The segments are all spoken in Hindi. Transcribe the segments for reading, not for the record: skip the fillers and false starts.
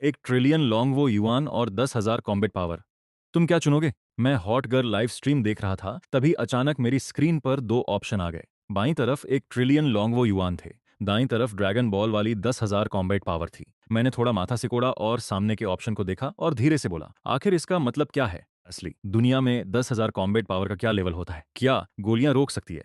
1 ट्रिलियन लॉन्गवो युआन और 10,000 कॉम्बैट पावर। तुम क्या चुनोगे? मैं हॉट गर्ल लाइव स्ट्रीम देख रहा था, तभी अचानक मेरी स्क्रीन पर दो ऑप्शन आ गए। बाईं तरफ 1 ट्रिलियन लॉन्गवो युआन थे, दाईं तरफ ड्रैगन बॉल वाली 10,000 कॉम्बैट पावर थी। मैंने थोड़ा माथा सिकोड़ा और सामने के ऑप्शन को देखा और धीरे से बोला, आखिर इसका मतलब क्या है? असली दुनिया में 10,000 कॉम्बैट पावर का क्या लेवल होता है? क्या गोलियां रोक सकती है?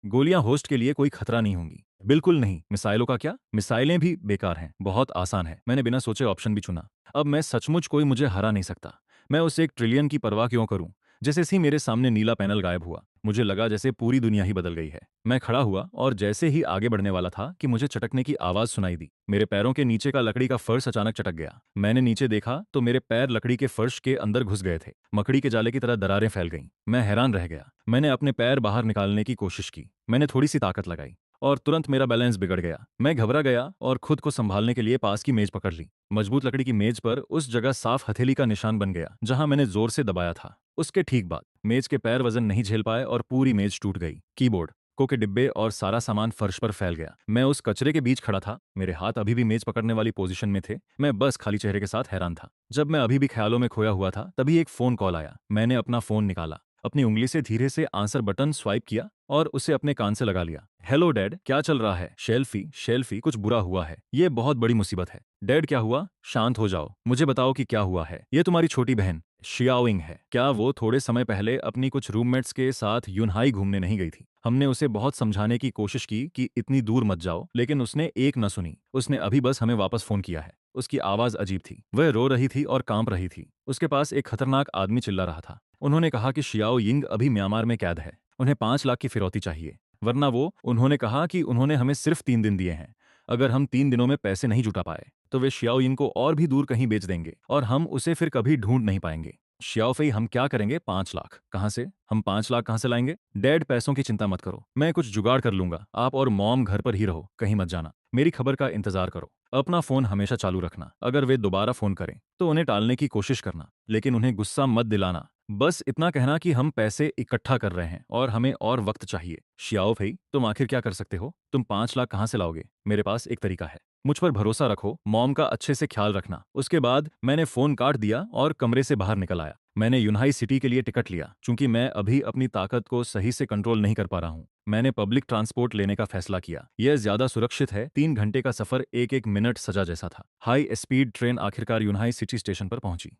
गोलियां होस्ट के लिए कोई खतरा नहीं होंगी। बिल्कुल नहीं। मिसाइलों का क्या? मिसाइलें भी बेकार हैं, बहुत आसान है। मैंने बिना सोचे ऑप्शन भी चुना। अब मैं सचमुच कोई मुझे हरा नहीं सकता। मैं उस 1 ट्रिलियन की परवाह क्यों करूं? जैसे ही मेरे सामने नीला पैनल गायब हुआ, मुझे लगा जैसे पूरी दुनिया ही बदल गई है। मैं खड़ा हुआ और जैसे ही आगे बढ़ने वाला था कि मुझे चटकने की आवाज सुनाई दी। मेरे पैरों के नीचे का लकड़ी का फर्श अचानक चटक गया। मैंने नीचे देखा तो मेरे पैर लकड़ी के फर्श के अंदर घुस गए थे। मकड़ी के जाले की तरह दरारें फैल गईं। मैं हैरान रह गया। मैंने अपने पैर बाहर निकालने की कोशिश की। मैंने थोड़ी सी ताकत लगाई और तुरंत मेरा बैलेंस बिगड़ गया। मैं घबरा गया और खुद को संभालने के लिए पास की मेज पकड़ ली। मजबूत लकड़ी की मेज पर उस जगह साफ हथेली का निशान बन गया जहां मैंने जोर से दबाया था। उसके ठीक बाद मेज के पैर वजन नहीं झेल पाए और पूरी मेज टूट गई। कीबोर्ड, को के डिब्बे और सारा सामान फर्श पर फैल गया। मैं उस कचरे के बीच खड़ा था। मेरे हाथ अभी भी मेज पकड़ने वाली पोजीशन में थे। मैं बस खाली चेहरे के साथ हैरान था। जब मैं अभी भी ख्यालों में खोया हुआ था, तभी एक फोन कॉल आया। मैंने अपना फोन निकाला, अपनी उंगली से धीरे से आंसर बटन स्वाइप किया और उसे अपने कान से लगा लिया। हेलो डैड, क्या चल रहा है? शेल्फी, शेल्फी, कुछ बुरा हुआ है। ये बहुत बड़ी मुसीबत है। डैड, क्या हुआ? शांत हो जाओ, मुझे बताओ कि क्या हुआ है। ये तुम्हारी छोटी बहन शियाओइंग है। क्या वो थोड़े समय पहले अपनी कुछ रूममेट्स के साथ यूनहाई घूमने नहीं गई थी? हमने उसे बहुत समझाने की कोशिश की कि इतनी दूर मत जाओ, लेकिन उसने एक न सुनी। उसने अभी बस हमें वापस फोन किया है। उसकी आवाज अजीब थी। वह रो रही थी और कांप रही थी। उसके पास एक खतरनाक आदमी चिल्ला रहा था। उन्होंने कहा कि शियाओ यिंग अभी म्यांमार में कैद है। उन्हें 5 लाख की फिरौती चाहिए, वरना उन्होंने कहा कि उन्होंने हमें सिर्फ 3 दिन दिए हैं। अगर हम 3 दिनों में पैसे नहीं जुटा पाए तो वे शियाओ यिंग को और भी दूर कहीं बेच देंगे और हम उसे फिर कभी ढूंढ नहीं पाएंगे। शियाओ फई, हम क्या करेंगे? 5 लाख कहाँ से? हम 5 लाख कहाँ से लाएंगे? डैड, पैसों की चिंता मत करो, मैं कुछ जुगाड़ कर लूंगा। आप और मॉम घर पर ही रहो, कहीं मत जाना। मेरी खबर का इंतजार करो। अपना फोन हमेशा चालू रखना। अगर वे दोबारा फोन करें तो उन्हें टालने की कोशिश करना, लेकिन उन्हें गुस्सा मत दिलाना। बस इतना कहना कि हम पैसे इकट्ठा कर रहे हैं और हमें और वक्त चाहिए। शियाओ फई, तुम आखिर क्या कर सकते हो? तुम 5 लाख कहाँ से लाओगे? मेरे पास एक तरीका है। मुझ पर भरोसा रखो, मॉम का अच्छे से ख्याल रखना। उसके बाद मैंने फोन काट दिया और कमरे से बाहर निकल आया। मैंने यूनहाई सिटी के लिए टिकट लिया। चूंकि मैं अभी अपनी ताकत को सही से कंट्रोल नहीं कर पा रहा हूँ, मैंने पब्लिक ट्रांसपोर्ट लेने का फैसला किया। यह ज्यादा सुरक्षित है। 3 घंटे का सफर एक एक मिनट सजा जैसा था। हाई स्पीड ट्रेन आखिरकार यूनहाई सिटी स्टेशन पर पहुंची।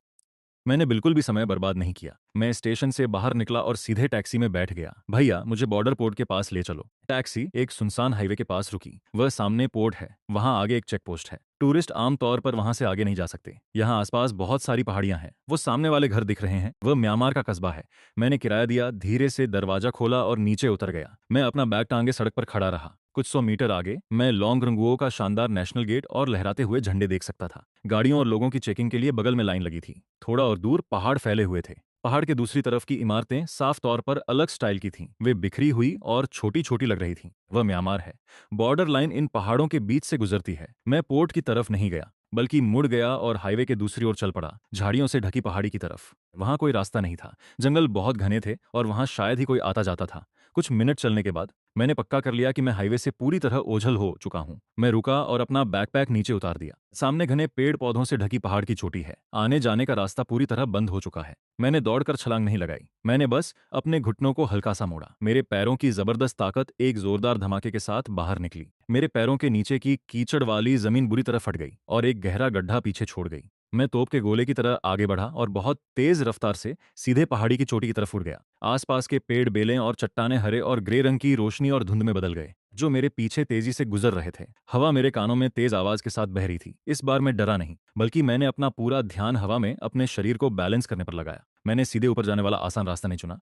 मैंने बिल्कुल भी समय बर्बाद नहीं किया। मैं स्टेशन से बाहर निकला और सीधे टैक्सी में बैठ गया। भैया, मुझे बॉर्डर पोर्ट के पास ले चलो। टैक्सी एक सुनसान हाईवे के पास रुकी। वह सामने पोर्ट है, वहां आगे एक चेक पोस्ट है। टूरिस्ट आम तौर पर वहां से आगे नहीं जा सकते। यहाँ आसपास बहुत सारी पहाड़ियां हैं। वो सामने वाले घर दिख रहे हैं, वह म्यांमार का कस्बा है। मैंने किराया दिया, धीरे से दरवाजा खोला और नीचे उतर गया। मैं अपना बैग टांगे सड़क पर खड़ा रहा। कुछ 100 मीटर आगे मैं लोंग रंगुओ का शानदार नेशनल गेट और लहराते हुए झंडे देख सकता था। गाड़ियों और लोगों की चेकिंग के लिए बगल में लाइन लगी थी। थोड़ा और दूर पहाड़ फैले हुए थे। पहाड़ के दूसरी तरफ की इमारतें साफ तौर पर अलग स्टाइल की थीं। वे बिखरी हुई और छोटी छोटी लग रही थीं। वह म्यांमार है। बॉर्डर लाइन इन पहाड़ों के बीच से गुजरती है। मैं पोर्ट की तरफ नहीं गया, बल्कि मुड़ गया और हाईवे के दूसरी ओर चल पड़ा, झाड़ियों से ढकी पहाड़ी की तरफ। वहां कोई रास्ता नहीं था। जंगल बहुत घने थे और वहां शायद ही कोई आता जाता था। कुछ मिनट चलने के बाद मैंने पक्का कर लिया कि मैं हाईवे से पूरी तरह ओझल हो चुका हूं। मैं रुका और अपना बैकपैक नीचे उतार दिया। सामने घने पेड़ पौधों से ढकी पहाड़ की चोटी है। आने जाने का रास्ता पूरी तरह बंद हो चुका है। मैंने दौड़कर छलांग नहीं लगाई। मैंने बस अपने घुटनों को हल्का सा मोड़ा। मेरे पैरों की जबरदस्त ताकत एक जोरदार धमाके के साथ बाहर निकली। मेरे पैरों के नीचे की कीचड़ वाली जमीन बुरी तरह फट गई और एक गहरा गड्ढा पीछे छोड़ गई। मैं तोप के गोले की तरह आगे बढ़ा और बहुत तेज रफ्तार से सीधे पहाड़ी की चोटी की तरफ उड़ गया। आसपास के पेड़, बेलें और चट्टानें हरे और ग्रे रंग की रोशनी और धुंध में बदल गए, जो मेरे पीछे तेजी से गुजर रहे थे। हवा मेरे कानों में तेज आवाज के साथ बह रही थी। इस बार मैं डरा नहीं, बल्कि मैंने अपना पूरा ध्यान हवा में अपने शरीर को बैलेंस करने पर लगाया। मैंने सीधे ऊपर जाने वाला आसान रास्ता नहीं चुना।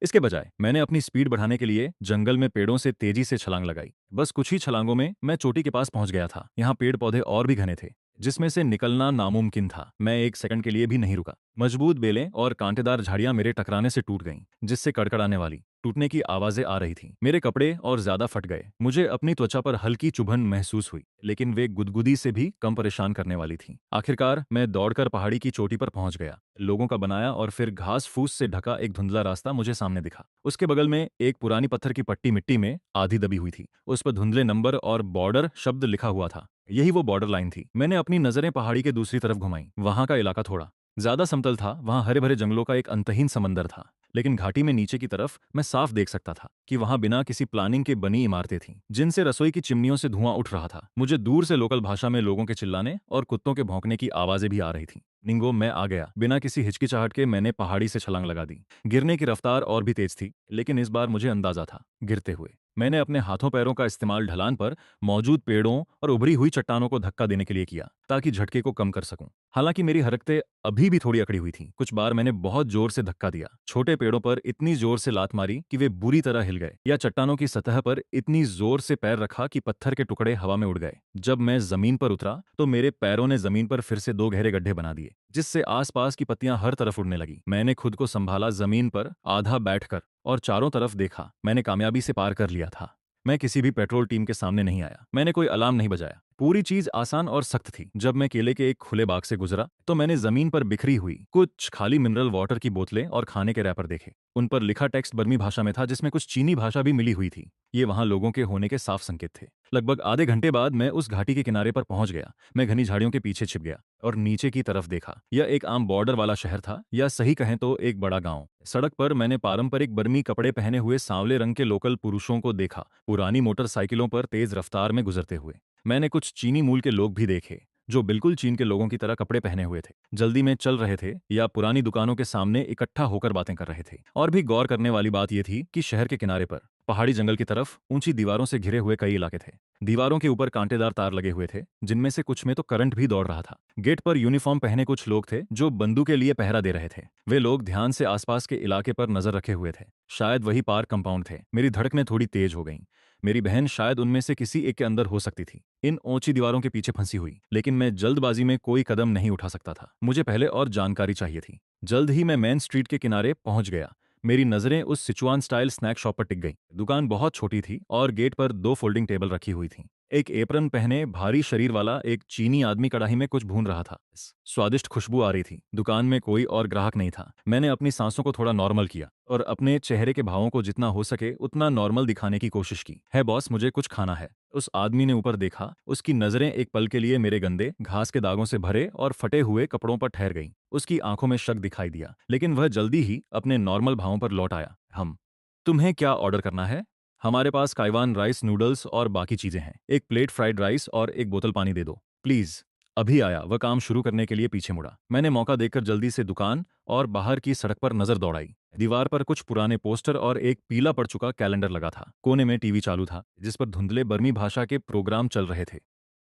इसके बजाय मैंने अपनी स्पीड बढ़ाने के लिए जंगल में पेड़ों से तेजी से छलांग लगाई। बस कुछ ही छलांगों में मैं चोटी के पास पहुंच गया था। यहाँ पेड़ पौधे और भी घने थे, जिसमें से निकलना नामुमकिन था। मैं एक सेकंड के लिए भी नहीं रुका। मजबूत बेलें और कांटेदार झाड़ियां मेरे टकराने से टूट गईं, जिससे कड़कड़ाने वाली टूटने की आवाजें आ रही थीं। मेरे कपड़े और ज्यादा फट गए। मुझे अपनी त्वचा पर हल्की चुभन महसूस हुई, लेकिन वे गुदगुदी से भी कम परेशान करने वाली थीं। आखिरकार मैं दौड़कर पहाड़ी की चोटी पर पहुंच गया। लोगों का बनाया और फिर घास फूस से ढका एक धुंधला रास्ता मुझे सामने दिखा। उसके बगल में एक पुरानी पत्थर की पट्टी मिट्टी में आधी दबी हुई थी। उस पर धुंधले नंबर और बॉर्डर शब्द लिखा हुआ था। यही वो बॉर्डर लाइन थी। मैंने अपनी नजरें पहाड़ी के दूसरी तरफ घुमाई। वहां का इलाका थोड़ा ज्यादा समतल था, वहां हरे भरे जंगलों का एक अंतहीन समंदर था। लेकिन घाटी में नीचे की तरफ मैं साफ देख सकता था कि वहां बिना किसी प्लानिंग के बनी इमारतें थीं, जिनसे रसोई की चिमनियों से धुआं उठ रहा था। मुझे दूर से लोकल भाषा में लोगों के चिल्लाने और कुत्तों के भौंकने की आवाजें भी आ रही थीं। निंगो, मैं आ गया। बिना किसी हिचकिचाहट के मैंने पहाड़ी से छलांग लगा दी। गिरने की रफ्तार और भी तेज थी, लेकिन इस बार मुझे अंदाजा था गिरते हुए। मैंने अपने हाथों पैरों का इस्तेमाल ढलान पर मौजूद पेड़ों और उभरी हुई चट्टानों को धक्का देने के लिए किया, ताकि झटके को कम कर सकूं। हालांकि मेरी हरकतें अभी भी थोड़ी अकड़ी हुई थीं। कुछ बार मैंने बहुत जोर से धक्का दिया, छोटे पेड़ों पर इतनी जोर से लात मारी कि वे बुरी तरह हिल गए, या चट्टानों की सतह पर इतनी जोर से पैर रखा कि पत्थर के टुकड़े हवा में उड़ गए। जब मैं जमीन पर उतरा तो मेरे पैरों ने जमीन पर फिर से 2 गहरे गड्ढे बना दिए, जिससे आसपास की पत्तियां हर तरफ उड़ने लगी। मैंने खुद को संभाला, जमीन पर आधा बैठकर, और चारों तरफ देखा। मैंने कामयाबी से पार कर लिया था। मैं किसी भी पेट्रोल टीम के सामने नहीं आया। मैंने कोई अलार्म नहीं बजाया। पूरी चीज आसान और सख्त थी। जब मैं केले के एक खुले बाग से गुजरा तो मैंने जमीन पर बिखरी हुई कुछ खाली मिनरल वाटर की बोतलें और खाने के रैपर देखे। उन पर लिखा टेक्स्ट बर्मी भाषा में था, जिसमें कुछ चीनी भाषा भी मिली हुई थी। ये वहां लोगों के होने के साफ संकेत थे। लगभग आधे घंटे बाद मैं उस घाटी के किनारे पर पहुंच गया। मैं घनी झाड़ियों के पीछे छिप गया और नीचे की तरफ देखा। यह एक आम बॉर्डर वाला शहर था, या सही कहें तो एक बड़ा गांव। सड़क पर मैंने पारंपरिक बर्मी कपड़े पहने हुए सांवले रंग के लोकल पुरुषों को देखा, पुरानी मोटरसाइकिलों पर तेज रफ्तार में गुजरते हुए। मैंने कुछ चीनी मूल के लोग भी देखे, जो बिल्कुल चीन के लोगों की तरह कपड़े पहने हुए थे, जल्दी में चल रहे थे या पुरानी दुकानों के सामने इकट्ठा होकर बातें कर रहे थे। और भी गौर करने वाली बात यह थी कि शहर के किनारे पर पहाड़ी जंगल की तरफ ऊंची दीवारों से घिरे हुए कई इलाके थे। दीवारों के ऊपर कांटेदार तार लगे हुए थे, जिनमें से कुछ में तो करंट भी दौड़ रहा था। गेट पर यूनिफॉर्म पहने कुछ लोग थे, जो बंदूक के लिए पहरा दे रहे थे। वे लोग ध्यान से आसपास के इलाके पर नजर रखे हुए थे। शायद वही पार्क कंपाउंड थे। मेरी धड़कनें थोड़ी तेज हो गईं। मेरी बहन शायद उनमें से किसी एक के अंदर हो सकती थी, इन ऊंची दीवारों के पीछे फंसी हुई। लेकिन मैं जल्दबाजी में कोई कदम नहीं उठा सकता था। मुझे पहले और जानकारी चाहिए थी। जल्द ही मैं मेन स्ट्रीट के किनारे पहुंच गया। मेरी नजरें उस सिचुआन स्टाइल स्नैक शॉप पर टिक गईं। दुकान बहुत छोटी थी और गेट पर 2 फोल्डिंग टेबल रखी हुई थीं। एक एप्रन पहने भारी शरीर वाला एक चीनी आदमी कढ़ाई में कुछ भून रहा था। स्वादिष्ट खुशबू आ रही थी। दुकान में कोई और ग्राहक नहीं था। मैंने अपनी सांसों को थोड़ा नॉर्मल किया और अपने चेहरे के भावों को जितना हो सके उतना नॉर्मल दिखाने की कोशिश की। है बॉस, मुझे कुछ खाना है। उस आदमी ने ऊपर देखा। उसकी नजरें एक पल के लिए मेरे गंदे घास के दागों से भरे और फटे हुए कपड़ों पर ठहर गईं। उसकी आंखों में शक दिखाई दिया, लेकिन वह जल्दी ही अपने नॉर्मल भावों पर लौट आया। तुम्हें क्या ऑर्डर करना है? हमारे पास काइवान राइस नूडल्स और बाकी चीजें हैं। एक प्लेट फ्राइड राइस और एक बोतल पानी दे दो प्लीज। अभी आया। वह काम शुरू करने के लिए पीछे मुड़ा। मैंने मौका देखकर जल्दी से दुकान और बाहर की सड़क पर नजर दौड़ाई। दीवार पर कुछ पुराने पोस्टर और एक पीला पड़ चुका कैलेंडर लगा था। कोने में टीवी चालू था, जिस पर धुंधले बर्मी भाषा के प्रोग्राम चल रहे थे।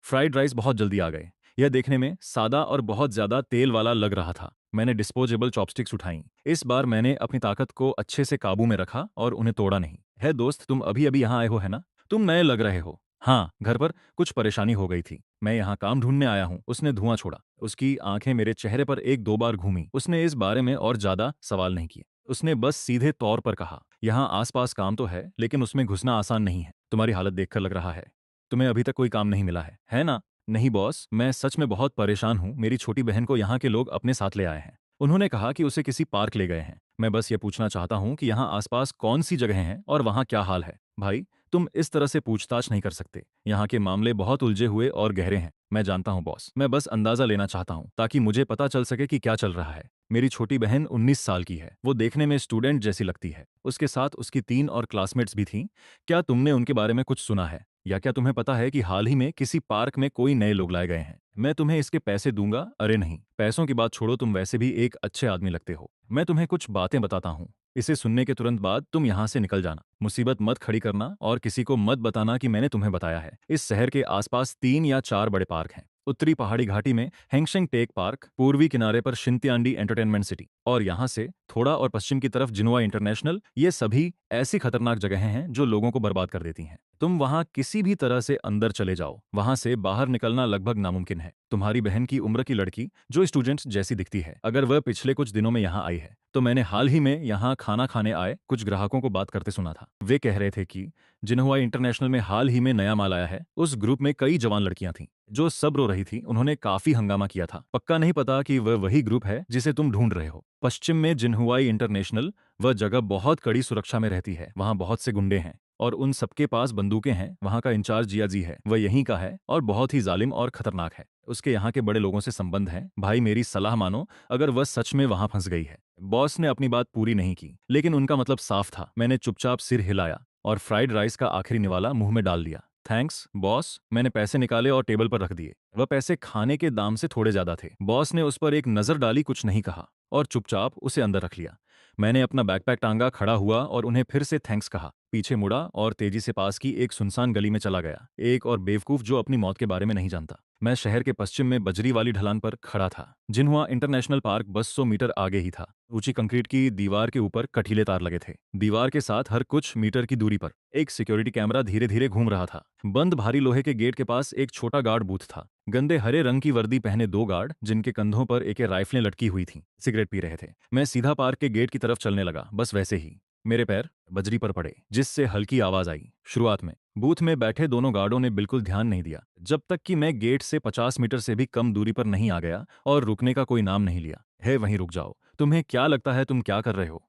फ्राइड राइस बहुत जल्दी आ गए। यह देखने में सादा और बहुत ज्यादा तेल वाला लग रहा था। मैंने डिस्पोजेबल चॉपस्टिक्स उठाई। इस बार मैंने अपनी ताकत को अच्छे से काबू में रखा और उन्हें तोड़ा नहीं। है दोस्त, तुम अभी अभी यहाँ आए हो, है ना? तुम नए लग रहे हो। हाँ, घर पर कुछ परेशानी हो गई थी। मैं यहाँ काम ढूंढने आया हूँ। उसने धुआं छोड़ा। उसकी आंखें मेरे चेहरे पर 1-2 बार घूमी। उसने इस बारे में और ज्यादा सवाल नहीं किए। उसने बस सीधे तौर पर कहा, यहाँ आसपास काम तो है, लेकिन उसमें घुसना आसान नहीं है। तुम्हारी हालत देखकर लग रहा है तुम्हें अभी तक कोई काम नहीं मिला है ना? नहीं बॉस, मैं सच में बहुत परेशान हूँ। मेरी छोटी बहन को यहाँ के लोग अपने साथ ले आए हैं। उन्होंने कहा कि उसे किसी पार्क ले गए हैं। मैं बस ये पूछना चाहता हूँ कि यहाँ आसपास कौन सी जगह हैं और वहाँ क्या हाल है। भाई, तुम इस तरह से पूछताछ नहीं कर सकते। यहाँ के मामले बहुत उलझे हुए और गहरे हैं। मैं जानता हूँ बॉस, मैं बस अंदाजा लेना चाहता हूँ ताकि मुझे पता चल सके कि क्या चल रहा है। मेरी छोटी बहन 19 साल की है। वो देखने में स्टूडेंट जैसी लगती है। उसके साथ उसकी 3 और क्लासमेट्स भी थीं। क्या तुमने उनके बारे में कुछ सुना है, या क्या तुम्हें पता है कि हाल ही में किसी पार्क में कोई नए लोग लाए गए हैं? मैं तुम्हें इसके पैसे दूंगा। अरे नहीं, पैसों की बात छोड़ो, तुम वैसे भी एक अच्छे आदमी लगते हो। मैं तुम्हें कुछ बातें बताता हूँ। इसे सुनने के तुरंत बाद तुम यहाँ से निकल जाना। मुसीबत मत खड़ी करना और किसी को मत बताना कि मैंने तुम्हें बताया है। इस शहर के आसपास 3 या 4 बड़े पार्क हैं। उत्तरी पहाड़ी घाटी में हैंगशेंग टेक पार्क, पूर्वी किनारे पर शिंत्यान्डी एंटरटेनमेंट सिटी, और यहाँ से थोड़ा और पश्चिम की तरफ जिन्हुआ इंटरनेशनल। ये सभी ऐसी खतरनाक जगहें हैं जो लोगों को बर्बाद कर देती हैं। तुम वहां किसी भी तरह से अंदर चले जाओ, वहां से बाहर निकलना लगभग नामुमकिन है। तुम्हारी बहन की उम्र की लड़की जो स्टूडेंट्स जैसी दिखती है, अगर वह पिछले कुछ दिनों में यहाँ आई है, तो मैंने हाल ही में यहाँ खाना खाने आए कुछ ग्राहकों को बात करते सुना था। वे कह रहे थे कि जिन्हुआ इंटरनेशनल में हाल ही में नया माल आया है। उस ग्रुप में कई जवान लड़कियां थीं जो सब रो रही थी। उन्होंने काफी हंगामा किया था। पक्का नहीं पता कि वह वही ग्रुप है जिसे तुम ढूंढ रहे हो। पश्चिम में जिन्हुआई इंटरनेशनल, वह जगह बहुत कड़ी सुरक्षा में रहती है। वहां बहुत से गुंडे हैं। और उन सबके पास बंदूकें हैं। वहाँ का इंचार्ज जियाजी है, वह यहीं का है और बहुत ही जालिम और खतरनाक है। उसके यहाँ के बड़े लोगों से संबंध है। भाई मेरी सलाह मानो, अगर वह सच में वहाँ फंस गई है। बॉस ने अपनी बात पूरी नहीं की, लेकिन उनका मतलब साफ था। मैंने चुपचाप सिर हिलाया और फ्राइड राइस का आखिरी निवाला मुंह में डाल दिया। Thanks boss. मैंने पैसे निकाले और टेबल पर रख दिए। वह पैसे खाने के दाम से थोड़े ज्यादा थे। बॉस ने उस पर एक नजर डाली, कुछ नहीं कहा और चुपचाप उसे अंदर रख लिया। मैंने अपना बैकपैक टांगा, खड़ा हुआ और उन्हें फिर से थैंक्स कहा। पीछे मुड़ा और तेजी से पास की एक सुनसान गली में चला गया। एक और बेवकूफ जो अपनी मौत के बारे में नहीं जानता। मैं शहर के पश्चिम में बजरी वाली ढलान पर खड़ा था। जिन्हुआ इंटरनेशनल पार्क बस 100 मीटर आगे ही था। ऊंची कंक्रीट की दीवार के ऊपर कटीले तार लगे थे। दीवार के साथ हर कुछ मीटर की दूरी पर एक सिक्योरिटी कैमरा धीरे धीरे घूम रहा था। बंद भारी लोहे के गेट के पास एक छोटा गार्ड बूथ था। गंदे हरे रंग की वर्दी पहने 2 गार्ड, जिनके कंधों पर एक राइफलें लटकी हुई थीं, सिगरेट पी रहे थे। मैं सीधा पार्क के गेट की तरफ चलने लगा। बस वैसे ही मेरे पैर बजरी पर पड़े, जिससे हल्की आवाज आई। शुरुआत में बूथ में बैठे दोनों गार्डों ने बिल्कुल ध्यान नहीं दिया, जब तक कि मैं गेट से 50 मीटर से भी कम दूरी पर नहीं आ गया और रुकने का कोई नाम नहीं लिया। है वहीं रुक जाओ। तुम्हें क्या लगता है तुम क्या कर रहे हो?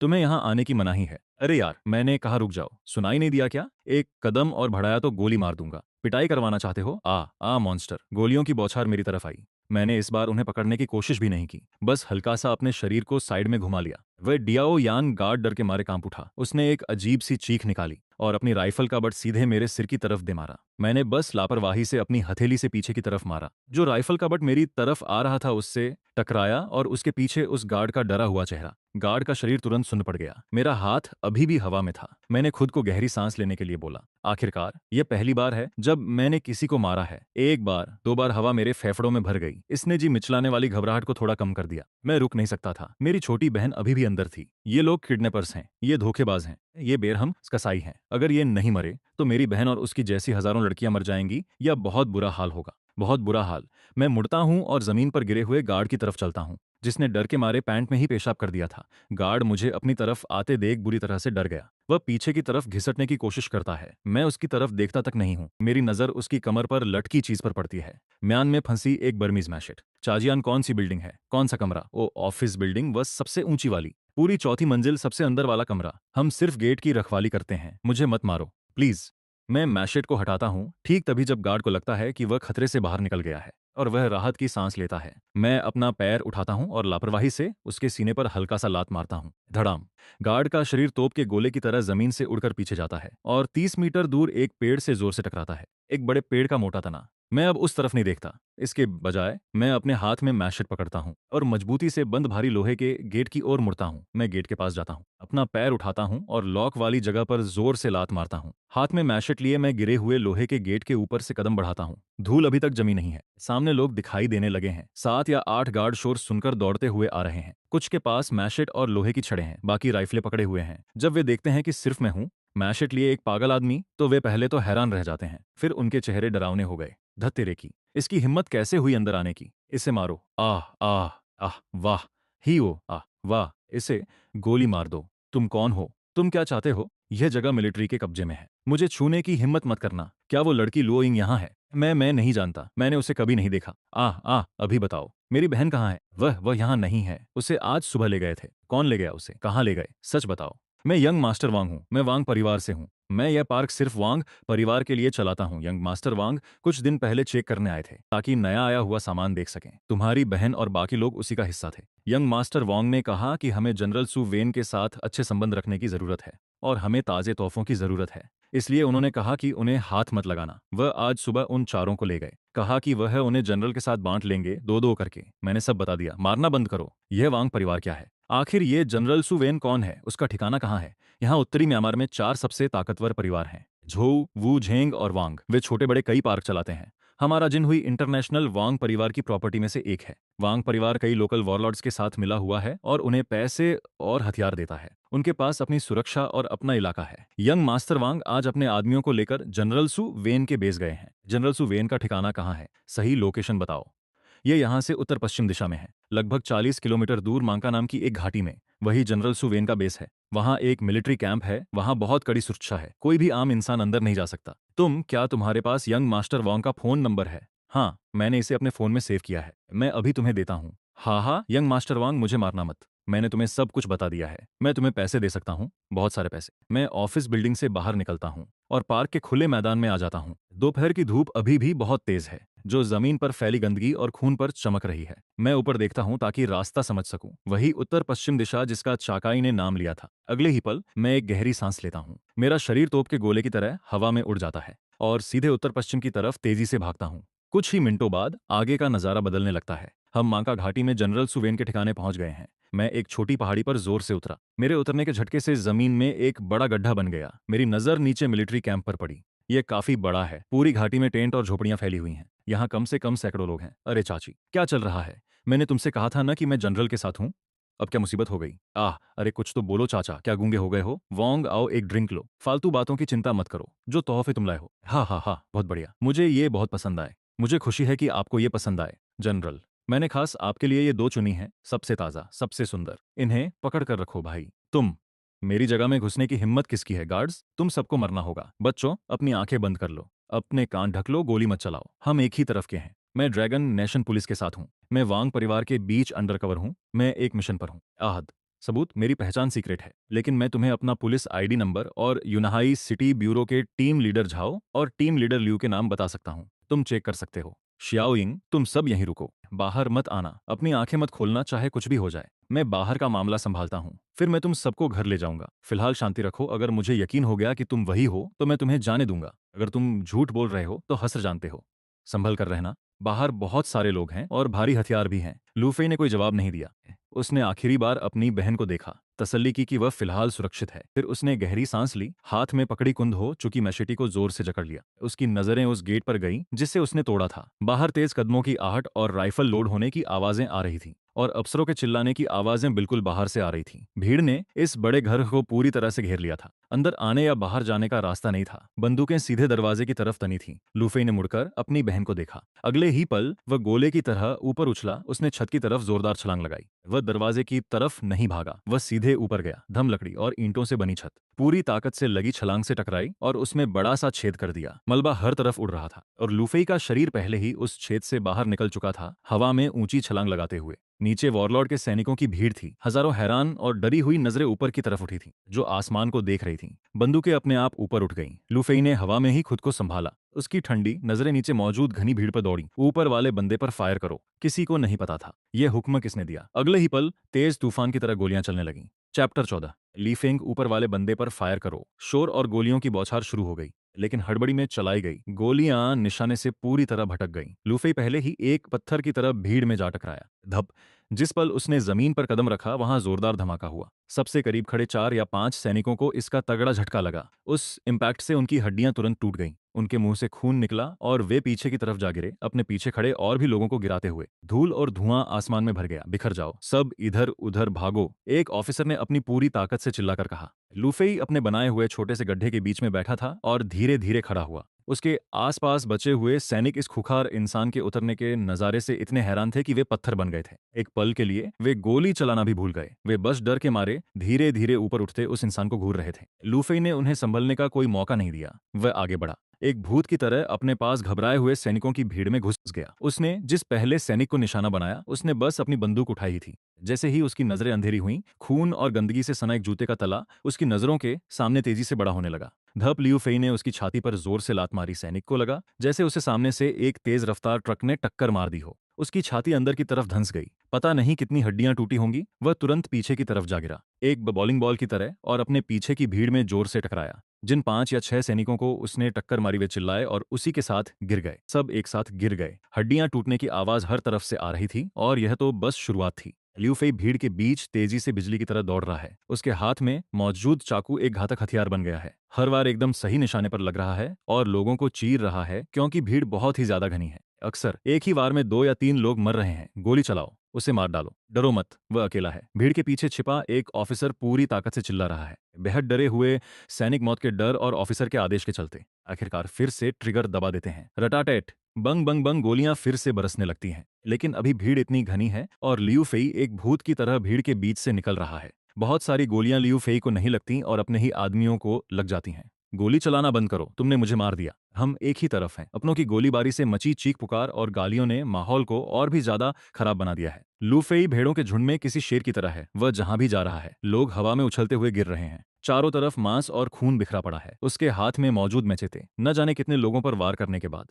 तुम्हें यहाँ आने की मनाही है। अरे यार, मैंने कहा रुक जाओ, सुनाई नहीं दिया क्या? एक कदम और बढ़ाया तो गोली मार दूंगा। पिटाई करवाना चाहते हो? आ मॉन्स्टर। गोलियों की बौछार मेरी तरफ आई। मैंने इस बार उन्हें पकड़ने की कोशिश भी नहीं की, बस हल्का सा अपने शरीर को साइड में घुमा लिया। वह डियाओ यान गार्ड डर के मारे कांप उठा। उसने एक अजीब सी चीख निकाली और अपनी राइफल का बट सीधे मेरे सिर की तरफ दे मारा। मैंने बस लापरवाही से अपनी हथेली से पीछे की तरफ मारा। जो राइफल का बट मेरी तरफ आ रहा था उससे टकराया और उसके पीछे उस गार्ड का डरा हुआ चेहरा। गार्ड का शरीर तुरंत सुन्न पड़ गया। मेरा हाथ अभी भी हवा में था। मैंने खुद को गहरी सांस लेने के लिए बोला, आखिरकार यह पहली बार है जब मैंने किसी को मारा है। एक बार 2 बार हवा मेरे फेफड़ों में भर गई। इसने जी मिचलाने वाली घबराहट को थोड़ा कम कर दिया। मैं रुक नहीं सकता था। मेरी छोटी बहन अभी भी अंदर थी। ये लोग किडनैपर्स हैं, ये धोखेबाज हैं, ये बेरहम कसाई हैं। अगर ये नहीं मरे तो मेरी बहन और उसकी जैसी हजारों लड़कियां मर जाएंगी या बहुत बुरा हाल होगा, बहुत बुरा हाल। मैं मुड़ता हूं और जमीन पर गिरे हुए गार्ड की तरफ चलता हूं, जिसने डर के मारे पैंट में ही पेशाब कर दिया था। गार्ड मुझे अपनी तरफ आते देख बुरी तरह से डर गया। वह पीछे की तरफ घिसटने की कोशिश करता है। मैं उसकी तरफ देखता तक नहीं हूं। मेरी नजर उसकी कमर पर लटकी चीज पर पड़ती है। म्यान में फंसी एक बर्मीज मैशेट। चाजियान कौन सी बिल्डिंग है? कौन सा कमरा? ओ ऑफिस बिल्डिंग, बस सबसे ऊंची वाली, पूरी चौथी मंजिल, सबसे अंदर वाला कमरा। हम सिर्फ गेट की रखवाली करते हैं। मुझे मत मारो प्लीज। मैं मैशेट को हटाता हूं ठीक तभी जब गार्ड को लगता है कि वह खतरे से बाहर निकल गया है और वह राहत की सांस लेता है। मैं अपना पैर उठाता हूं और लापरवाही से उसके सीने पर हल्का सा लात मारता हूं। धड़ाम। गार्ड का शरीर तोप के गोले की तरह जमीन से उड़कर पीछे जाता है और 30 मीटर दूर एक पेड़ से जोर से टकराता है। एक बड़े पेड़ का मोटा तना। मैं अब उस तरफ नहीं देखता। इसके बजाय मैं अपने हाथ में मैशेट पकड़ता हूं और मजबूती से बंद भारी लोहे के गेट की ओर मुड़ता हूं। मैं गेट के पास जाता हूं, अपना पैर उठाता हूं और लॉक वाली जगह पर जोर से लात मारता हूं। हाथ में मैशेट लिए मैं गिरे हुए लोहे के गेट के ऊपर से कदम बढ़ाता हूं। धूल अभी तक जमी नहीं है। सामने लोग दिखाई देने लगे हैं। 7 या 8 गार्ड शोर सुनकर दौड़ते हुए आ रहे हैं। कुछ के पास मैशेट और लोहे की छड़ें हैं, बाकी राइफलें पकड़े हुए हैं। जब वे देखते हैं कि सिर्फ मैं हूं, मैशेट लिए एक पागल आदमी, तो वे पहले तो हैरान रह जाते हैं, फिर उनके चेहरे डरावने हो गए। धत्तेरे की, इसकी हिम्मत कैसे हुई अंदर आने की? इसे मारो। आह आह आह, वाह ही ओ आह वाह। इसे गोली मार दो। तुम कौन हो? तुम क्या चाहते हो? यह जगह मिलिट्री के कब्जे में है। मुझे छूने की हिम्मत मत करना। क्या वो लड़की लुओइंग यहाँ है? मैं नहीं जानता। मैंने उसे कभी नहीं देखा। अभी बताओ, मेरी बहन कहाँ है? वह यहाँ नहीं है। उसे आज सुबह ले गए थे। कौन ले गया उसे? कहाँ ले गए? सच बताओ। मैं यंग मास्टर वांग हूँ। मैं वांग परिवार से हूँ। मैं यह पार्क सिर्फ वांग परिवार के लिए चलाता हूँ। यंग मास्टर वांग कुछ दिन पहले चेक करने आए थे ताकि नया आया हुआ सामान देख सकें। तुम्हारी बहन और बाकी लोग उसी का हिस्सा थे। यंग मास्टर वांग ने कहा कि हमें जनरल सू वेन के साथ अच्छे संबंध रखने की जरूरत है और हमें ताजे तोहफों की जरूरत है। इसलिए उन्होंने कहा कि उन्हें हाथ मत लगाना। वह आज सुबह उन चारों को ले गए। कहा कि वह उन्हें जनरल के साथ बांट लेंगे, 2-2 करके। मैंने सब बता दिया। मारना बंद करो। यह वांग परिवार क्या है? आखिर ये जनरल सू वेन कौन है? उसका ठिकाना कहाँ है? यहाँ उत्तरी म्यांमार में 4 सबसे ताकतवर परिवार हैं, झोउ, वू, झेंग और वांग। वे छोटे बड़े कई पार्क चलाते हैं। हमारा जिनहुई इंटरनेशनल वांग परिवार की प्रॉपर्टी में से एक है। वांग परिवार कई लोकल वॉरलॉर्ड्स के साथ मिला हुआ है और उन्हें पैसे और हथियार देता है। उनके पास अपनी सुरक्षा और अपना इलाका है। यंग मास्टर वांग आज अपने आदमियों को लेकर जनरल सू वेन के बेस गए हैं। जनरल सू वेन का ठिकाना कहाँ है? सही लोकेशन बताओ। ये यहाँ से उत्तर पश्चिम दिशा में है, लगभग 40 किलोमीटर दूर मांका नाम की एक घाटी में। वही जनरल सू वेन का बेस है। वहाँ एक मिलिट्री कैंप है। वहाँ बहुत कड़ी सुरक्षा है। कोई भी आम इंसान अंदर नहीं जा सकता। क्या तुम्हारे पास यंग मास्टर वांग का फोन नंबर है? हाँ, मैंने इसे अपने फोन में सेव किया है। मैं अभी तुम्हें देता हूँ। हाँ, यंग मास्टर वांग, मुझे मारना मत। मैंने तुम्हें सब कुछ बता दिया है। मैं तुम्हें पैसे दे सकता हूँ, बहुत सारे पैसे। मैं ऑफिस बिल्डिंग से बाहर निकलता हूँ और पार्क के खुले मैदान में आ जाता हूँ। दोपहर की धूप अभी भी बहुत तेज है, जो जमीन पर फैली गंदगी और खून पर चमक रही है। मैं ऊपर देखता हूँ ताकि रास्ता समझ सकूं। वही उत्तर पश्चिम दिशा जिसका चाकाई ने नाम लिया था। अगले ही पल मैं एक गहरी सांस लेता हूँ। मेरा शरीर तोप के गोले की तरह हवा में उड़ जाता है और सीधे उत्तर पश्चिम की तरफ तेजी से भागता हूँ। कुछ ही मिनटों बाद आगे का नजारा बदलने लगता है। हम मांका घाटी में जनरल सुवेन के ठिकाने पहुंच गए हैं। मैं एक छोटी पहाड़ी पर जोर से उतरा। मेरे उतरने के झटके से जमीन में एक बड़ा गड्ढा बन गया। मेरी नजर नीचे मिलिट्री कैंप पर पड़ी। ये काफी बड़ा है। पूरी घाटी में टेंट और झोपड़ियां फैली हुई हैं। यहाँ कम से कम सैकड़ों लोग हैं। अरे चाची, क्या चल रहा है? मैंने तुमसे कहा था ना कि मैं जनरल के साथ हूँ। अब क्या मुसीबत हो गई? अरे कुछ तो बोलो चाचा, क्या गूंगे हो गए हो? वोंग, आओ एक ड्रिंक लो। फालतू बातों की चिंता मत करो। जो तोहफे तुम लाए हो। हाँ हाँ हाँ, बहुत बढ़िया, मुझे ये बहुत पसंद आए। मुझे खुशी है कि आपको ये पसंद आए। जनरल, मैंने खास आपके लिए ये 2 चुनी हैं, सबसे ताज़ा, सबसे सुंदर। इन्हें पकड़ कर रखो भाई। तुम मेरी जगह में घुसने की हिम्मत किसकी है गार्ड्स? तुम सबको मरना होगा। बच्चों, अपनी आंखें बंद कर लो, अपने कान ढक लो, गोली मत चलाओ। हम एक ही तरफ के हैं। मैं ड्रैगन नेशन पुलिस के साथ हूँ। मैं वांग परिवार के बीच अंडरकवर हूँ। मैं एक मिशन पर हूँ। आहद, सबूत? मेरी पहचान सीक्रेट है, लेकिन मैं तुम्हें अपना पुलिस आईडी नंबर और यूनाहाई सिटी ब्यूरो के टीम लीडर झाओ और टीम लीडर लिू के नाम बता सकता हूँ। तुम चेक कर सकते हो। शियाओइंग, तुम सब यहीं रुको, बाहर मत आना, अपनी आंखें मत खोलना, चाहे कुछ भी हो जाए। मैं बाहर का मामला संभालता हूँ, फिर मैं तुम सबको घर ले जाऊंगा। फिलहाल शांति रखो। अगर मुझे यकीन हो गया कि तुम वही हो तो मैं तुम्हें जाने दूंगा। अगर तुम झूठ बोल रहे हो तो हंस जानते हो। संभल कर रहना। बाहर बहुत सारे लोग हैं और भारी हथियार भी हैं। लूफे ने कोई जवाब नहीं दिया। उसने आखिरी बार अपनी बहन को देखा, तसल्ली की कि वह फिलहाल सुरक्षित है। फिर उसने गहरी सांस ली, हाथ में पकड़ी कुंद हो चुकी मैशेटी को जोर से जकड़ लिया। उसकी नजरें उस गेट पर गईं जिसे उसने तोड़ा था। बाहर तेज कदमों की आहट और राइफल लोड होने की आवाजें आ रही थीं और अफसरों के चिल्लाने की आवाजें बिल्कुल बाहर से आ रही थीं। भीड़ ने इस बड़े घर को पूरी तरह से घेर लिया था। अंदर आने या बाहर जाने का रास्ता नहीं था। बंदूकें सीधे दरवाजे की तरफ तनी थीं। लूफे ने मुड़कर अपनी बहन को देखा। अगले ही पल वह गोले की तरह ऊपर उछला। उसने छत की तरफ जोरदार छलांग लगाई। वह दरवाजे की तरफ नहीं भागा, वह सीधे ऊपर गया। धम लकड़ी और ईंटों से बनी छत पूरी ताकत से लगी छलांग से टकराई और उसमें बड़ा सा छेद कर दिया। मलबा हर तरफ उड़ रहा था और लूफे का शरीर पहले ही उस छेद से बाहर निकल चुका था, हवा में ऊंची छलांग लगाते हुए। नीचे वॉरलॉर्ड के सैनिकों की भीड़ थी। हजारों हैरान और डरी हुई नजरें ऊपर की तरफ उठी थीं, जो आसमान को देख रही थीं। बंदूकें अपने आप ऊपर उठ गईं। लूफेई ने हवा में ही खुद को संभाला। उसकी ठंडी नजरें नीचे मौजूद घनी भीड़ पर दौड़ी। ऊपर वाले बंदे पर फायर करो। किसी को नहीं पता था यह हुक्म किसने दिया। अगले ही पल तेज तूफान की तरह गोलियां चलने लगीं। चैप्टर 14। ली फेंग, ऊपर वाले बंदे पर फायर करो। शोर और गोलियों की बौछार शुरू हो गई, लेकिन हड़बड़ी में चलाई गई गोलियां निशाने से पूरी तरह भटक गईं। लूफे पहले ही एक पत्थर की तरह भीड़ में जा टकराया। धप! जिस पल उसने जमीन पर कदम रखा वहां जोरदार धमाका हुआ। सबसे करीब खड़े 4 या 5 सैनिकों को इसका तगड़ा झटका लगा। उस इम्पैक्ट से उनकी हड्डियां तुरंत टूट गईं। उनके मुंह से खून निकला और वे पीछे की तरफ जा गिरे, अपने पीछे खड़े और भी लोगों को गिराते हुए। धूल और धुआं आसमान में भर गया। बिखर जाओ, सब इधर उधर भागो, एक ऑफिसर ने अपनी पूरी ताकत से चिल्लाकर कहा। लूफेई अपने बनाए हुए छोटे से गड्ढे के बीच में बैठा था और धीरे धीरे खड़ा हुआ। उसके आसपास बचे हुए सैनिक इस खुखार इंसान के उतरने के नजारे से इतने हैरान थे कि वे पत्थर बन गए थे। एक पल के लिए वे गोली चलाना भी भूल गए। वे बस डर के मारे धीरे धीरे ऊपर उठते उस इंसान को घूर रहे थे। लूफेई ने उन्हें संभलने का कोई मौका नहीं दिया। वह आगे बढ़ा, एक भूत की तरह अपने पास घबराए हुए सैनिकों की भीड़ में घुस गया। उसने जिस पहले सैनिक को निशाना बनाया, उसने बस अपनी बंदूक उठाई ही थी। जैसे ही उसकी नजरें अंधेरी हुईं, खून और गंदगी से सना एक जूते का तला उसकी नजरों के सामने तेजी से बड़ा होने लगा। धप! लियू फेई ने उसकी छाती पर जोर से लात मारी। सैनिक को लगा जैसे उसे सामने से एक तेज रफ्तार ट्रक ने टक्कर मार दी हो। उसकी छाती अंदर की तरफ धंस गई। पता नहीं कितनी हड्डियां टूटी होंगी। वह तुरंत पीछे की तरफ जा गिरा, एक बॉलिंग बॉल की तरह, और अपने पीछे की भीड़ में जोर से टकराया। जिन 5 या 6 सैनिकों को उसने टक्कर मारी वे चिल्लाए और उसी के साथ गिर गए। सब एक साथ गिर गए। हड्डियां टूटने की आवाज हर तरफ से आ रही थी और यह तो बस शुरुआत थी। लियू फेई भीड़ के बीच तेजी से बिजली की तरह दौड़ रहा है। उसके हाथ में मौजूद चाकू एक घातक हथियार बन गया है। हर बार एकदम सही निशाने पर लग रहा है और लोगों को चीर रहा है, क्योंकि भीड़ बहुत ही ज्यादा घनी है। अक्सर एक ही वार में 2 या 3 लोग मर रहे हैं। गोली चलाओ, उसे मार डालो, डरो मत, वह अकेला है। भीड़ के पीछे छिपा एक ऑफिसर पूरी ताकत से चिल्ला रहा है। बेहद डरे हुए सैनिक मौत के डर और ऑफिसर के आदेश के चलते आखिरकार फिर से ट्रिगर दबा देते हैं। रटाटेट, बंग बंग बंग, गोलियां फिर से बरसने लगती हैं। लेकिन अभी भीड़ इतनी घनी है और लियू फेई एक भूत की तरह भीड़ के बीच से निकल रहा है। बहुत सारी गोलियां लियू फेई को नहीं लगती और अपने ही आदमियों को लग जाती हैं। गोली चलाना बंद करो, तुमने मुझे मार दिया। हम एक ही तरफ हैं। अपनों की गोलीबारी से मची चीख पुकार और गालियों ने माहौल को और भी ज्यादा खराब बना दिया है। लूफेई भेड़ों के झुंड में किसी शेर की तरह है। वह जहां भी जा रहा है, लोग हवा में उछलते हुए गिर रहे हैं। चारों तरफ मांस और खून बिखरा पड़ा है। उसके हाथ में मौजूद मैचेते न जाने कितने लोगों पर वार करने के बाद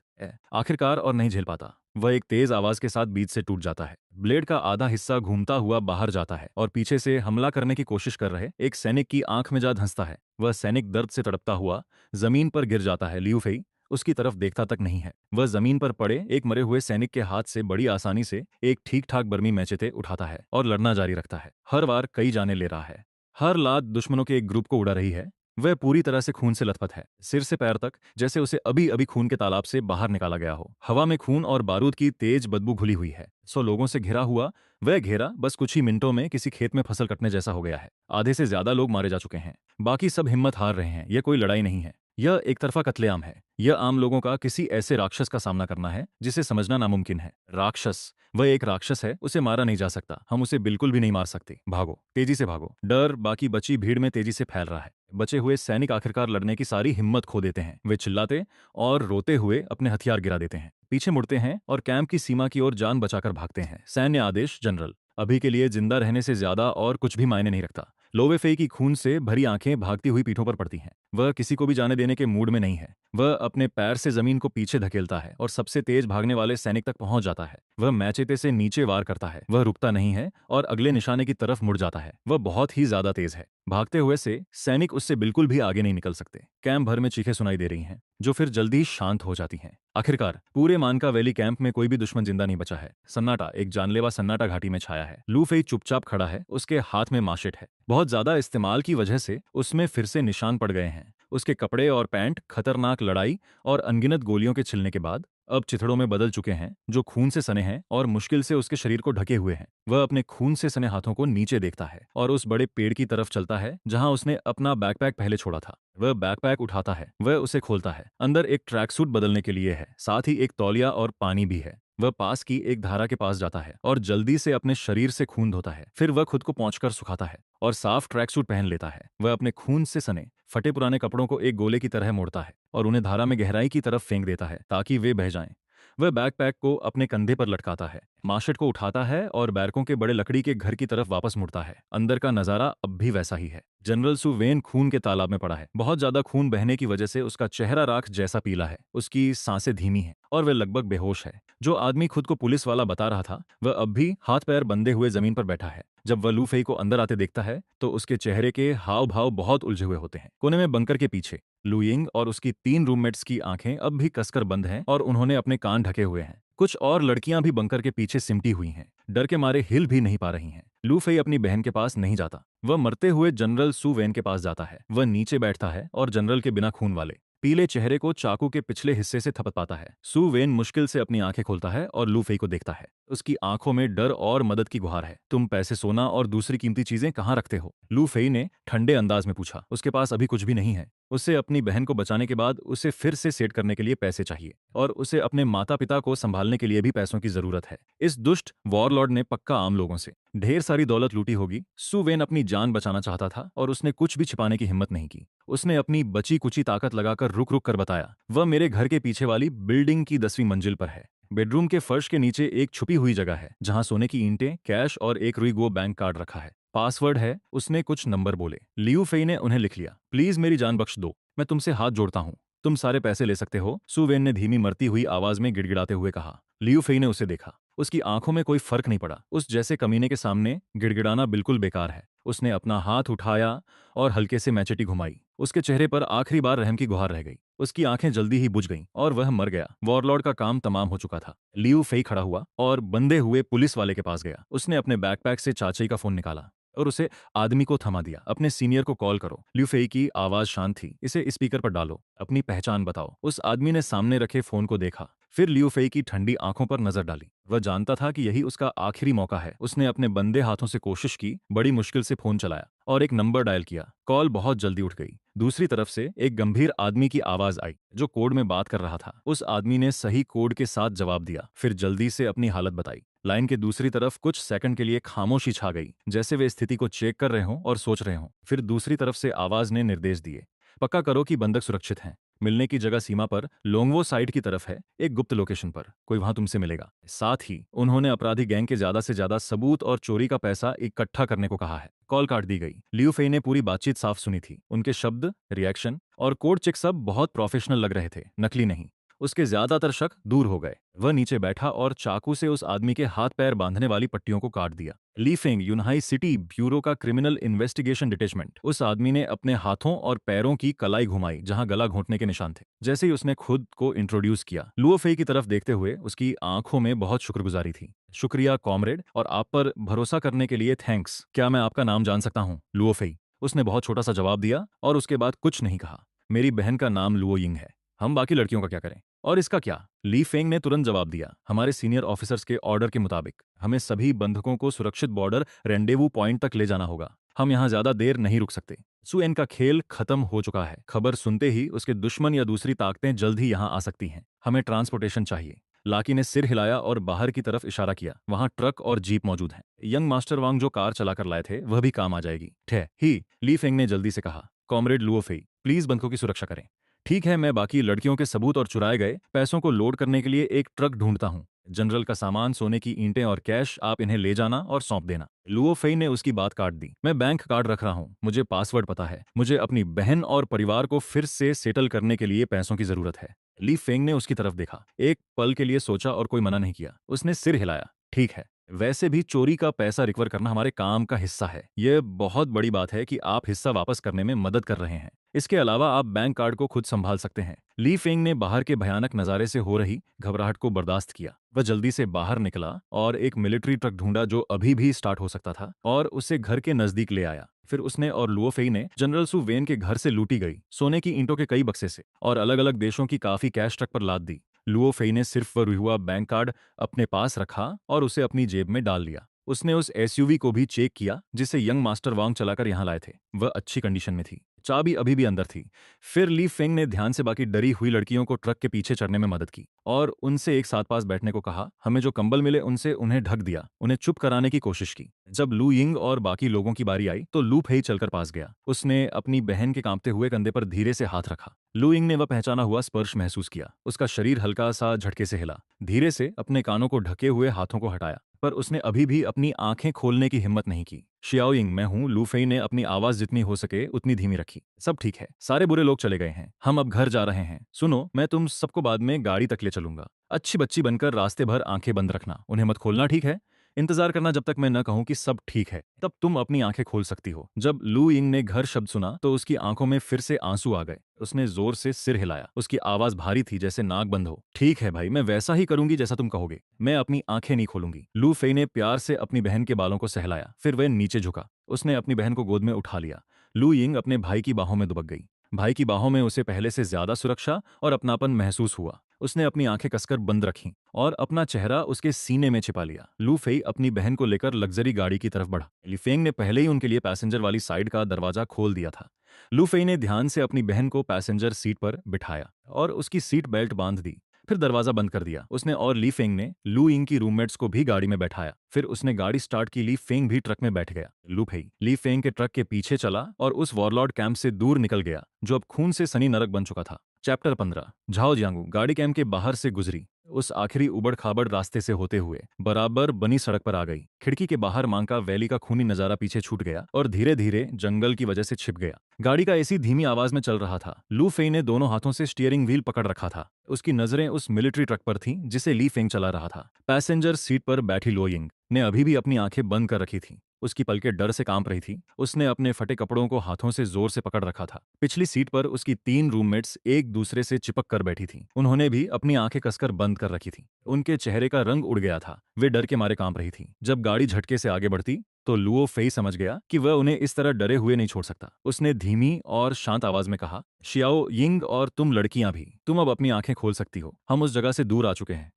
आखिरकार और नहीं झेल पाता। वह एक तेज आवाज के साथ बीच से टूट जाता है। ब्लेड का आधा हिस्सा घूमता हुआ बाहर जाता है और पीछे से हमला करने की कोशिश कर रहे एक सैनिक की आंख में जा धंसता है। वह सैनिक दर्द से तड़पता हुआ जमीन पर गिर जाता है। लियूफेई उसकी तरफ देखता तक नहीं है। वह जमीन पर पड़े एक मरे हुए सैनिक के हाथ से बड़ी आसानी से एक ठीक ठाक बर्मी मैचेते उठाता है और लड़ना जारी रखता है। हर बार कई जाने ले रहा है। हर लात दुश्मनों के एक ग्रुप को उड़ा रही है। वह पूरी तरह से खून से लथपथ है, सिर से पैर तक, जैसे उसे अभी अभी खून के तालाब से बाहर निकाला गया हो। हवा में खून और बारूद की तेज बदबू घुली हुई है। 100 लोगों से घिरा हुआ वह घेरा बस कुछ ही मिनटों में किसी खेत में फसल कटने जैसा हो गया है। आधे से ज्यादा लोग मारे जा चुके हैं। बाकी सब हिम्मत हार रहे हैं। यह कोई लड़ाई नहीं है, यह एक तरफा कत्लेआम है। यह आम लोगों का किसी ऐसे राक्षस का सामना करना है जिसे समझना नामुमकिन है। राक्षस, वह एक राक्षस है। उसे मारा नहीं जा सकता। हम उसे बिल्कुल भी नहीं मार सकते। भागो, तेजी से भागो। डर बाकी बची भीड़ में तेजी से फैल रहा है। बचे हुए सैनिक आखिरकार लड़ने की सारी हिम्मत खो देते हैं। वे चिल्लाते और रोते हुए अपने हथियार गिरा देते हैं, पीछे मुड़ते हैं और कैंप की सीमा की ओर जान बचाकर भागते हैं। सैन्य आदेश, जनरल। अभी के लिए जिंदा रहने से ज्यादा और कुछ भी मायने नहीं रखता। लोवेफेई की खून से भरी आंखें भागती हुई पीठों पर पड़ती हैं। वह किसी को भी जाने देने के मूड में नहीं है। वह अपने पैर से जमीन को पीछे धकेलता है और सबसे तेज भागने वाले सैनिक तक पहुंच जाता है। वह मैचेते से नीचे वार करता है। वह रुकता नहीं है और अगले निशाने की तरफ मुड़ जाता है। वह बहुत ही ज्यादा तेज है। भागते हुए से सैनिक उससे बिल्कुल भी आगे नहीं निकल सकते। कैंप भर में चीखें सुनाई दे रही हैं, जो फिर जल्दी ही शांत हो जाती हैं। आखिरकार पूरे मानका वैली कैंप में कोई भी दुश्मन जिंदा नहीं बचा है। सन्नाटा, एक जानलेवा सन्नाटा घाटी में छाया है। लूफेई चुपचाप खड़ा है। उसके हाथ में माशेट है। बहुत ज्यादा इस्तेमाल की वजह से उसमें फिर से निशान पड़ गए हैं। उसके कपड़े और पैंट खतरनाक लड़ाई और अनगिनत गोलियों के छिलने के बाद अब चिथड़ों में बदल चुके हैं, जो खून से सने हैं और मुश्किल से उसके शरीर को ढके हुए हैं। वह अपने खून से सने हाथों को नीचे देखता है और उस बड़े पेड़ की तरफ चलता है जहां उसने अपना बैकपैक पहले छोड़ा था। वह बैकपैक उठाता है। वह उसे खोलता है। अंदर एक ट्रैक सूट बदलने के लिए है, साथ ही एक तौलिया और पानी भी है। वह पास की एक धारा के पास जाता है और जल्दी से अपने शरीर से खून धोता है। फिर वह खुद को पोंछकर सुखाता है और साफ ट्रैक सूट पहन लेता है। वह अपने खून से सने फटे पुराने कपड़ों को एक गोले की तरह मोड़ता है और उन्हें धारा में गहराई की तरफ फेंक देता है ताकि वे बह जाएं। वह बैकपैक को अपने कंधे पर लटकाता है, माशेट को उठाता है और बैरकों के बड़े लकड़ी के घर की तरफ वापस मुड़ता है। अंदर का नजारा अब भी वैसा ही है। जनरल सु वेन खून के तालाब में पड़ा है। बहुत ज्यादा खून बहने की वजह से उसका चेहरा राख जैसा पीला है। उसकी सांसें धीमी हैं और वह लगभग बेहोश है। जो आदमी खुद को पुलिस वाला बता रहा था, वह अब भी हाथ पैर बंधे हुए जमीन पर बैठा है। जब वह लूफेई को अंदर आते देखता है तो उसके चेहरे के हाव भाव बहुत उलझे हुए होते हैं। कोने में बंकर के पीछे लुइंग और उसकी 3 रूममेट्स की आंखें अब भी कसकर बंद हैं और उन्होंने अपने कान ढके हुए हैं। कुछ और लड़कियां भी बंकर के पीछे सिमटी हुई हैं, डर के मारे हिल भी नहीं पा रही हैं। लूफेई अपनी बहन के पास नहीं जाता। वह मरते हुए जनरल सु वेन के पास जाता है। वह नीचे बैठता है और जनरल के बिना खून वाले पीले चेहरे को चाकू के पिछले हिस्से से थपथपाता है। सु वेन मुश्किल से अपनी आंखें खोलता है और लूफेई को देखता है। उसकी आंखों में डर और मदद की गुहार है। तुम पैसे, सोना और दूसरी कीमती चीजें कहाँ रखते हो? लूफेई ने ठंडे अंदाज में पूछा। उसके पास अभी कुछ भी नहीं है। उसे अपनी बहन को बचाने के बाद उसे फिर से सेट करने के लिए पैसे चाहिए और उसे अपने माता पिता को संभालने के लिए भी पैसों की जरूरत है। इस दुष्ट वॉरलॉर्ड ने पक्का आम लोगों से ढेर सारी दौलत लूटी होगी। सु वेन अपनी जान बचाना चाहता था और उसने कुछ भी छिपाने की हिम्मत नहीं की। उसने अपनी बची कुची ताकत लगाकर रुक रुक कर बताया, वह मेरे घर के पीछे वाली बिल्डिंग की 10वीं मंजिल पर है। बेडरूम के फर्श के नीचे एक छुपी हुई जगह है जहां सोने की ईंटें, कैश और एक रुई बैंक कार्ड रखा है। पासवर्ड है। उसने कुछ नंबर बोले। लियू फेई ने उन्हें लिख लिया। प्लीज मेरी जान बख्श दो, मैं तुमसे हाथ जोड़ता हूँ। तुम सारे पैसे ले सकते हो, सु वेन ने धीमी मरती हुई आवाज में गिड़गिड़ाते हुए कहा। लियू फेई ने उसे देखा। उसकी आंखों में कोई फर्क नहीं पड़ा। उस जैसे कमीने के सामने गिड़गिड़ाना बिल्कुल बेकार है। उसने अपना हाथ उठाया और हल्के से मैचेटी घुमाई। उसके चेहरे पर आखिरी बार रहम की गुहार रह गई। उसकी आंखें जल्दी ही बुझ गईं और वह मर गया। वॉरलॉर्ड का काम तमाम हो चुका था। लियू फेई खड़ा हुआ और बंधे हुए पुलिस वाले के पास गया। उसने अपने बैकपैक से चाचाई का फोन निकाला और उसे आदमी को थमा दिया। अपने सीनियर को कॉल करो। लियू फेई की आवाज शांत थी। इसे स्पीकर पर डालो। अपनी पहचान बताओ। उस आदमी ने सामने रखे फोन को देखा, फिर लियू फेई की ठंडी आंखों पर नजर डाली। वह जानता था कि यही उसका आखिरी मौका है। उसने अपने बंदे हाथों से कोशिश की, बड़ी मुश्किल से फोन चलाया और एक नंबर डायल किया। कॉल बहुत जल्दी उठ गई। दूसरी तरफ से एक गंभीर आदमी की आवाज आई जो कोड में बात कर रहा था। उस आदमी ने सही कोड के साथ जवाब दिया, फिर जल्दी से अपनी हालत बताई। लाइन के दूसरी तरफ कुछ सेकंड के लिए खामोशी छा गई, जैसे वे स्थिति को चेक कर रहे हों और सोच रहे हों। फिर दूसरी तरफ से आवाज ने निर्देश दिए, पक्का करो कि बंधक सुरक्षित हैं। मिलने की जगह सीमा पर लोंगवो साइड की तरफ है, एक गुप्त लोकेशन पर, कोई वहां तुमसे मिलेगा। साथ ही उन्होंने अपराधी गैंग के ज्यादा से ज्यादा सबूत और चोरी का पैसा इकट्ठा करने को कहा है। कॉल काट दी गई। लियू फेई ने पूरी बातचीत साफ सुनी थी। उनके शब्द, रिएक्शन और कोड चेक सब बहुत प्रोफेशनल लग रहे थे, नकली नहीं। उसके ज्यादातर शक दूर हो गए। वह नीचे बैठा और चाकू से उस आदमी के हाथ पैर बांधने वाली पट्टियों को काट दिया। ली फेंग, यूनहाई सिटी ब्यूरो का क्रिमिनल इन्वेस्टिगेशन डिटेचमेंट। उस आदमी ने अपने हाथों और पैरों की कलाई घुमाई जहां गला घोंटने के निशान थे। जैसे ही उसने खुद को इंट्रोड्यूस किया, लुओ फेई की तरफ देखते हुए उसकी आंखों में बहुत शुक्रगुजारी थी। शुक्रिया कॉमरेड, और आप पर भरोसा करने के लिए थैंक्स। क्या मैं आपका नाम जान सकता हूँ? Luo Fei. उसने बहुत छोटा सा जवाब दिया और उसके बाद कुछ नहीं कहा। मेरी बहन का नाम लुओ यिंग है। हम बाकी लड़कियों का क्या करें? और इसका क्या? ली फेंग ने तुरंत जवाब दिया, हमारे सीनियर ऑफिसर्स के ऑर्डर के मुताबिक हमें सभी बंधकों को सुरक्षित बॉर्डर रेंडेवू पॉइंट तक ले जाना होगा। हम यहाँ ज्यादा देर नहीं रुक सकते। सुएन का खेल खत्म हो चुका है। खबर सुनते ही उसके दुश्मन या दूसरी ताकतें जल्द ही यहाँ आ सकती हैं। हमें ट्रांसपोर्टेशन चाहिए। लाकी ने सिर हिलाया और बाहर की तरफ इशारा किया। वहां ट्रक और जीप मौजूद हैं। यंग मास्टर वांग जो कार चलाकर लाए थे वह भी काम आ जाएगी। ठह ही, ली फेंग ने जल्दी से कहा। कॉमरेड लुओ फेई, प्लीज बंधकों की सुरक्षा करें। ठीक है, मैं बाकी लड़कियों के सबूत और चुराए गए पैसों को लोड करने के लिए एक ट्रक ढूंढता हूँ। जनरल का सामान, सोने की ईंटें और कैश, आप इन्हें ले जाना और सौंप देना। लुओ फेई ने उसकी बात काट दी। मैं बैंक कार्ड रख रहा हूँ, मुझे पासवर्ड पता है। मुझे अपनी बहन और परिवार को फिर से सेटल करने के लिए पैसों की जरूरत है। ली फेंग ने उसकी तरफ देखा, एक पल के लिए सोचा और कोई मना नहीं किया। उसने सिर हिलाया। ठीक है, वैसे भी चोरी का पैसा रिकवर करना हमारे काम का हिस्सा है। यह बहुत बड़ी बात है कि आप हिस्सा वापस करने में मदद कर रहे हैं। इसके अलावा आप बैंक कार्ड को खुद संभाल सकते हैं। ली फेंग ने बाहर के भयानक नजारे से हो रही घबराहट को बर्दाश्त किया। वह जल्दी से बाहर निकला और एक मिलिट्री ट्रक ढूंढा जो अभी भी स्टार्ट हो सकता था, और उसे घर के नजदीक ले आया। फिर उसने और लुओ फेई ने जनरल सु वेन के घर से लूटी गई सोने की ईंटों के कई बक्से से और अलग अलग देशों की काफी कैश ट्रक पर लाद दी। लुओ फेई ने सिर्फ वह हुआ बैंक कार्ड अपने पास रखा और उसे अपनी जेब में डाल लिया। उसने उस एसयूवी को भी चेक किया जिसे यंग मास्टर वांग चलाकर यहाँ लाए थे। वह अच्छी कंडीशन में थी, चाबी अभी भी अंदर थी। फिर ली फेंग ने ध्यान से बाकी डरी हुई लड़कियों को ट्रक के पीछे चढ़ने में मदद की और उनसे एक साथ पास बैठने को कहा। हमें जो कंबल मिले उनसे उन्हें ढक दिया, उन्हें चुप कराने की कोशिश की। जब लू यिंग और बाकी लोगों की बारी आई तो लू फेई चलकर पास गया। उसने अपनी बहन के कांपते हुए कंधे पर धीरे से हाथ रखा। लू यिंग ने वह पहचाना हुआ स्पर्श महसूस किया। उसका शरीर हल्का सा झटके से हिला। धीरे से अपने कानों को ढके हुए हाथों को हटाया, पर उसने अभी भी अपनी आंखें खोलने की हिम्मत नहीं की। शियाओयिंग, मैं हूं। लू फेई ने अपनी आवाज जितनी हो सके उतनी धीमी रखी। सब ठीक है, सारे बुरे लोग चले गए हैं, हम अब घर जा रहे हैं। सुनो, मैं तुम सबको बाद में गाड़ी तक ले चलूंगा। अच्छी बच्ची बनकर रास्ते भर आंखें बंद रखना, उन्हें मत खोलना, ठीक है? इंतजार करना जब तक मैं न कहूं कि सब ठीक है, तब तुम अपनी आंखें खोल सकती हो। जब लू यिंग ने घर शब्द सुना तो उसकी आंखों में फिर से आंसू आ गए। उसने जोर से सिर हिलाया। उसकी आवाज भारी थी, जैसे नाक बंद हो। ठीक है भाई, मैं वैसा ही करूंगी जैसा तुम कहोगे। मैं अपनी आंखें नहीं खोलूंगी। लू फेई ने प्यार से अपनी बहन के बालों को सहलाया। फिर वह नीचे झुका। उसने अपनी बहन को गोद में उठा लिया। लू यिंग अपने भाई की बाहों में दुबक गई। भाई की बाहों में उसे पहले से ज्यादा सुरक्षा और अपनापन महसूस हुआ। उसने अपनी आंखें कसकर बंद रखीं और अपना चेहरा उसके सीने में छिपा लिया। लू फेई अपनी बहन को लेकर लग्जरी गाड़ी की तरफ बढ़ा। ली फेंग ने पहले ही उनके लिए पैसेंजर वाली साइड का दरवाजा खोल दिया था। लू फेई ने ध्यान से अपनी बहन को पैसेंजर सीट पर बिठाया और उसकी सीट बेल्ट बांध दी। फिर दरवाजा बंद कर दिया। उसने और ली फेंग ने लू यिंग की रूममेट्स को भी गाड़ी में बैठाया। फिर उसने गाड़ी स्टार्ट की। ली फेंग भी ट्रक में बैठ गया। लू फेई ली फेंग के ट्रक के पीछे चला और उस वॉरलॉर्ड कैंप से दूर निकल गया जो अब खून से सनी नरक बन चुका था। चैप्टर 15। झाओ जियांगू गाड़ी कैंप के बाहर से गुजरी। उस आखिरी उबड़ खाबड़ रास्ते से होते हुए बराबर बनी सड़क पर आ गई। खिड़की के बाहर मांका वैली का खूनी नजारा पीछे छूट गया और धीरे धीरे जंगल की वजह से छिप गया। गाड़ी का एसी धीमी आवाज में चल रहा था। लू फेई ने दोनों हाथों से स्टीयरिंग व्हील पकड़ रखा था। उसकी नजरें उस मिलिट्री ट्रक पर थीं जिसे ली फेंग चला रहा था। पैसेंजर सीट पर बैठी लो यिंग ने अभी भी अपनी आंखें बंद कर रखी थीं। उसकी पलकें डर से कांप रही थी। उसने अपने फटे कपड़ों को हाथों से जोर से पकड़ रखा था। पिछली सीट पर उसकी 3 रूममेट्स एक दूसरे से चिपक कर बैठी थीं। उन्होंने भी अपनी आंखें कसकर बंद कर रखी थीं। उनके चेहरे का रंग उड़ गया था। वे डर के मारे कांप रही थीं। जब गाड़ी झटके से आगे बढ़ती तो लुओ फेई समझ गया कि वह उन्हें इस तरह डरे हुए नहीं छोड़ सकता। उसने धीमी और शांत आवाज में कहा, शियाओ यिंग और तुम लड़कियां भी, तुम अब अपनी आंखें खोल सकती हो। हम उस जगह से दूर आ चुके हैं,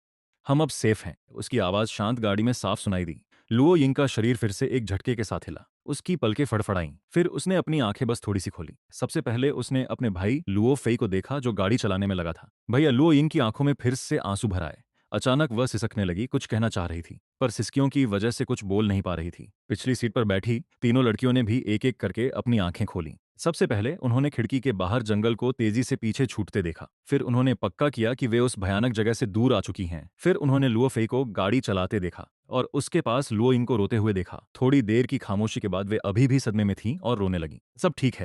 हम अब सेफ हैं। उसकी आवाज शांत गाड़ी में साफ सुनाई दी। लुओ यिंग का शरीर फिर से एक झटके के साथ हिला। उसकी पलकें फड़फड़ाईं। फिर उसने अपनी आंखें बस थोड़ी सी खोली। सबसे पहले उसने अपने भाई लुओ फेई को देखा जो गाड़ी चलाने में लगा था। भैया, लुओ यिंग की आंखों में फिर से आंसू भर आए। अचानक वह सिसकने लगी। कुछ कहना चाह रही थी पर सिसकियों की वजह से कुछ बोल नहीं पा रही थी। पिछली सीट पर बैठी तीनों लड़कियों ने भी एक एक करके अपनी आंखें खोली। सबसे पहले उन्होंने खिड़की के बाहर जंगल को तेजी से पीछे छूटते देखा। फिर उन्होंने पक्का किया कि वे उस भयानक जगह से दूर आ चुकी हैं। फिर उन्होंने लुओ फेई को गाड़ी चलाते देखा और उसके पास लुओ यिंग को रोते हुए देखा। थोड़ी देर की खामोशी के बाद वे अभी भी सदमे में थीं और रोने लगीं। सब ठीक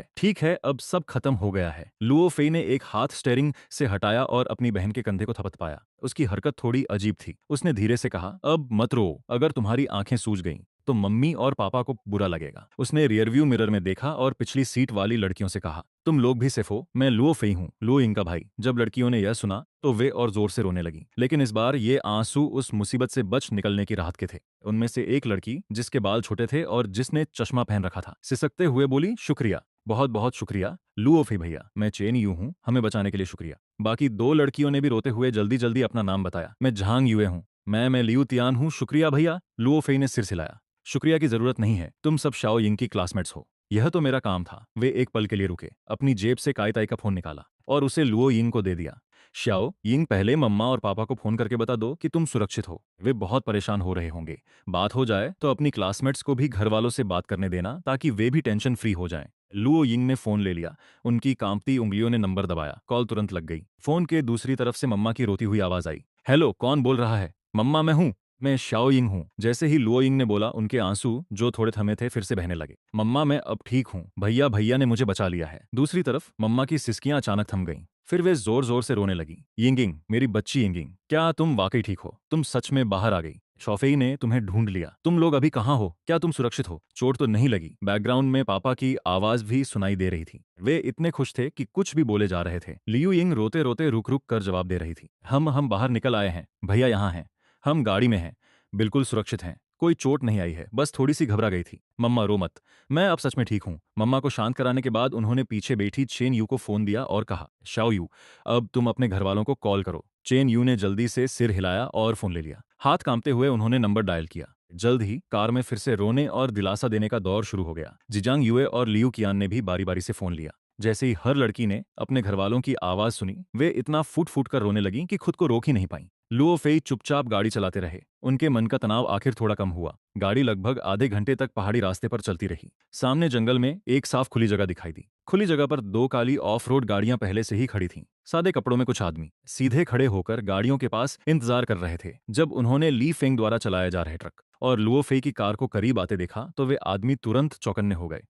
है, अब सब खत्म हो गया है। लुओ फेई ने एक हाथ स्टेयरिंग से हटाया और अपनी बहन के कंधे को थपथपाया। उसकी हरकत थोड़ी अजीब थी। उसने धीरे से कहा, अब मत रो, अगर तुम्हारी आंखें सूज गईं तो मम्मी और पापा को बुरा लगेगा। उसने रियरव्यू मिरर में देखा और पिछली सीट वाली लड़कियों से कहा, तुम लोग भी सिर्फ हो, मैं लुओ फेई हूँ, लुओ यिंग का भाई। जब लड़कियों ने यह सुना तो वे और जोर से रोने लगी, लेकिन इस बार ये आंसू उस मुसीबत से बच निकलने की राहत के थे। उनमें से एक लड़की, जिसके बाल छोटे थे और जिसने चश्मा पहन रखा था, सिसकते हुए बोली, शुक्रिया, बहुत बहुत शुक्रिया लुओ फेई भैया, मैं चेन यू हूँ, हमें बचाने के लिए शुक्रिया। बाकी दो लड़कियों ने भी रोते हुए जल्दी जल्दी अपना नाम बताया, मैं झांग युए हूँ, मैं लियू तियान हूँ, शुक्रिया भैया। लुओ फेई ने सिर हिलाया, शुक्रिया की जरूरत नहीं है, तुम सब शाओ यिंग की क्लासमेट्स हो, यह तो मेरा काम था। वे एक पल के लिए रुके, अपनी जेब से काई ताई का फोन निकाला और उसे लुओ यिंग को दे दिया। शाओ यिंग, पहले मम्मा और पापा को फोन करके बता दो कि तुम सुरक्षित हो, वे बहुत परेशान हो रहे होंगे। बात हो जाए तो अपनी क्लासमेट्स को भी घर वालों से बात करने देना, ताकि वे भी टेंशन फ्री हो जाएं। लुओ यिंग ने फोन ले लिया। उनकी कांपती उंगलियों ने नंबर दबाया। कॉल तुरंत लग गई। फोन के दूसरी तरफ से मम्मा की रोती हुई आवाज आई, हेलो, कौन बोल रहा है? मम्मा, मैं हूँ, मैं शाओ यिंग हूँ। जैसे ही लुओ यिंग ने बोला, उनके आंसू जो थोड़े थमे थे फिर से बहने लगे। मम्मा, मैं अब ठीक हूँ, भैया भैया ने मुझे बचा लिया है। दूसरी तरफ मम्मा की सिसकियां अचानक थम गईं। फिर वे जोर जोर से रोने लगी। यिंगिंग, मेरी बच्ची यिंगिंग, क्या तुम वाकई ठीक हो? तुम सच में बाहर आ गई? शॉफेई ने तुम्हें ढूंढ लिया। तुम लोग अभी कहाँ हो? क्या तुम सुरक्षित हो? चोट तो नहीं लगी? बैकग्राउंड में पापा की आवाज भी सुनाई दे रही थी। वे इतने खुश थे कि कुछ भी बोले जा रहे थे। लियू यिंग रोते रोते रुक रुक कर जवाब दे रही थी, हम बाहर निकल आए हैं, भैया यहाँ हैं, हम गाड़ी में हैं, बिल्कुल सुरक्षित हैं, कोई चोट नहीं आई है, बस थोड़ी सी घबरा गई थी। मम्मा रो मत, मैं अब सच में ठीक हूँ। मम्मा को शांत कराने के बाद उन्होंने पीछे बैठी चेन यू को फोन दिया और कहा, शाओ यू, अब तुम अपने घर वालों को कॉल करो। चेन यू ने जल्दी से सिर हिलाया और फोन ले लिया। हाथ कांपते हुए उन्होंने नंबर डायल किया। जल्द ही कार में फिर से रोने और दिलासा देने का दौर शुरू हो गया। जिजांग युए और लियू कियान ने भी बारी बारी से फोन लिया। जैसे ही हर लड़की ने अपने घरवालों की आवाज सुनी, वे इतना फूट फूट कर रोने लगीं कि खुद को रोक ही नहीं पाईं। लुओ फेई चुपचाप गाड़ी चलाते रहे। उनके मन का तनाव आखिर थोड़ा कम हुआ। गाड़ी लगभग आधे घंटे तक पहाड़ी रास्ते पर चलती रही। सामने जंगल में एक साफ खुली जगह दिखाई दी। खुली जगह पर दो काली ऑफ रोड गाड़ियां पहले से ही खड़ी थीं। सादे कपड़ों में कुछ आदमी सीधे खड़े होकर गाड़ियों के पास इंतजार कर रहे थे। जब उन्होंने ली फेंग द्वारा चलाए जा रहे ट्रक और लुओ फेई की कार को करीब आते देखा तो वे आदमी तुरंत चौकन्ने हो गए।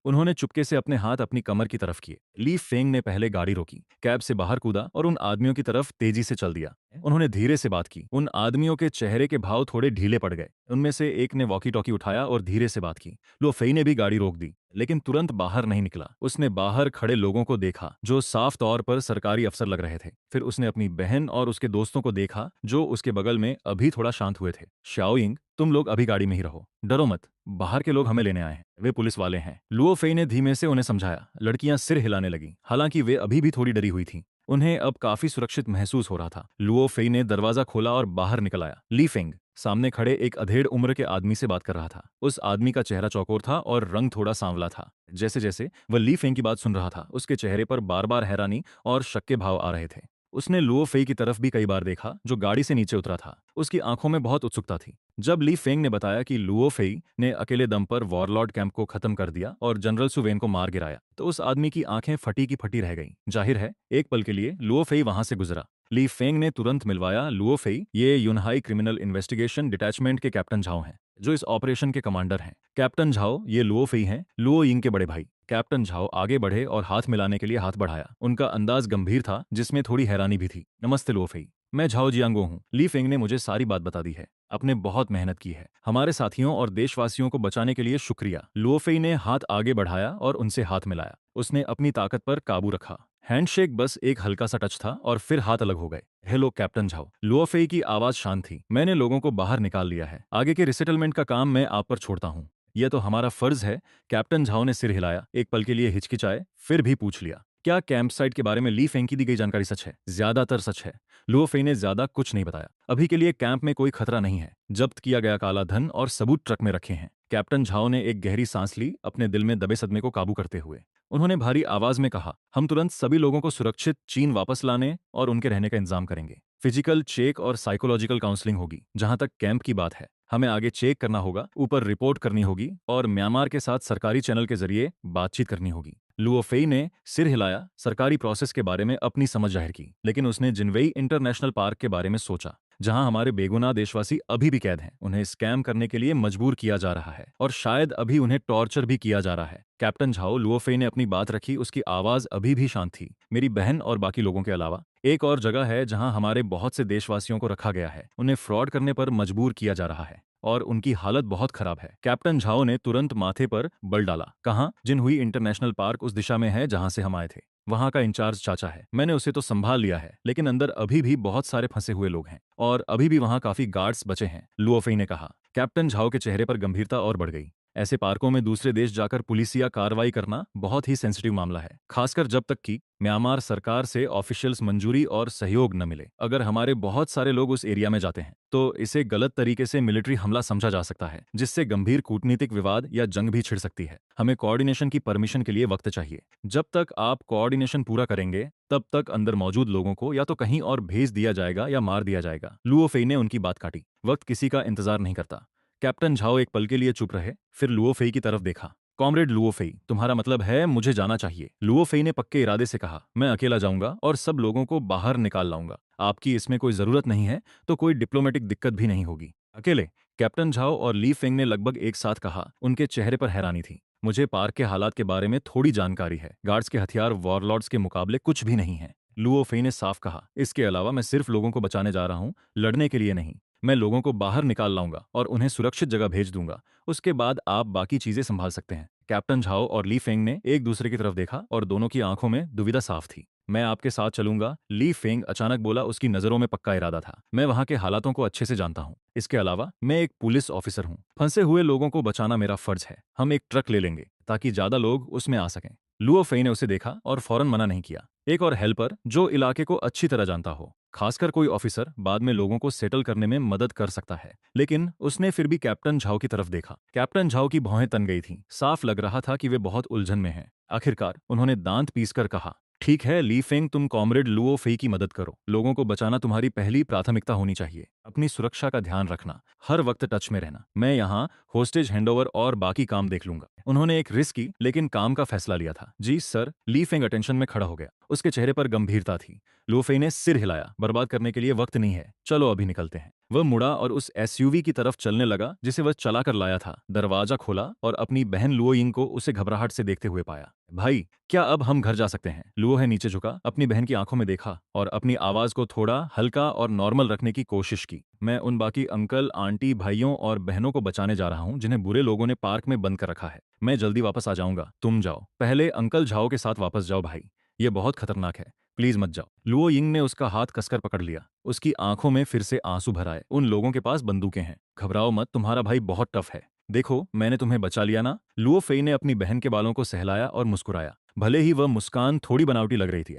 उन्होंने चुपके से अपने हाथ अपनी कमर की तरफ किए। ली फेंग ने पहले गाड़ी रोकी, कैब से बाहर कूदा और उन आदमियों की तरफ तेजी से चल दिया। उन्होंने धीरे से बात की। उन आदमियों के चेहरे के भाव थोड़े ढीले पड़ गए। उनमें से एक ने वॉकी टॉकी उठाया और धीरे से बात की। लो फेई ने भी गाड़ी रोक दी, लेकिन तुरंत बाहर नहीं निकला। उसने बाहर खड़े लोगों को देखा जो साफ तौर पर सरकारी अफसर लग रहे थे। फिर उसने अपनी बहन और उसके दोस्तों को देखा जो उसके बगल में अभी थोड़ा शांत हुए थे। शाओइंग, तुम लोग अभी गाड़ी में ही रहो, डरो मत, बाहर के लोग हमें लेने आए हैं, वे पुलिस वाले हैं। लुओ फेई ने धीमे से उन्हें समझाया। लड़कियां सिर हिलाने लगीं, हालांकि वे अभी भी थोड़ी डरी हुई थीं। उन्हें अब काफी सुरक्षित महसूस हो रहा था। लुओ फेई ने दरवाजा खोला और बाहर निकल आया। ली फेंग सामने खड़े एक अधेड़ उम्र के आदमी से बात कर रहा था। उस आदमी का चेहरा चौकोर था और रंग थोड़ा सांवला था। जैसे जैसे वह ली फेंग की बात सुन रहा था, उसके चेहरे पर बार बार हैरानी और शक के भाव आ रहे थे। उसने लुओ फेई की तरफ भी कई बार देखा, जो गाड़ी से नीचे उतरा था। उसकी आंखों में बहुत उत्सुकता थी। जब ली फेंग ने बताया कि लुओ फेई ने अकेले दम पर वॉरलॉर्ड कैंप को खत्म कर दिया और जनरल सुवेन को मार गिराया, तो उस आदमी की आंखें फटी की फटी रह गईं। जाहिर है, एक पल के लिए लुओ फेई वहां से गुजरा। ली फेंग ने तुरंत मिलवाया। लुओ फेई, ये यूनहाई क्रिमिनल इन्वेस्टिगेशन डिटैचमेंट के कैप्टन झाओ हैं, जो इस ऑपरेशन के कमांडर हैं। कैप्टन झाओ, ये लुओ फेई हैं, लुओ यिंग के बड़े भाई। कैप्टन झाओ आगे बढ़े और हाथ मिलाने के लिए हाथ बढ़ाया। उनका अंदाज गंभीर था, जिसमें थोड़ी हैरानी भी थी। नमस्ते लुओ फेई, मैं झाओ जियांगो हूँ। ली फेंग ने मुझे सारी बात बता दी है। आपने बहुत मेहनत की है। हमारे साथियों और देशवासियों को बचाने के लिए शुक्रिया। लुओ फेई ने हाथ आगे बढ़ाया और उनसे हाथ मिलाया। उसने अपनी ताकत पर काबू रखा। हैंडशेक बस एक हल्का सा टच था और फिर हाथ अलग हो गए। Hello captain Zhao. Luo Fei की आवाज शांत थी। मैंने लोगों को बाहर निकाल लिया है। आगे के रिसेटलमेंट का काम मैं आप पर छोड़ता हूँ। यह तो हमारा फर्ज है। कैप्टन झाओ ने सिर हिलाया, एक पल के लिए हिचकिचाए, फिर भी पूछ लिया, क्या कैंप साइट के बारे में ली फेंग की दी गई जानकारी सच है? ज्यादातर सच है। लुओ फेई ने ज्यादा कुछ नहीं बताया। अभी के लिए कैंप में कोई खतरा नहीं है। जब्त किया गया काला धन और सबूत ट्रक में रखे हैं। कैप्टन झाओ ने एक गहरी सांस ली, अपने दिल में दबे सदमे को काबू करते हुए। उन्होंने भारी आवाज में कहा, हम तुरंत सभी लोगों को सुरक्षित चीन वापस लाने और उनके रहने का इंतजाम करेंगे। फिजिकल चेक और साइकोलॉजिकल काउंसलिंग होगी। जहां तक कैंप की बात है, हमें आगे चेक करना होगा, ऊपर रिपोर्ट करनी होगी और म्यांमार के साथ सरकारी चैनल के जरिए बातचीत करनी होगी। लुओ फेई ने सिर हिलाया, सरकारी प्रोसेस के बारे में अपनी समझ जाहिर की, लेकिन उसने जिनवेई इंटरनेशनल पार्क के बारे में सोचा, जहां हमारे बेगुनाह देशवासी अभी भी कैद हैं। उन्हें स्कैम करने के लिए मजबूर किया जा रहा है और शायद अभी उन्हें टॉर्चर भी किया जा रहा है। कैप्टन झाओ, लुओ फेई ने अपनी बात रखी, उसकी आवाज अभी भी शांत थी। मेरी बहन और बाकी लोगों के अलावा एक और जगह है जहां हमारे बहुत से देशवासियों को रखा गया है। उन्हें फ्रॉड करने पर मजबूर किया जा रहा है और उनकी हालत बहुत खराब है। कैप्टन झाओ ने तुरंत माथे पर बल डाला। कहाँ? जिनहुई इंटरनेशनल पार्क उस दिशा में है जहां से हम आए थे। वहां का इंचार्ज चाचा है। मैंने उसे तो संभाल लिया है, लेकिन अंदर अभी भी बहुत सारे फंसे हुए लोग हैं और अभी भी वहां काफी गार्ड्स बचे हैं, लुओ फेई ने कहा। कैप्टन झाओ के चेहरे पर गंभीरता और बढ़ गई। ऐसे पार्कों में दूसरे देश जाकर पुलिसिया कार्रवाई करना बहुत ही सेंसिटिव मामला है, खासकर जब तक कि म्यांमार सरकार से ऑफिशियल्स मंजूरी और सहयोग न मिले। अगर हमारे बहुत सारे लोग उस एरिया में जाते हैं तो इसे गलत तरीके से मिलिट्री हमला समझा जा सकता है, जिससे गंभीर कूटनीतिक विवाद या जंग भी छिड़ सकती है। हमें कोऑर्डिनेशन की परमिशन के लिए वक्त चाहिए। जब तक आप कोऑर्डिनेशन पूरा करेंगे तब तक अंदर मौजूद लोगों को या तो कहीं और भेज दिया जाएगा या मार दिया जाएगा। लुओ फेई ने उनकी बात काटी। वक्त किसी का इंतजार नहीं करता। कैप्टन झाओ एक पल के लिए चुप रहे, फिर लुओ फेई की तरफ देखा। कॉमरेड लुओ फेई, तुम्हारा मतलब है मुझे जाना चाहिए? लुओ फेई ने पक्के इरादे से कहा। मैं अकेला जाऊंगा और सब लोगों को बाहर निकाल लाऊंगा। आपकी इसमें कोई जरूरत नहीं है तो कोई डिप्लोमेटिक दिक्कत भी नहीं होगी। अकेले? कैप्टन झाओ और ली फेंग ने लगभग एक साथ कहा। उनके चेहरे पर हैरानी थी। मुझे पार्क के हालात के बारे में थोड़ी जानकारी है। गार्ड्स के हथियार वॉरलॉर्ड्स के मुकाबले कुछ भी नहीं है। लुओ फेई ने साफ कहा। इसके अलावा मैं सिर्फ लोगों को बचाने जा रहा हूँ, लड़ने के लिए नहीं। मैं लोगों को बाहर निकाल लाऊंगा और उन्हें सुरक्षित जगह भेज दूंगा। उसके बाद आप बाकी चीजें संभाल सकते हैं। कैप्टन झाओ और ली फेंग ने एक दूसरे की तरफ देखा और दोनों की आंखों में दुविधा साफ थी। मैं आपके साथ चलूंगा, ली फेंग अचानक बोला। उसकी नजरों में पक्का इरादा था। मैं वहां के हालातों को अच्छे से जानता हूँ। इसके अलावा मैं एक पुलिस ऑफिसर हूँ। फंसे हुए लोगों को बचाना मेरा फर्ज है। हम एक ट्रक ले लेंगे ताकि ज्यादा लोग उसमें आ सकें। लुओ फेई ने उसे देखा और फौरन मना नहीं किया। एक और हेल्पर जो इलाके को अच्छी तरह जानता हो, खासकर कोई ऑफिसर बाद में लोगों को सेटल करने में मदद कर सकता है। लेकिन उसने फिर भी कैप्टन झाओ की तरफ देखा। कैप्टन झाओ की भौहें तन गई थीं। साफ लग रहा था कि वे बहुत उलझन में हैं। आखिरकार उन्होंने दांत पीसकर कहा, ठीक है ली फेंग, तुम कॉमरेड लुओ फेई की मदद करो। लोगों को बचाना तुम्हारी पहली प्राथमिकता होनी चाहिए। अपनी सुरक्षा का ध्यान रखना, हर वक्त टच में रहना। मैं यहाँ होस्टेज हैंडओवर और बाकी काम देख लूंगा। उन्होंने एक रिस्की लेकिन काम का फैसला लिया था। जी सर। ली फेंग अटेंशन में खड़ा हो गया। उसके चेहरे पर गंभीरता थी। लुओ फेई ने सिर हिलाया। बर्बाद करने के लिए वक्त नहीं है, चलो अभी निकलते हैं। वह मुड़ा और उस एसयूवी की तरफ चलने लगा जिसे वह चला कर लाया था। दरवाजा खोला और अपनी बहन लुओ यिंग को उसे घबराहट से देखते हुए पाया। भाई, क्या अब हम घर जा सकते हैं? लुओ है नीचे झुका, अपनी बहन की आंखों में देखा और अपनी आवाज को थोड़ा हल्का और नॉर्मल रखने की कोशिश की। मैं उन बाकी अंकल, आंटी, भाइयों और बहनों को बचाने जा रहा हूं जिन्हें बुरे लोगों ने पार्क में बंद कर रखा है। मैं जल्दी वापस आ जाऊंगा, तुम जाओ। पहले अंकल झाओ के साथ वापस जाओ भाई, ये बहुत खतरनाक है, प्लीज मत जाओ। लुओ यिंग ने उसका हाथ कसकर पकड़ लिया। उसकी आंखों में फिर से आंसू भर आए। उन लोगों के पास बंदूकें हैं। घबराओ मत, तुम्हारा भाई बहुत टफ है। देखो, मैंने तुम्हें बचा लिया ना। लुओ फेई ने अपनी बहन के बालों को सहलाया और मुस्कुराया। भले ही वह मुस्कान थोड़ी बनावटी लग रही थी।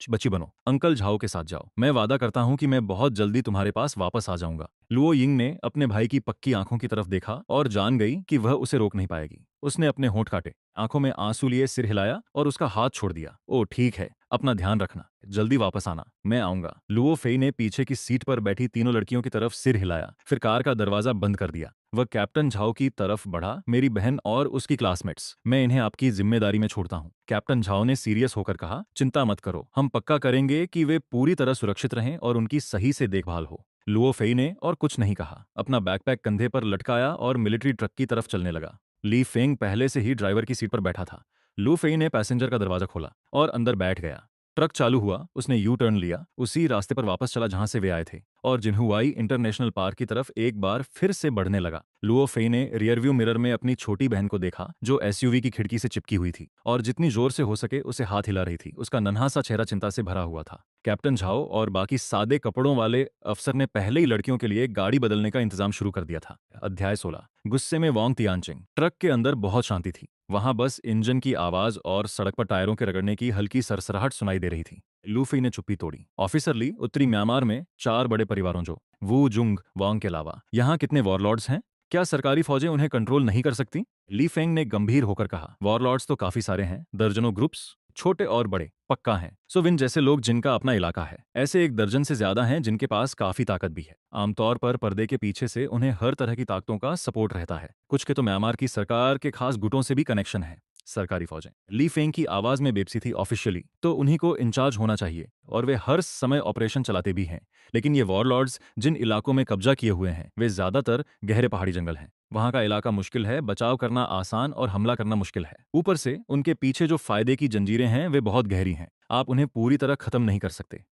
बच्ची बनो, अंकल झाओ के साथ जाओ। मैं वादा करता हूं कि मैं बहुत जल्दी तुम्हारे पास वापस आ जाऊंगा। लुओ यिंग ने अपने भाई की पक्की आंखों की तरफ देखा और जान गई कि वह उसे रोक नहीं पाएगी। उसने अपने होंठ काटे, आंखों में आंसू लिए सिर हिलाया और उसका हाथ छोड़ दिया। ओ ठीक है, अपना ध्यान रखना, जल्दी वापस आना, मैं आऊंगा। लुओ फेई ने पीछे की सीट पर बैठी तीनों लड़कियों की तरफ सिर हिलाया, फिर कार का दरवाजा बंद कर दिया। वह कैप्टन झाओ की तरफ बढ़ा। मेरी बहन और उसकी क्लासमेट्स, मैं इन्हें आपकी जिम्मेदारी में छोड़ता हूँ। कैप्टन झाओ ने सीरियस होकर कहा, चिंता मत करो, हम पक्का करेंगे कि वे पूरी तरह सुरक्षित रहें और उनकी सही से देखभाल हो। लुओ फेई ने और कुछ नहीं कहा, अपना बैकपैक कंधे पर लटकाया और मिलिट्री ट्रक की तरफ चलने लगा। ली फेंग पहले से ही ड्राइवर की सीट पर बैठा था। लू फेई ने पैसेंजर का दरवाजा खोला और अंदर बैठ गया। ट्रक चालू हुआ। उसने यू टर्न लिया, उसी रास्ते पर वापस चला जहां से वे आए थे और जिन्हुआई इंटरनेशनल पार्क की तरफ एक बार फिर से बढ़ने लगा। लुओ फेई ने रियरव्यू मिरर में अपनी छोटी बहन को देखा जो एसयूवी की खिड़की से चिपकी हुई थी और जितनी जोर से हो सके उसे हाथ हिला रही थी। उसका नन्हा सा चेहरा चिंता से भरा हुआ था। कैप्टन झाओ और बाकी सादे कपड़ों वाले अफसर ने पहले ही लड़कियों के लिए गाड़ी बदलने का इंतजाम शुरू कर दिया था। अध्याय 16। गुस्से में वांग तियानचिंग। ट्रक के अंदर बहुत शांति थी। वहां बस इंजन की आवाज और सड़क पर टायरों के रगड़ने की हल्की सरसराहट सुनाई दे रही थी। लूफी ने चुप्पी तोड़ी। ऑफिसर ली, उत्तरी म्यांमार में 4 बड़े परिवारों जो वू जुंग वांग के अलावा यहाँ कितने वॉरलॉर्ड्स हैं? क्या सरकारी फौजें उन्हें कंट्रोल नहीं कर सकती? ली फेंग ने गंभीर होकर कहा, वॉरलॉर्ड्स तो काफी सारे हैं, दर्जनों ग्रुप्स। छोटे और बड़े पक्का हैं। सो विन जैसे लोग जिनका अपना इलाका है, ऐसे एक दर्जन से ज्यादा हैं जिनके पास काफी ताकत भी है। आमतौर पर पर्दे के पीछे से उन्हें हर तरह की ताकतों का सपोर्ट रहता है। कुछ के तो म्यांमार की सरकार के खास गुटों से भी कनेक्शन है। सरकारी फौजें ली फेंग की आवाज में बेबसी थी ऑफिशियली, तो उन्हीं को इंचार्ज होना चाहिए और वे हर समय ऑपरेशन चलाते भी हैं। लेकिन ये वॉरलॉर्ड्स जिन इलाकों में कब्जा किए हुए हैं वे ज्यादातर गहरे पहाड़ी जंगल हैं। वहां का इलाका मुश्किल है, बचाव करना आसान और हमला करना मुश्किल है। ऊपर से उनके पीछे जो फायदे की जंजीरें हैं वे बहुत गहरी हैं। आप उन्हें पूरी तरह खत्म नहीं कर सकते।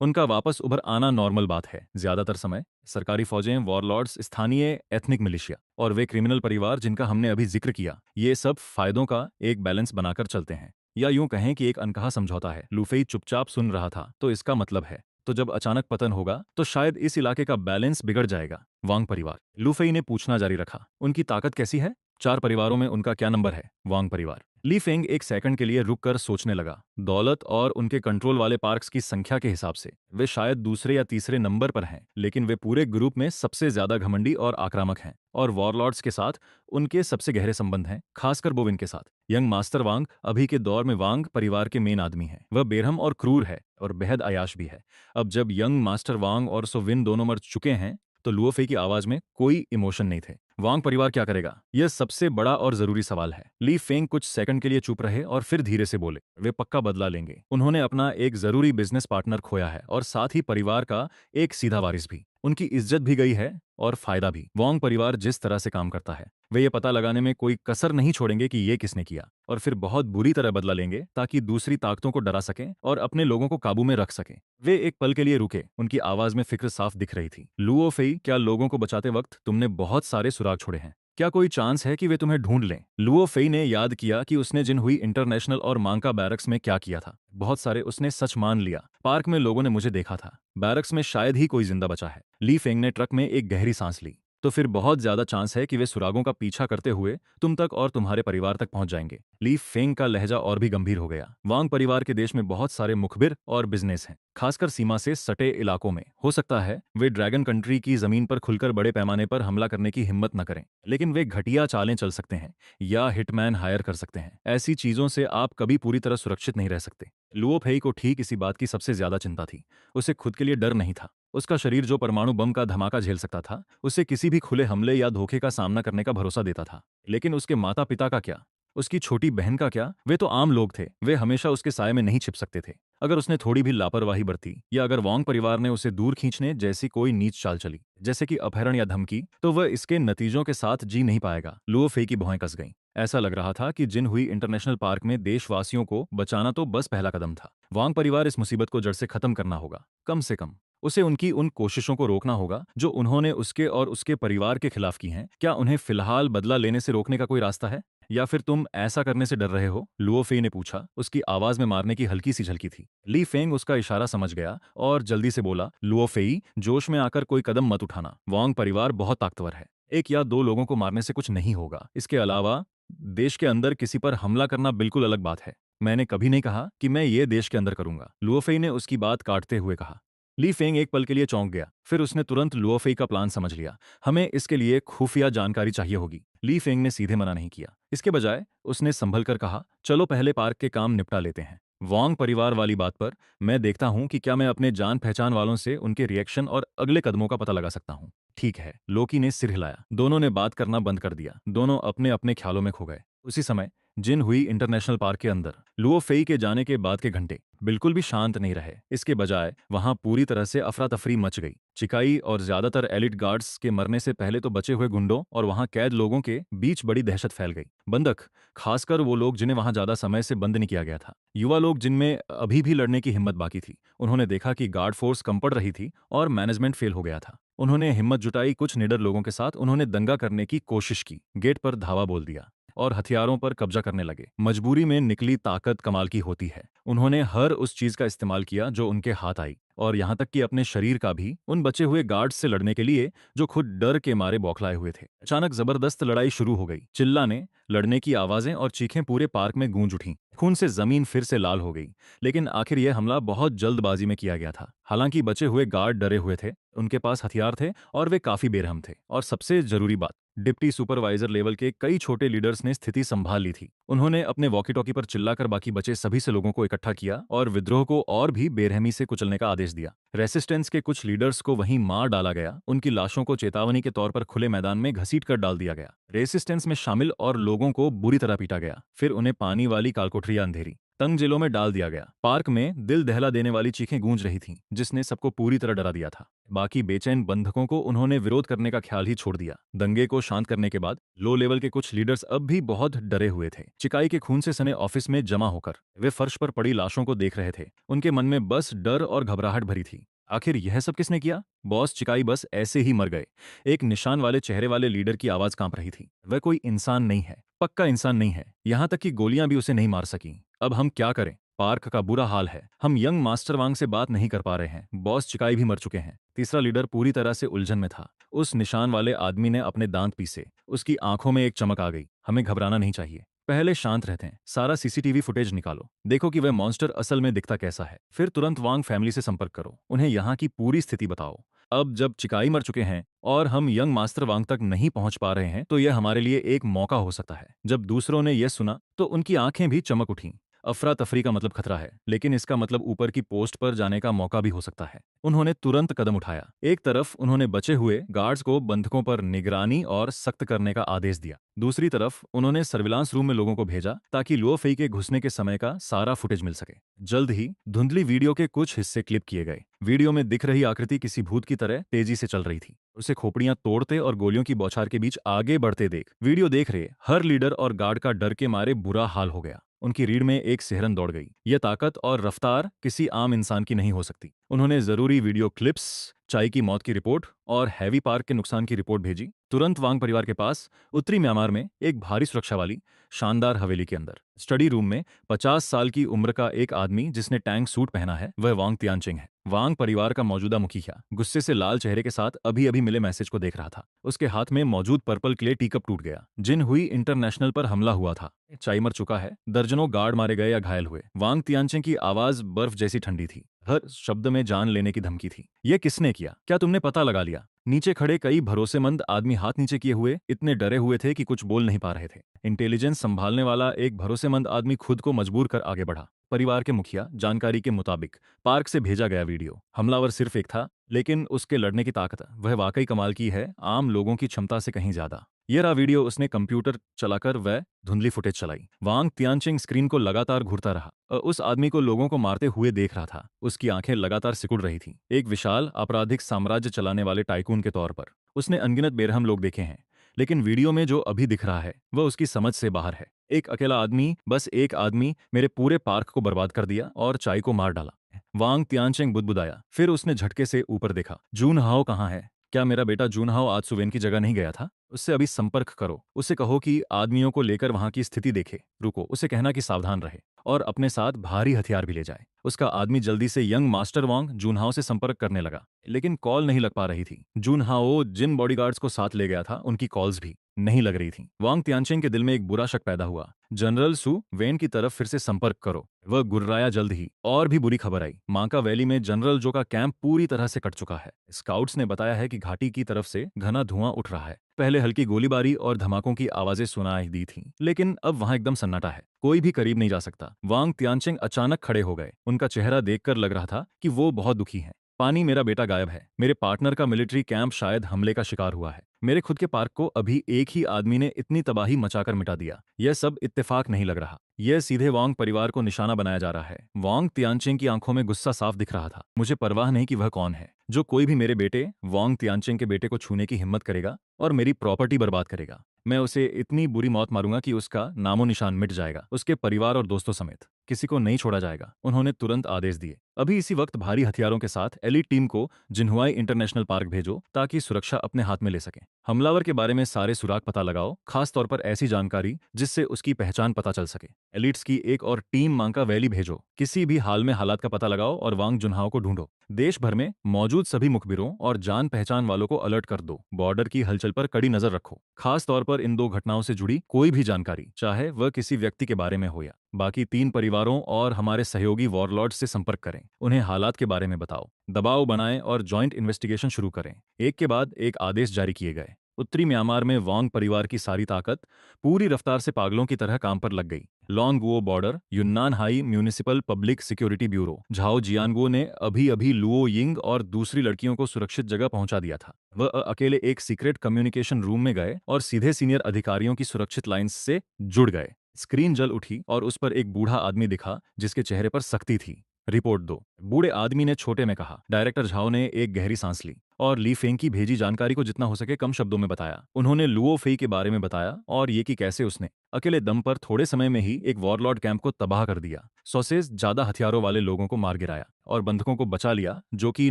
उनका वापस उभर आना नॉर्मल बात है। ज्यादातर समय सरकारी फौजें, वॉरलॉर्ड्स, स्थानीय एथनिक मिलिशिया और वे क्रिमिनल परिवार जिनका हमने अभी जिक्र किया, ये सब फायदों का एक बैलेंस बनाकर चलते हैं। या यूं कहें कि एक अनकहा समझौता है। लूफेई चुपचाप सुन रहा था, तो इसका मतलब है तो जब अचानक पतन होगा तो शायद इस इलाके का बैलेंस बिगड़ जाएगा। वांग परिवार, लूफेई ने पूछना जारी रखा, उनकी ताकत कैसी है? 4 परिवारों में उनका क्या नंबर है? वांग परिवार। ली फेंग एक सेकंड के लिए रुककर सोचने लगा। दौलत और उनके कंट्रोल वाले पार्क्स की संख्या के हिसाब से वे शायद दूसरे या तीसरे नंबर पर हैं, लेकिन वे पूरे ग्रुप में सबसे ज्यादा घमंडी और आक्रामक हैं। और वॉरलॉर्ड्स के साथ उनके सबसे गहरे संबंध हैं, खासकर बोविन के साथ। यंग मास्टर वांग अभी के दौर में वांग परिवार के मेन आदमी हैं। वह बेरहम और क्रूर है और बेहद अयाश भी है। अब जब यंग मास्टर वांग और सोविन दोनों मर चुके हैं तो लुओफे की आवाज में कोई इमोशन नहीं थे। वांग परिवार क्या करेगा, यह सबसे बड़ा और जरूरी सवाल है। ली फेंग कुछ सेकंड के लिए चुप रहे और फिर धीरे से बोले, वे पक्का बदला लेंगे। उन्होंने अपना एक जरूरी बिजनेस पार्टनर खोया है और साथ ही परिवार का एक सीधा वारिस भी। उनकी इज्जत भी गई है और फायदा भी। वांग परिवार जिस तरह से काम करता है, वे ये पता लगाने में कोई कसर नहीं छोड़ेंगे कि ये किसने किया, और फिर बहुत बुरी तरह बदला लेंगे ताकि दूसरी ताकतों को डरा सकें और अपने लोगों को काबू में रख सकें। वे एक पल के लिए रुके, उनकी आवाज में फिक्र साफ दिख रही थी। लुओ फेई, क्या लोगों को बचाते वक्त तुमने बहुत सारे सुराग छोड़े हैं? क्या कोई चांस है कि वे तुम्हें ढूंढ लें? लुओ फेई ने याद किया कि उसने जिन हुई इंटरनेशनल और मांका बैरक्स में क्या किया था। बहुत सारे उसने सच मान लिया। पार्क में लोगों ने मुझे देखा था। बैरक्स में शायद ही कोई जिंदा बचा है। ली फेंग ने ट्रक में एक गहरी सांस ली। तो फिर बहुत ज्यादा चांस है कि वे सुरागों का पीछा करते हुए तुम तक और तुम्हारे परिवार तक पहुंच जाएंगे। ली फेंग का लहजा और भी गंभीर हो गया। वांग परिवार के देश में बहुत सारे मुखबिर और बिजनेस हैं, खासकर सीमा से सटे इलाकों में। हो सकता है वे ड्रैगन कंट्री की जमीन पर खुलकर बड़े पैमाने पर हमला करने की हिम्मत न करें, लेकिन वे घटिया चालें चल सकते हैं या हिटमैन हायर कर सकते हैं। ऐसी चीजों से आप कभी पूरी तरह सुरक्षित नहीं रह सकते। लुओ फेई को ठीक इसी बात की सबसे ज्यादा चिंता थी। उसे खुद के लिए डर नहीं था। उसका शरीर जो परमाणु बम का धमाका झेल सकता था, उसे किसी भी खुले हमले या धोखे का सामना करने का भरोसा देता था। लेकिन उसके माता पिता का क्या? उसकी छोटी बहन का क्या? वे तो आम लोग थे। वे हमेशा उसके साये में नहीं छिप सकते थे। अगर उसने थोड़ी भी लापरवाही बरती या अगर वांग परिवार ने उसे दूर खींचने जैसी कोई नीच चाल चली, जैसे कि अपहरण या धमकी, तो वह इसके नतीजों के साथ जी नहीं पाएगा। लुओ फेई की भौहें कस गईं। ऐसा लग रहा था कि जिन हुई इंटरनेशनल पार्क में देशवासियों को बचाना तो बस पहला कदम था। वांग परिवार इस मुसीबत को जड़ से खत्म करना होगा। कम से कम उसे उनकी उन कोशिशों को रोकना होगा जो उन्होंने उसके और उसके परिवार के खिलाफ की हैं। क्या उन्हें फिलहाल बदला लेने से रोकने का कोई रास्ता है, या फिर तुम ऐसा करने से डर रहे हो? लुओ फेई ने पूछा। उसकी आवाज में मारने की हल्की सी झलकी थी। ली फेंग उसका इशारा समझ गया और जल्दी से बोला, लुओ फेई, जोश में आकर कोई कदम मत उठाना। वांग परिवार बहुत ताकतवर है। एक या दो लोगों को मारने से कुछ नहीं होगा। इसके अलावा देश के अंदर किसी पर हमला करना बिल्कुल अलग बात है। मैंने कभी नहीं कहा कि मैं ये देश के अंदर करूंगा। लुओ फेई ने उसकी बात काटते हुए कहा। ली फेंग एक पल के लिए चौंक गया, फिर उसने तुरंत लुओ फेई का प्लान समझ लिया। हमें इसके लिए खुफिया जानकारी चाहिए होगी। ली फेंग ने सीधे मना नहीं किया। इसके बजाय उसने संभल कर कहा, चलो पहले पार्क के काम निपटा लेते हैं। वांग परिवार वाली बात पर मैं देखता हूं कि क्या मैं अपने जान पहचान वालों से उनके रिएक्शन और अगले कदमों का पता लगा सकता हूं। ठीक है। लोकी ने सिर हिलाया। दोनों ने बात करना बंद कर दिया। दोनों अपने अपने ख्यालों में खो गए। उसी समय जिन हुई इंटरनेशनल पार्क के अंदर लुओ फेई के जाने के बाद के घंटे बिल्कुल भी शांत नहीं रहे। इसके बजाय वहां पूरी तरह से अफरा तफरी मच गई। चिकाई और ज्यादातर एलिट गार्ड्स के मरने से पहले तो बचे हुए गुंडों और वहां कैद लोगों के बीच बड़ी दहशत फैल गई। बंधक, खासकर वो लोग जिन्हें वहां ज्यादा समय से बंद नहीं किया गया था, युवा लोग जिनमें अभी भी लड़ने की हिम्मत बाकी थी। उन्होंने देखा कि गार्ड फोर्स कम पड़ रही थी और मैनेजमेंट फेल हो गया था। उन्होंने हिम्मत जुटाई। कुछ निडर लोगों के साथ उन्होंने दंगा करने की कोशिश की, गेट पर धावा बोल दिया और हथियारों पर कब्जा करने लगे। मजबूरी में निकली ताकत कमाल की होती है। उन्होंने हर उस चीज का इस्तेमाल किया जो उनके हाथ आई, और यहां तक कि अपने शरीर का भी, उन बचे हुए गार्ड्स से लड़ने के लिए जो खुद डर के मारे बौखलाए हुए थे। अचानक जबरदस्त लड़ाई शुरू हो गई। चिल्लाने, लड़ने की आवाजें और चीखें पूरे पार्क में गूंज उठीं। खून से जमीन फिर से लाल हो गई। लेकिन आखिर यह हमला बहुत जल्दबाजी में किया गया था। हालांकि बचे हुए गार्ड डरे हुए थे, उनके पास हथियार थे और वे काफी बेरहम थे। और सबसे जरूरी बात, डिप्टी सुपरवाइजर लेवल के कई छोटे लीडर्स ने स्थिति संभाल ली थी। उन्होंने अपने वॉकी टॉकी पर चिल्लाकर बाकी बचे सभी से लोगों को इकट्ठा किया और विद्रोह को और भी बेरहमी से कुचलने का आदेश दिया। रेसिस्टेंस के कुछ लीडर्स को वहीं मार डाला गया, उनकी लाशों को चेतावनी के तौर पर खुले मैदान में घसीट कर डाल दिया गया। रेसिस्टेंस में शामिल और लोगों को बुरी तरह पीटा गया, फिर उन्हें पानी वाली कालकोठरियां अंधेरी, तंग जेलों में डाल दिया गया। पार्क में दिल दहला देने वाली चीखें गूंज रही थीं, जिसने सबको पूरी तरह डरा दिया था। बाकी बेचैन बंधकों को उन्होंने विरोध करने का ख्याल ही छोड़ दिया। दंगे को शांत करने के बाद लो लेवल के कुछ लीडर्स अब भी बहुत डरे हुए थे। चिकाई के खून से सने ऑफिस में जमा होकर वे फर्श पर पड़ी लाशों को देख रहे थे। उनके मन में बस डर और घबराहट भरी थी। आखिर यह सब किसने किया? बॉस चिकाई बस ऐसे ही मर गए। एक निशान वाले चेहरे वाले लीडर की आवाज कांप रही थी। वह कोई इंसान नहीं है, पक्का इंसान नहीं है। यहां तक कि गोलियां भी उसे नहीं मार सकी। अब हम क्या करें? पार्क का बुरा हाल है। हम यंग मास्टर वांग से बात नहीं कर पा रहे हैं। बॉस चिकाई भी मर चुके हैं। तीसरा लीडर पूरी तरह से उलझन में था। उस निशान वाले आदमी ने अपने दांत पीसे। उसकी आंखों में एक चमक आ गई। हमें घबराना नहीं चाहिए। पहले शांत रहते हैं। सारा सीसीटीवी फुटेज निकालो, देखो कि वह मॉन्स्टर असल में दिखता कैसा है। फिर तुरंत वांग फैमिली से संपर्क करो, उन्हें यहाँ की पूरी स्थिति बताओ। अब जब चिकाई मर चुके हैं और हम यंग मास्टर वांग तक नहीं पहुंच पा रहे हैं, तो यह हमारे लिए एक मौका हो सकता है। जब दूसरों ने यह सुना तो उनकी आंखें भी चमक उठीं। अफरा तफरी का मतलब खतरा है, लेकिन इसका मतलब ऊपर की पोस्ट पर जाने का मौका भी हो सकता है। उन्होंने तुरंत कदम उठाया। एक तरफ उन्होंने बचे हुए गार्ड्स को बंधकों पर निगरानी और सख्त करने का आदेश दिया। दूसरी तरफ उन्होंने सर्विलांस रूम में लोगों को भेजा ताकि लुओफेई के घुसने के समय का सारा फुटेज मिल सके। जल्द ही धुंधली वीडियो के कुछ हिस्से क्लिप किए गए। वीडियो में दिख रही आकृति किसी भूत की तरह तेजी से चल रही थी। उसे खोपड़ियां तोड़ते और गोलियों की बौछार के बीच आगे बढ़ते देख वीडियो देख रहे हर लीडर और गार्ड का डर के मारे बुरा हाल हो गया। उनकी रीढ़ में एक सिहरन दौड़ गई। यह ताकत और रफ्तार किसी आम इंसान की नहीं हो सकती। उन्होंने जरूरी वीडियो क्लिप्स, चाय की मौत की रिपोर्ट और हैवी पार्क के नुकसान की रिपोर्ट भेजी। तुरंत वांग परिवार के पास उत्तरी म्यांमार में एक भारी सुरक्षा वाली शानदार हवेली के अंदर स्टडी रूम में 50 साल की उम्र का एक आदमी जिसने टैंक सूट पहना है, वह वांग तियानचिंग है। वांग परिवार का मौजूदा मुखिया गुस्से से लाल चेहरे के साथ अभी अभी मिले मैसेज को देख रहा था। उसके हाथ में मौजूद पर्पल क्ले टी कप टूट गया। जिन हुई इंटरनेशनल पर हमला हुआ था। चाई मर चुका है। दर्जनों गार्ड मारे गए या घायल हुए। वांग तियानचिंग की आवाज बर्फ जैसी ठंडी थी। हर शब्द में जान लेने की धमकी थी। यह किसने किया? क्या तुमने पता लगा लिया? नीचे खड़े कई भरोसेमंद आदमी हाथ नीचे किए हुए इतने डरे हुए थे कि कुछ बोल नहीं पा रहे थे। इंटेलिजेंस संभालने वाला एक भरोसेमंद आदमी खुद को मजबूर कर आगे बढ़ा। परिवार के मुखिया जानकारी के मुताबिक पार्क से भेजा गया वीडियो। हमलावर सिर्फ एक था, लेकिन उसके लड़ने की ताकत वह वाकई कमाल की है, आम लोगों की क्षमता से कहीं ज्यादा। यह रहा वीडियो। उसने कंप्यूटर चलाकर वह धुंधली फुटेज चलाई। वांग तियानचिंग स्क्रीन को लगातार घूरता रहा। उस आदमी को लोगों को मारते हुए देख रहा था। उसकी आंखें लगातार सिकुड़ रही थीं। एक विशाल आपराधिक साम्राज्य चलाने वाले टाइकून के तौर पर उसने अनगिनत बेरहम लोग देखे हैं, लेकिन वीडियो में जो अभी दिख रहा है वह उसकी समझ से बाहर है। एक अकेला आदमी, बस एक आदमी मेरे पूरे पार्क को बर्बाद कर दिया और चाय को मार डाला। वांग तियानचिंग बुदबुदाया। फिर उसने झटके से ऊपर देखा। जून हाओ कहाँ है? क्या मेरा बेटा जून हाओ आज सुवेन की जगह नहीं गया था? उससे अभी संपर्क करो। उसे कहो कि आदमियों को लेकर वहां की स्थिति देखे। रुको, उसे कहना कि सावधान रहे और अपने साथ भारी हथियार भी ले जाए। उसका आदमी जल्दी से यंग मास्टर वांग जूनहाओ से संपर्क करने लगा, लेकिन कॉल नहीं लग पा रही थी। जूनहाओ जिन बॉडीगार्ड्स को साथ ले गया था, उनकी कॉल्स भी नहीं लग रही थी। वांग तियानचिंग के दिल में एक बुरा शक पैदा हुआ। जनरल सु वेन की तरफ फिर से संपर्क करो। वह गुर्राया। जल्द ही और भी बुरी खबर आई। मांका वैली में जनरल जो का कैंप पूरी तरह से कट चुका है। स्काउट्स ने बताया है कि घाटी की तरफ से घना धुआं उठ रहा है। पहले हल्की गोलीबारी और धमाकों की आवाजें सुनाई दी थीं, लेकिन अब वहां एकदम सन्नाटा है। कोई भी करीब नहीं जा सकता। वांग तियानचिंग अचानक खड़े हो गए। उनका चेहरा देखकर लग रहा था कि वो बहुत दुखी हैं। पानी, मेरा बेटा गायब है। मेरे पार्टनर का मिलिट्री कैंप शायद हमले का शिकार हुआ है। मेरे खुद के पार्क को अभी एक ही आदमी ने इतनी तबाही मचाकर मिटा दिया। यह सब इत्तेफाक नहीं लग रहा। यह सीधे वांग परिवार को निशाना बनाया जा रहा है। वांग तियानचिंग की आंखों में गुस्सा साफ दिख रहा था। मुझे परवाह नहीं कि वह कौन है। जो कोई भी मेरे बेटे वांग तियानचिंग के बेटे को छूने की हिम्मत करेगा और मेरी प्रॉपर्टी बर्बाद करेगा, मैं उसे इतनी बुरी मौत मारूंगा कि उसका नामो निशान मिट जाएगा। उसके परिवार और दोस्तों समेत किसी को नहीं छोड़ा जाएगा। उन्होंने तुरंत आदेश दिए। अभी इसी वक्त भारी हथियारों के साथ एलीट टीम को जिन्हुआई इंटरनेशनल पार्क भेजो ताकि सुरक्षा अपने हाथ में ले सके। हमलावर के बारे में सारे सुराग पता लगाओ, खास तौर पर ऐसी जानकारी जिससे उसकी पहचान पता चल सके। एलिट्स की एक और टीम मांका वैली भेजो। किसी भी हाल में हालात का पता लगाओ और वांग जुनहाओ को ढूंढो। देश भर में मौजूद सभी मुखबिरों और जान पहचान वालों को अलर्ट कर दो। बॉर्डर की हलचल पर कड़ी नजर रखो, खास तौर पर इन दो घटनाओं से जुड़ी कोई भी जानकारी, चाहे वह किसी व्यक्ति के बारे में हो या बाकी तीन परिवारों और हमारे सहयोगी वॉरलॉर्ड से संपर्क करें। उन्हें हालात के बारे में बताओ, दबाव बनाएं और जॉइंट इन्वेस्टिगेशन शुरू करें। एक के बाद एक आदेश जारी किए गए। उत्तरी म्यांमार में वांग परिवार की सारी ताकत पूरी रफ्तार से पागलों की तरह काम पर लग गई। Longwo border Yunnan Hai municipal public security bureau Zhao Jianguo ने अभी अभी लुओ यिंग और दूसरी लड़कियों को सुरक्षित जगह पहुंचा दिया था। वह अकेले एक सीक्रेट कम्युनिकेशन रूम में गए और सीधे सीनियर अधिकारियों की सुरक्षित लाइन से जुड़ गए। स्क्रीन जल उठी और उस पर एक बूढ़ा आदमी दिखा जिसके चेहरे पर सख्ती थी। रिपोर्ट दो। बूढ़े आदमी ने छोटे में कहा। डायरेक्टर झाओ ने एक गहरी सांस ली और ली फेंग की भेजी जानकारी को जितना हो सके कम शब्दों में बताया। उन्होंने लुओ फेई के बारे में बताया और ये कि कैसे उसने अकेले दम पर थोड़े समय में ही एक वॉरलॉर्ड कैंप को तबाह कर दिया, 100 से ज्यादा हथियारों वाले लोगों को मार गिराया और बंधकों को बचा लिया, जो कि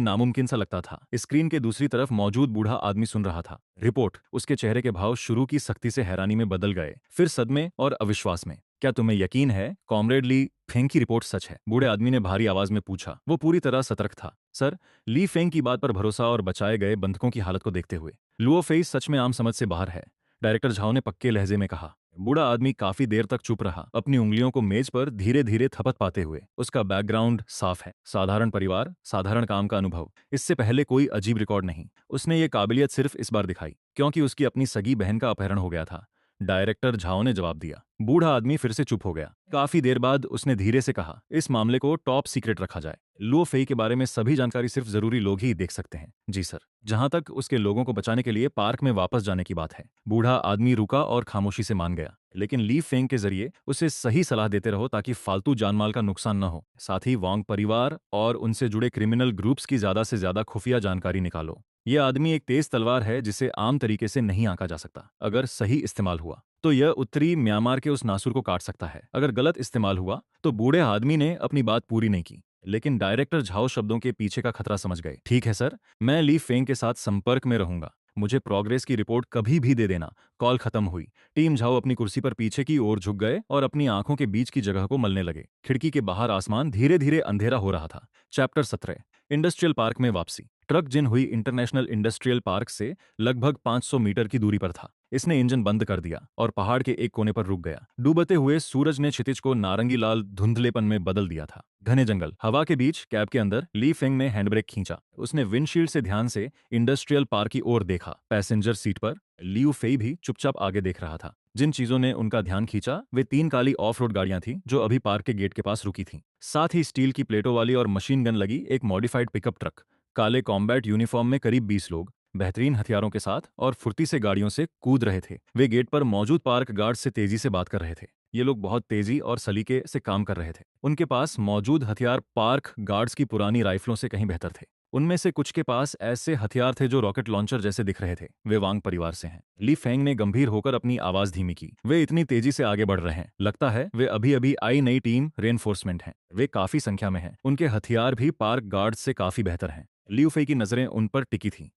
नामुमकिन सा लगता था। स्क्रीन के दूसरी तरफ मौजूद बूढ़ा आदमी सुन रहा था। रिपोर्ट। उसके चेहरे के भाव शुरू की सख्ती से हैरानी में बदल गए, फिर सदमे और अविश्वास में। क्या तुम्हें यकीन है कॉमरेड ली फेंग की रिपोर्ट सच है? बूढ़े आदमी ने भारी आवाज में पूछा। वो पूरी तरह सतर्क था। सर, ली फेंग की बात पर भरोसा और बचाए गए बंधकों की हालत को देखते हुए लुओ फेई सच में आम समझ से बाहर है, डायरेक्टर झाओ ने पक्के लहजे में कहा। बूढ़ा आदमी काफी देर तक चुप रहा, अपनी उंगलियों को मेज पर धीरे धीरे थपथ पाते हुए। उसका बैकग्राउंड साफ है, साधारण परिवार, साधारण काम का अनुभव, इससे पहले कोई अजीब रिकॉर्ड नहीं। उसने ये काबिलियत सिर्फ इस बार दिखाई क्योंकि उसकी अपनी सगी बहन का अपहरण हो गया था, डायरेक्टर झाओ ने जवाब दिया। बूढ़ा आदमी फिर से चुप हो गया। काफी देर बाद उसने धीरे से कहा, इस मामले को टॉप सीक्रेट रखा जाए। लुओ फेई के बारे में सभी जानकारी सिर्फ जरूरी लोग ही देख सकते हैं। जी सर। जहां तक उसके लोगों को बचाने के लिए पार्क में वापस जाने की बात है। बूढ़ा आदमी रुका और खामोशी से मान गया, लेकिन ली फेंग के जरिए उसे सही सलाह देते रहो ताकि फालतू जानमाल का नुकसान न हो। साथ ही वांग परिवार और उनसे जुड़े क्रिमिनल ग्रुप्स की ज्यादा से ज्यादा खुफिया जानकारी निकालो। यह आदमी एक तेज तलवार है जिसे आम तरीके से नहीं आंका जा सकता। अगर सही इस्तेमाल हुआ तो यह उत्तरी म्यांमार के उस नासुर को काट सकता है। अगर गलत इस्तेमाल हुआ तो बूढ़े आदमी ने अपनी बात पूरी नहीं की, लेकिन डायरेक्टर झाओ शब्दों के पीछे का खतरा समझ गए। ठीक है सर, मैं ली फेंग के साथ संपर्क में रहूंगा। मुझे प्रोग्रेस की रिपोर्ट कभी भी दे देना। कॉल खत्म हुई। टीम झाओ अपनी कुर्सी पर पीछे की ओर झुक गए और अपनी आंखों के बीच की जगह को मलने लगे। खिड़की के बाहर आसमान धीरे धीरे अंधेरा हो रहा था। चैप्टर 17। इंडस्ट्रियल पार्क में वापसी। ट्रक जिन हुई इंटरनेशनल इंडस्ट्रियल पार्क से लगभग 500 मीटर की दूरी पर था। इसने इंजन बंद कर दिया और पहाड़ के एक कोने पर रुक गया। डूबते हुए सूरज ने क्षितिज को नारंगी लाल धुंधलेपन में बदल दिया था। घने जंगल, हवा के बीच कैब के अंदर ली फेंग ने हैंडब्रेक खींचा। उसने विंडशील्ड से ध्यान से इंडस्ट्रियल पार्क की ओर देखा। पैसेंजर सीट पर लियू फेई भी चुपचाप आगे देख रहा था। जिन चीजों ने उनका ध्यान खींचा वे 3 काली ऑफ रोड गाड़ियां थीं जो अभी पार्क के गेट के पास रुकी थीं। साथ ही स्टील की प्लेटों वाली और मशीन गन लगी एक मॉडिफाइड पिकअप ट्रक। काले कॉम्बैट यूनिफॉर्म में करीब 20 लोग बेहतरीन हथियारों के साथ और फुर्ती से गाड़ियों से कूद रहे थे। वे गेट पर मौजूद पार्क गार्ड से तेजी से बात कर रहे थे। ये लोग बहुत तेजी और सलीके से काम कर रहे थे। उनके पास मौजूद हथियार पार्क गार्ड्स की पुरानी राइफलों से कहीं बेहतर थे। उनमें से कुछ के पास ऐसे हथियार थे जो रॉकेट लॉन्चर जैसे दिख रहे थे। वे वांग परिवार से हैं। ली फेंग ने गंभीर होकर अपनी आवाज धीमी की। वे इतनी तेजी से आगे बढ़ रहे हैं, लगता है वे अभी अभी आई नई टीम रेनफोर्समेंट हैं। वे काफी संख्या में हैं। उनके हथियार भी पार्क गार्ड्स से काफी बेहतर हैं। लियू फेई की नजरें उन पर टिकी थीं।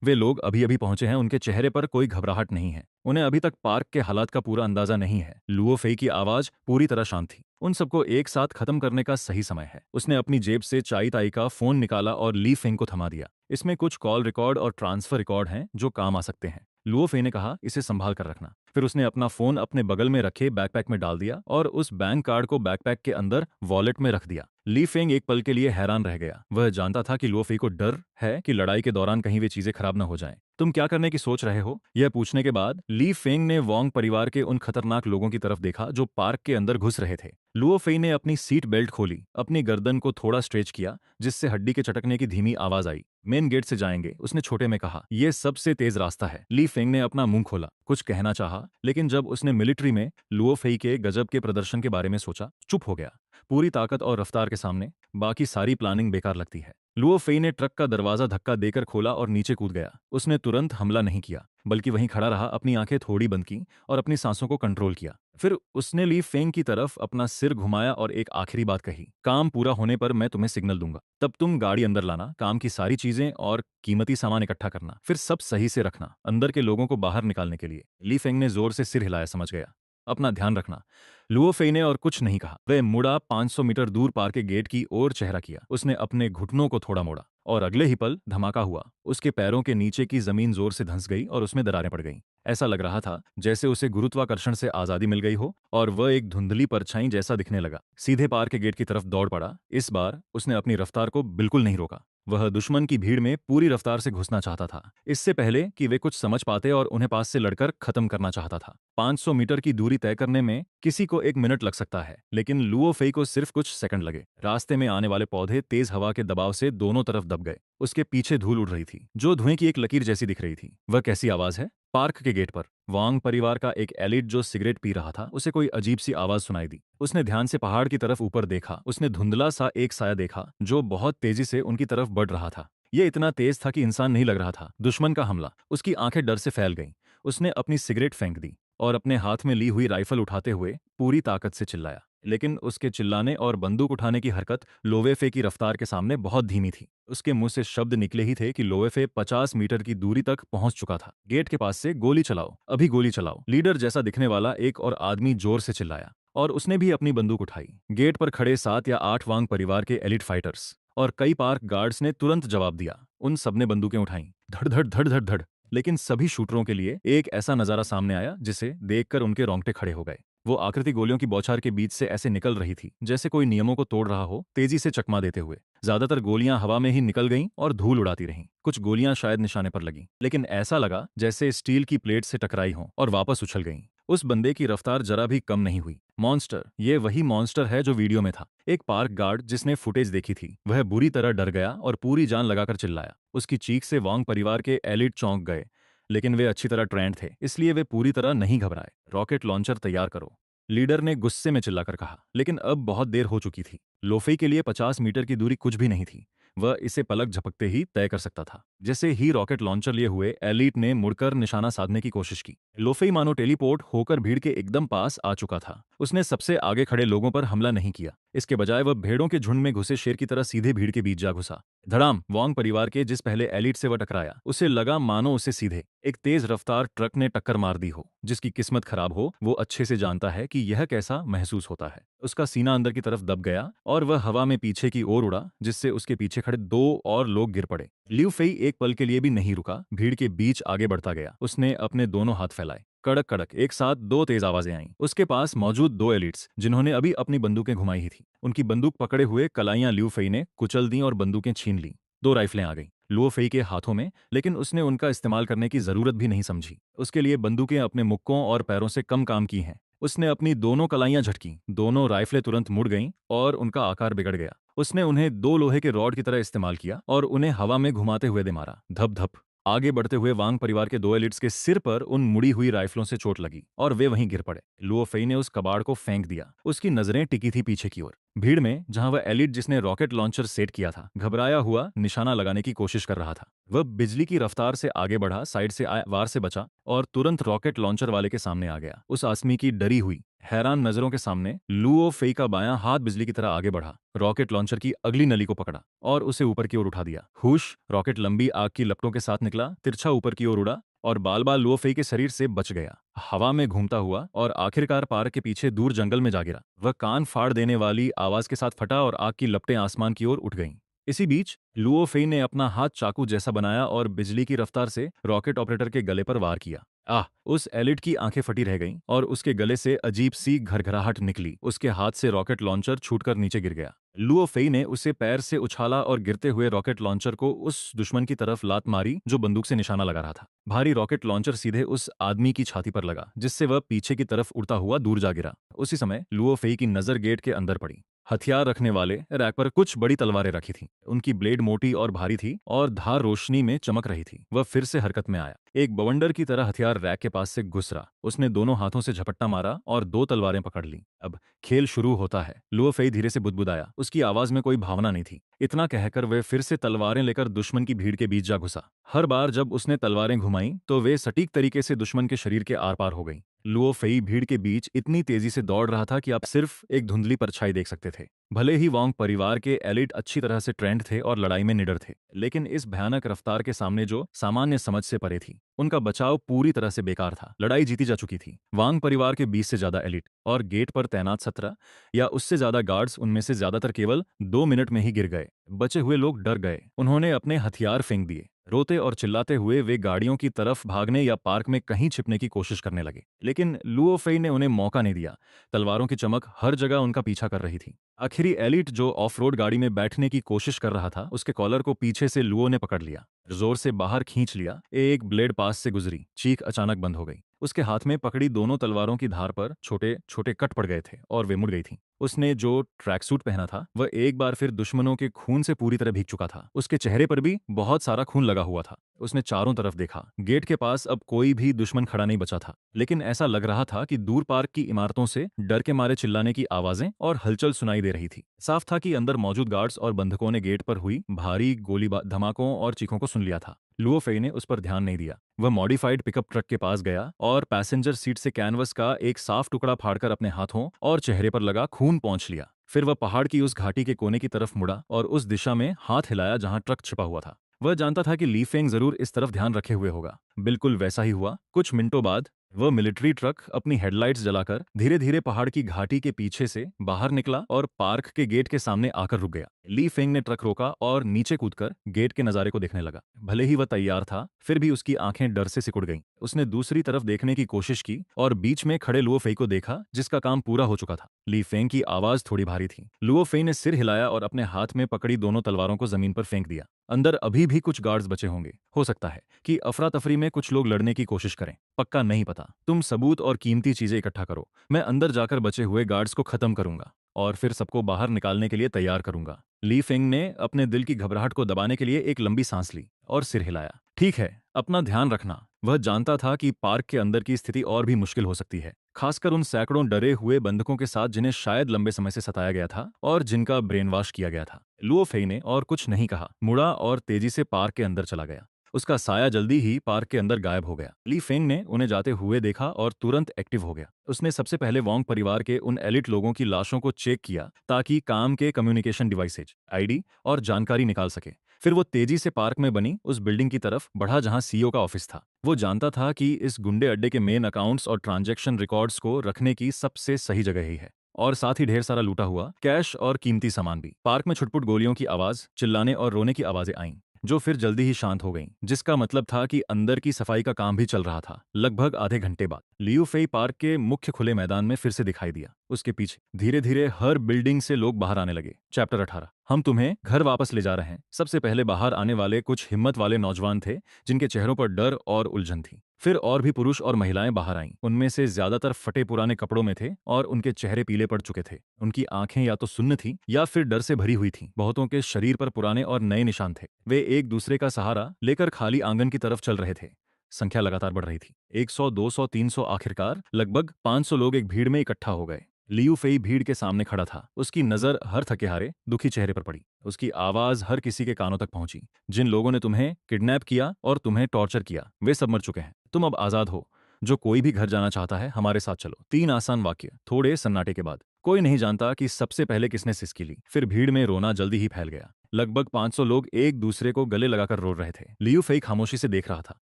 वे लोग अभी अभी पहुंचे हैं, उनके चेहरे पर कोई घबराहट नहीं है। उन्हें अभी तक पार्क के हालात का पूरा अंदाजा नहीं है। लुओ फेई की आवाज पूरी तरह शांत थी। उन सबको एक साथ खत्म करने का सही समय है। उसने अपनी जेब से चाई ताई का फोन निकाला और ली फेंग को थमा दिया। इसमें कुछ कॉल रिकॉर्ड और ट्रांसफर रिकॉर्ड हैं जो काम आ सकते हैं। लुओ फेई ने कहा, इसे संभाल कर रखना। फिर उसने अपना फोन अपने बगल में रखे बैकपैक में डाल दिया और उस बैंक कार्ड को बैकपैक के अंदर वॉलेट में रख दिया। ली फेंग एक पल के लिए हैरान रह गया। वह जानता था कि लुओ फेई को डर है कि लड़ाई के दौरान कहीं वे चीजें खराब न हो जाएं। तुम क्या करने की सोच रहे हो? यह पूछने के बाद ली फेंग ने वोंग परिवार के उन खतरनाक लोगों की तरफ देखा जो पार्क के अंदर घुस रहे थे। लुओ फेई ने अपनी सीट बेल्ट खोली, अपनी गर्दन को थोड़ा स्ट्रेच किया जिससे हड्डी के चटकने की धीमी आवाज आई। मेन गेट से जाएंगे, उसने छोटे में कहा। यह सबसे तेज रास्ता है। ली फेंग ने अपना मुंह खोला, कुछ कहना चाहा, लेकिन जब उसने मिलिट्री में लुओ फेई के गजब के प्रदर्शन के बारे में सोचा, चुप हो गया। पूरी ताकत और रफ्तार के सामने बाकी सारी प्लानिंग बेकार लगती है। लुओ फेई ने ट्रक का दरवाजा धक्का देकर खोला और नीचे कूद गया। उसने तुरंत हमला नहीं किया, बल्कि वहीं खड़ा रहा, अपनी आंखें थोड़ी बंद की और अपनी सांसों को कंट्रोल किया। फिर उसने ली फेंग की तरफ अपना सिर घुमाया और एक आखिरी बात कही, काम पूरा होने पर मैं तुम्हें सिग्नल दूंगा। तब तुम गाड़ी अंदर लाना, काम की सारी चीजें और कीमती सामान इकट्ठा करना, फिर सब सही से रखना, अंदर के लोगों को बाहर निकालने के लिए। ली फेंग ने जोर से सिर हिलाया, समझ गया। अपना ध्यान रखना। लुओ फेई ने और कुछ नहीं कहा। वह मुड़ा, 500 मीटर दूर पार के गेट की ओर चेहरा किया। उसने अपने घुटनों को थोड़ा मोड़ा और अगले ही पल धमाका हुआ। उसके पैरों के नीचे की जमीन जोर से धंस गई और उसमें दरारें पड़ गईं। ऐसा लग रहा था जैसे उसे गुरुत्वाकर्षण से आजादी मिल गई हो और वह एक धुंधली परछाई जैसा दिखने लगा। सीधे पार के गेट की तरफ दौड़ पड़ा। इस बार उसने अपनी रफ्तार को बिल्कुल नहीं रोका। वह दुश्मन की भीड़ में पूरी रफ्तार से घुसना चाहता था, इससे पहले कि वे कुछ समझ पाते, और उन्हें पास से लड़कर खत्म करना चाहता था। 500 मीटर की दूरी तय करने में किसी को 1 मिनट लग सकता है, लेकिन लुओ फेई को सिर्फ कुछ सेकंड लगे। रास्ते में आने वाले पौधे तेज हवा के दबाव से दोनों तरफ दब गए। उसके पीछे धूल उड़ रही थी, जो धुएं की एक लकीर जैसी दिख रही थी। वह कैसी आवाज है? पार्क के गेट पर वांग परिवार का एक एलिट जो सिगरेट पी रहा था, उसे कोई अजीब सी आवाज सुनाई दी। उसने ध्यान से पहाड़ की तरफ ऊपर देखा। उसने धुंधला सा एक साया देखा जो बहुत तेजी से उनकी तरफ बढ़ रहा था। यह इतना तेज था कि इंसान नहीं लग रहा था। दुश्मन का हमला। उसकी आंखें डर से फैल गईं। उसने अपनी सिगरेट फेंक दी और अपने हाथ में ली हुई राइफल उठाते हुए पूरी ताकत से चिल्लाया। लेकिन उसके चिल्लाने और बंदूक उठाने की हरकत लोवेफे की रफ्तार के सामने बहुत धीमी थी। उसके मुंह से शब्द निकले ही थे कि लोवेफे 50 मीटर की दूरी तक पहुंच चुका था। गेट के पास से गोली चलाओ, अभी गोली चलाओ, लीडर जैसा दिखने वाला एक और आदमी जोर से चिल्लाया, और उसने भी अपनी बंदूक उठाई। गेट पर खड़े 7 या 8 वांग परिवार के एलिट फाइटर्स और कई पार्क गार्ड्स ने तुरंत जवाब दिया। उन सबने बंदूकें उठाईं। धड़ धड़ धड़ धड़ धड़। लेकिन सभी शूटरों के लिए एक ऐसा नजारा सामने आया जिसे देखकर उनके रोंगटे खड़े हो गए। वो आकृति गोलियों की बौछार के बीच से ऐसे निकल रही थी जैसे कोई नियमों को तोड़ रहा हो, तेजी से चकमा देते हुए। ज्यादातर गोलियां हवा में ही निकल गईं और धूल उड़ाती रहीं। कुछ गोलियां शायद निशाने पर लगीं, लेकिन ऐसा लगा जैसे स्टील की प्लेट से टकराई हों और वापस उछल गईं। उस बंदे की रफ्तार जरा भी कम नहीं हुई। मॉन्स्टर, ये वही मॉन्स्टर है जो वीडियो में था। एक पार्क गार्ड जिसने फुटेज देखी थी, वह बुरी तरह डर गया और पूरी जान लगाकर चिल्लाया। उसकी चीख से वांग परिवार के एलिट चौंक गए, लेकिन वे अच्छी तरह ट्रेंड थे, इसलिए वे पूरी तरह नहीं घबराए। रॉकेट लॉन्चर तैयार करो, लीडर ने गुस्से में चिल्लाकर कहा। लेकिन अब बहुत देर हो चुकी थी। लोफे के लिए 50 मीटर की दूरी कुछ भी नहीं थी। वह इसे पलक झपकते ही तय कर सकता था। जैसे ही रॉकेट लॉन्चर लिए हुए एलिट ने मुड़कर निशाना साधने की कोशिश की। लोफेई मानो टेलीपोर्ट होकर भीड़ के एकदम पास आ चुका था। उसने सबसे आगे खड़े लोगों पर हमला नहीं किया। इसके बजाय वह भेड़ों के झुंड में घुसे शेर की तरह सीधे भीड़ के बीच जा घुसा। धड़ाम! वांग परिवार के जिस पहले एलिट से वह टकराया, उसे लगा मानो उसे सीधे एक तेज रफ्तार ट्रक ने टक्कर मार दी हो। जिसकी किस्मत खराब हो वो अच्छे से जानता है कि यह कैसा महसूस होता है। उसका सीना अंदर की तरफ दब गया और वह हवा में पीछे की ओर उड़ा, जिससे उसके पीछे खड़े 2 और लोग गिर पड़े। लिu फेई एक पल के लिए भी नहीं रुका, भीड़ के बीच आगे बढ़ता गया। उसने अपने दोनों हाथ फैलाए। कड़क कड़क एक साथ 2 तेज आवाजें आईं। उसके पास मौजूद 2 एलिट्स, जिन्होंने अभी अपनी बंदूकें घुमाई ही थी, उनकी बंदूक पकड़े हुए कलाइयां लिu फेई ने कुचल दी और बंदूकें छीन लीं। 2 राइफलें आ गईं लुओ फेई के हाथों में, लेकिन उसने उनका इस्तेमाल करने की जरूरत भी नहीं समझी। उसके लिए बंदूकें अपने मुक्कों और पैरों से कम काम की हैं। उसने अपनी दोनों कलाइयां झटकीं। दोनों राइफलें तुरंत मुड़ गईं और उनका आकार बिगड़ गया। उसने उन्हें 2 लोहे के रॉड की तरह इस्तेमाल किया और उन्हें हवा में घुमाते हुए दे मारा। धप धप। आगे बढ़ते हुए वांग परिवार के 2 एलिट्स के सिर पर उन मुड़ी हुई राइफलों से चोट लगी और वे वहीं गिर पड़े। लुओ फेई ने उस कबाड़ को फेंक दिया। उसकी नजरें टिकी थी पीछे की ओर, भीड़ में, जहां वह एलिट जिसने रॉकेट लॉन्चर सेट किया था, घबराया हुआ निशाना लगाने की कोशिश कर रहा था। वह बिजली की रफ्तार से आगे बढ़ा, साइड से आए वार से बचा और तुरंत रॉकेट लॉन्चर वाले के सामने आ गया। उस आदमी की डरी हुई, हैरान नजरों के सामने लुओ फेई का बायां हाथ बिजली की तरह आगे बढ़ा, रॉकेट लॉन्चर की अगली नली को पकड़ा और उसे ऊपर की ओर उठा दिया। हुश! रॉकेट लंबी आग की लपटों के साथ निकला, तिरछा ऊपर की ओर उड़ा और बाल बाल लुओ फेई के शरीर से बच गया, हवा में घूमता हुआ, और आखिरकार पार्क के पीछे दूर जंगल में जा गिरा। वह कान फाड़ देने वाली आवाज के साथ फटा और आग की लपटें आसमान की ओर उठ गईं। इसी बीच लुओ फेई ने अपना हाथ चाकू जैसा बनाया और बिजली की रफ्तार से रॉकेट ऑपरेटर के गले पर वार किया। आह! उस एलिट की आंखें फटी रह गईं और उसके गले से अजीब सी घरघराहट निकली। उसके हाथ से रॉकेट लॉन्चर छूटकर नीचे गिर गया। लुओ फेई ने उसे पैर से उछाला और गिरते हुए रॉकेट लॉन्चर को उस दुश्मन की तरफ लात मारी जो बंदूक से निशाना लगा रहा था। भारी रॉकेट लॉन्चर सीधे उस आदमी की छाती पर लगा, जिससे वह पीछे की तरफ उड़ता हुआ दूर जा गिरा। उसी समय लुओ फेई की नजर गेट के अंदर पड़ी। हथियार रखने वाले रैक पर कुछ बड़ी तलवारें रखी थीं। उनकी ब्लेड मोटी और भारी थी और धार रोशनी में चमक रही थी। वह फिर से हरकत में आया। एक बवंडर की तरह हथियार रैक के पास से गुजरा। उसने दोनों हाथों से झपट्टा मारा और 2 तलवारें पकड़ लीं। अब खेल शुरू होता है, लुओ फेई धीरे से बुदबुदाया। उसकी आवाज में कोई भावना नहीं थी। इतना कहकर वे फिर से तलवारें लेकर दुश्मन की भीड़ के बीच जा घुसा। हर बार जब उसने तलवारें घुमाई तो वे सटीक तरीके से दुश्मन के शरीर के आर पार हो गईं। लुओ फेई भीड़ के बीच इतनी तेजी से दौड़ रहा था कि आप सिर्फ एक धुंधली परछाई देख सकते थे। भले ही वांग परिवार के एलिट अच्छी तरह से ट्रेंड थे और लड़ाई में निडर थे, लेकिन इस भयानक रफ्तार के सामने जो सामान्य समझ से परे थी, उनका बचाव पूरी तरह से बेकार था। लड़ाई जीती जा चुकी थी। वांग परिवार के 20 से ज्यादा एलिट और गेट पर तैनात 17 या उससे ज्यादा गार्ड्स, उनमें से ज्यादातर केवल 2 मिनट में ही गिर गए। बचे हुए लोग डर गए। उन्होंने अपने हथियार फेंक दिए। रोते और चिल्लाते हुए वे गाड़ियों की तरफ भागने या पार्क में कहीं छिपने की कोशिश करने लगे, लेकिन लुओ फेई ने उन्हें मौका नहीं दिया। तलवारों की चमक हर जगह उनका पीछा कर रही थी। आखिरी एलिट जो ऑफ रोड गाड़ी में बैठने की कोशिश कर रहा था, उसके कॉलर को पीछे से लुओ ने पकड़ लिया, जोर से बाहर खींच लिया। एक ब्लेड पास से गुजरी, चीख अचानक बंद हो गई। उसके हाथ में पकड़ी दोनों तलवारों की धार पर छोटे छोटे कट पड़ गए थे और वे मुड़ गई थीं। उसने जो ट्रैक सूट पहना था वह एक बार फिर दुश्मनों के खून से पूरी तरह भीग चुका था। उसके चेहरे पर भी बहुत सारा खून लगा हुआ था। उसने चारों तरफ देखा। गेट के पास अब कोई भी दुश्मन खड़ा नहीं बचा था, लेकिन ऐसा लग रहा था कि दूर पार्क की इमारतों से डर के मारे चिल्लाने की आवाजें और हलचल सुनाई दे रही थी। साफ था कि अंदर मौजूद गार्ड्स और बंधकों ने गेट पर हुई भारी गोली धमाकों और चीखों को सुन लिया था। लुओ फेई ने उस पर ध्यान नहीं दिया। वह मॉडिफाइड पिकअप ट्रक के पास गया और पैसेंजर सीट से कैनवस का एक साफ टुकड़ा फाड़कर अपने हाथों और चेहरे पर लगा खून पोंछ लिया। फिर वह पहाड़ की उस घाटी के कोने की तरफ मुड़ा और उस दिशा में हाथ हिलाया जहां ट्रक छिपा हुआ था। वह जानता था कि ली फेंग जरूर इस तरफ ध्यान रखे हुए होगा। बिल्कुल वैसा ही हुआ। कुछ मिनटों बाद वह मिलिट्री ट्रक अपनी हेडलाइट्स जलाकर धीरे धीरे पहाड़ की घाटी के पीछे से बाहर निकला और पार्क के गेट के सामने आकर रुक गया। ली फेंग ने ट्रक रोका और नीचे कूदकर गेट के नजारे को देखने लगा। भले ही वह तैयार था, फिर भी उसकी आंखें डर से सिकुड़ गईं। उसने दूसरी तरफ देखने की कोशिश की और बीच में खड़े लुओ फेई को देखा, जिसका काम पूरा हो चुका था। ली फेंग की आवाज थोड़ी भारी थी। लुओ फेई ने सिर हिलाया और अपने हाथ में पकड़ी दोनों तलवारों को जमीन पर फेंक दिया। अंदर अभी भी कुछ गार्ड्स बचे होंगे। हो सकता है कि अफरा तफरी में कुछ लोग लड़ने की कोशिश करें, पक्का नहीं पता। तुम सबूत और कीमती चीजें इकट्ठा करो। मैं अंदर जाकर बचे हुए गार्ड्स को खत्म करूंगा और फिर सबको बाहर निकालने के लिए तैयार करूंगा। ली फेंग ने अपने दिल की घबराहट को दबाने के लिए एक लंबी सांस ली और सिर हिलाया। ठीक है, अपना ध्यान रखना। वह जानता था कि पार्क के अंदर की स्थिति और भी मुश्किल हो सकती है, खासकर उन सैकड़ों डरे हुए बंधकों के साथ जिन्हें शायद लंबे समय से सताया गया था और जिनका ब्रेन वॉश किया गया था। लुओ फेई ने और कुछ नहीं कहा, मुड़ा और तेजी से पार्क के अंदर चला गया। उसका साया जल्दी ही पार्क के अंदर गायब हो गया। ली फेंग ने उन्हें जाते हुए देखा और तुरंत एक्टिव हो गया। उसने सबसे पहले वोंग परिवार के उन एलिट लोगों की लाशों को चेक किया ताकि काम के कम्युनिकेशन डिवाइसेज, आईडी और जानकारी निकाल सके। फिर वो तेजी से पार्क में बनी उस बिल्डिंग की तरफ बढ़ा जहां सीईओ का ऑफिस था। वो जानता था कि इस गुंडे अड्डे के मेन अकाउंट्स और ट्रांजैक्शन रिकॉर्ड्स को रखने की सबसे सही जगह ही है, और साथ ही ढेर सारा लूटा हुआ कैश और कीमती सामान भी। पार्क में छुटपुट गोलियों की आवाज, चिल्लाने और रोने की आवाजें आईं, जो फिर जल्दी ही शांत हो गईं, जिसका मतलब था कि अंदर की सफाई का काम भी चल रहा था। लगभग आधे घंटे बाद लियू फेई पार्क के मुख्य खुले मैदान में फिर से दिखाई दिया। उसके पीछे धीरे धीरे हर बिल्डिंग से लोग बाहर आने लगे। चैप्टर 18। हम तुम्हें घर वापस ले जा रहे हैं। सबसे पहले बाहर आने वाले कुछ हिम्मत वाले नौजवान थे, जिनके चेहरों पर डर और उलझन थी। फिर और भी पुरुष और महिलाएं बाहर आईं। उनमें से ज्यादातर फटे पुराने कपड़ों में थे और उनके चेहरे पीले पड़ चुके थे। उनकी आंखें या तो सुन्न थीं या फिर डर से भरी हुई थीं। बहुतों के शरीर पर पुराने और नए निशान थे। वे एक दूसरे का सहारा लेकर खाली आंगन की तरफ चल रहे थे। संख्या लगातार बढ़ रही थी। 100, 200, 300, आखिरकार लगभग 500 लोग एक भीड़ में इकट्ठा हो गए। लियू फेई भीड़ के सामने खड़ा था। उसकी नजर हर थकेहारे दुखी चेहरे पर पड़ी। उसकी आवाज हर किसी के कानों तक पहुंची। जिन लोगों ने तुम्हें किडनैप किया और तुम्हें टॉर्चर किया, वे सब मर चुके हैं। तुम अब आजाद हो। जो कोई भी घर जाना चाहता है, हमारे साथ चलो। 3 आसान वाक्य। थोड़े सन्नाटे के बाद कोई नहीं जानता कि सबसे पहले किसने सिसकी ली। फिर भीड़ में रोना जल्दी ही फैल गया। लगभग 500 लोग एक दूसरे को गले लगाकर रो रहे थे। लियू फेई खामोशी से देख रहा था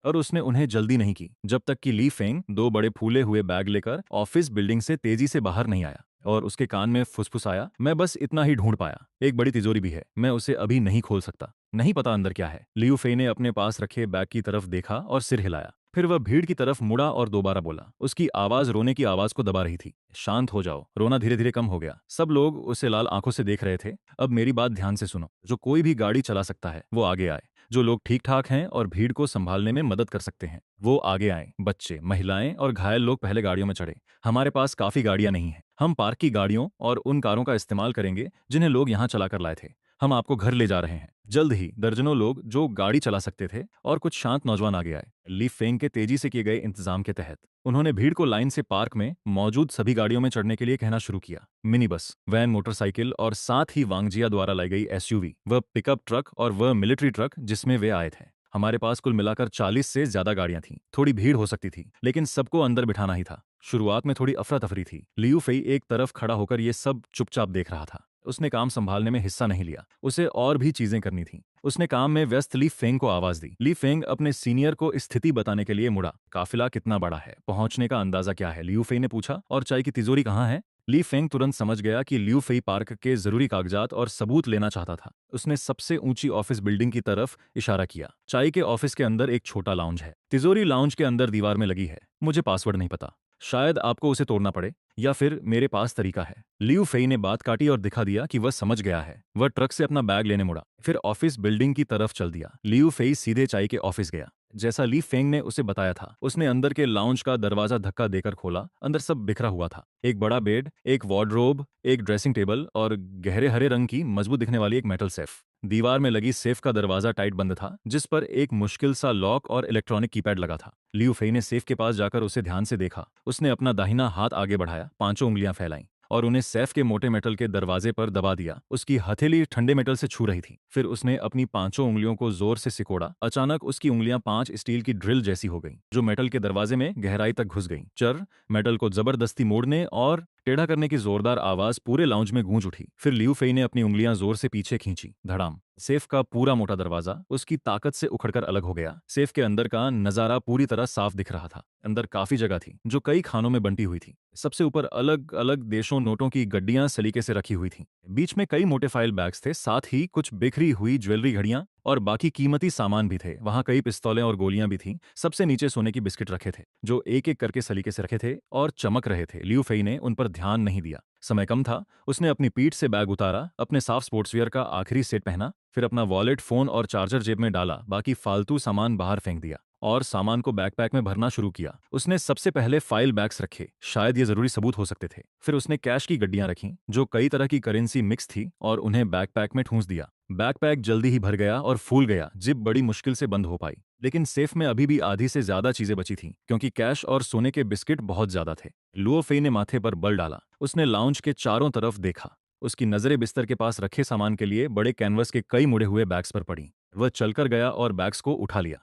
और उसने उन्हें जल्दी नहीं की जब तक कि ली फेंग 2 बड़े फूले हुए बैग लेकर ऑफिस बिल्डिंग से तेजी से बाहर नहीं आया और उसके कान में फुसफुसाया, मैं बस इतना ही ढूंढ पाया। एक बड़ी तिजोरी भी है, मैं उसे अभी नहीं खोल सकता। नहीं पता अंदर क्या है। लियू फेई ने अपने पास रखे बैग की तरफ देखा और सिर हिलाया। फिर वह भीड़ की तरफ मुड़ा और दोबारा बोला। उसकी आवाज रोने की आवाज को दबा रही थी। शांत हो जाओ। रोना धीरे धीरे कम हो गया। सब लोग उसे लाल आंखों से देख रहे थे। अब मेरी बात ध्यान से सुनो। जो कोई भी गाड़ी चला सकता है वो आगे आए। जो लोग ठीक ठाक हैं और भीड़ को संभालने में मदद कर सकते हैं वो आगे आए। बच्चे, महिलाएं और घायल लोग पहले गाड़ियों में चढ़े। हमारे पास काफी गाड़ियां नहीं हैं। हम पार्क की गाड़ियों और उन कारों का इस्तेमाल करेंगे जिन्हें लोग यहाँ चलाकर लाए थे। हम आपको घर ले जा रहे हैं। जल्द ही दर्जनों लोग जो गाड़ी चला सकते थे और कुछ शांत नौजवान आगे आए। ली फेंग के तेजी से किए गए इंतजाम के तहत उन्होंने भीड़ को लाइन से पार्क में मौजूद सभी गाड़ियों में चढ़ने के लिए कहना शुरू किया। मिनी बस, वैन, मोटरसाइकिल और साथ ही वांगजिया द्वारा लाई गई एसयूवी, वह पिकअप ट्रक और वह मिलिट्री ट्रक जिसमें वे आए थे। हमारे पास कुल मिलाकर 40 से ज्यादा गाड़ियां थीं। थोड़ी भीड़ हो सकती थी, लेकिन सबको अंदर बिठाना ही था। शुरुआत में थोड़ी अफरा तफरी थी। लियू फेई एक तरफ खड़ा होकर ये सब चुपचाप देख रहा था। उसने काम संभालने में हिस्सा नहीं लिया, उसे और भी चीजें करनी थी। उसने काम में व्यस्त ली फेंग को आवाज दी। ली फेंग अपने सीनियर को स्थिति बताने के लिए मुड़ा। काफिला कितना बड़ा है, पहुंचने का अंदाजा क्या है, लियू फेई ने पूछा। और चाय की तिजोरी कहाँ है? ली फेंग तुरंत समझ गया कि लियू फेई पार्क के जरूरी कागजात और सबूत लेना चाहता था। उसने सबसे ऊंची ऑफिस बिल्डिंग की तरफ इशारा किया। चाय के ऑफिस के अंदर एक छोटा लाउंज है। तिजोरी लाउंज के अंदर दीवार में लगी है। मुझे पासवर्ड नहीं पता, शायद आपको उसे तोड़ना पड़े, या फिर मेरे पास तरीका है। लियू फेई ने बात काटी और दिखा दिया कि वह समझ गया है। वह ट्रक से अपना बैग लेने मुड़ा, फिर ऑफिस बिल्डिंग की तरफ चल दिया। लियू फेई सीधे चाय के ऑफिस गया। जैसा ली फेंग ने उसे बताया था, उसने अंदर के लाउंज का दरवाजा धक्का देकर खोला। अंदर सब बिखरा हुआ था। एक बड़ा बेड, एक वार्डरोब, एक ड्रेसिंग टेबल और गहरे हरे रंग की मजबूत दिखने वाली एक मेटल सेफ। दीवार में लगी सेफ का दरवाजा टाइट बंद था, जिस पर एक मुश्किल सा लॉक और इलेक्ट्रॉनिक कीपैड लगा था। लियू फेई ने सेफ के पास जाकर उसे ध्यान से देखा। उसने अपना दाहिना हाथ आगे बढ़ाया, पांचों उंगलियां फैलाईं और उन्हें सेफ के मोटे मेटल के दरवाजे पर दबा दिया। उसकी हथेली ठंडे मेटल से छू रही थी। फिर उसने अपनी पांचों उंगलियों को जोर से सिकोड़ा। अचानक उसकी उंगलियां 5 स्टील की ड्रिल जैसी हो गईं, जो मेटल के दरवाजे में गहराई तक घुस गईं। चर मेटल को जबरदस्ती मोड़ने और टेढ़ा करने की जोरदार आवाज पूरे लाउंज में गूंज उठी। फिर लियू फेई ने अपनी उंगलियां जोर से पीछे खींची। धड़ाम। सेफ का पूरा मोटा दरवाजा उसकी ताकत से उखड़कर अलग हो गया। सेफ के अंदर का नजारा पूरी तरह साफ दिख रहा था। अंदर काफी जगह थी, जो कई खानों में बंटी हुई थी। सबसे ऊपर अलग अलग देशों नोटों की गड्डियां सलीके से रखी हुई थीं। बीच में कई मोटे फाइल बैग्स थे, साथ ही कुछ बिखरी हुई ज्वेलरी घड़ियां और बाकी कीमती सामान भी थे। वहां कई पिस्तौलें और गोलियां भी थीं। सबसे नीचे सोने की बिस्किट रखे थे, जो एक एक करके सलीके से रखे थे और चमक रहे थे। लियू फेई ने उन पर ध्यान नहीं दिया। समय कम था। उसने अपनी पीठ से बैग उतारा, अपने साफ स्पोर्ट्सवियर का आखिरी सेट पहना, फिर अपना वॉलेट, फोन और चार्जर जेब में डाला। बाकी फालतू सामान बाहर फेंक दिया और सामान को बैकपैक में भरना शुरू किया। उसने सबसे पहले फाइल बैग्स रखे, शायद ये जरूरी सबूत हो सकते थे। फिर उसने कैश की गड्डियां रखीं, जो कई तरह की करेंसी मिक्स थी, और उन्हें बैकपैक में ठूंस दिया। बैकपैक जल्दी ही भर गया और फूल गया। जिप बड़ी मुश्किल से बंद हो पाई, लेकिन सेफ में अभी भी आधी से ज्यादा चीजें बची थीं, क्योंकि कैश और सोने के बिस्किट बहुत ज्यादा थे। लुओ फेई ने माथे पर बल डाला। उसने लाउंज के चारों तरफ देखा। उसकी नजरें बिस्तर के पास रखे सामान के लिए बड़े कैनवस के कई मुड़े हुए बैग्स पर पड़ी। वह चलकर गया और बैग्स को उठा लिया।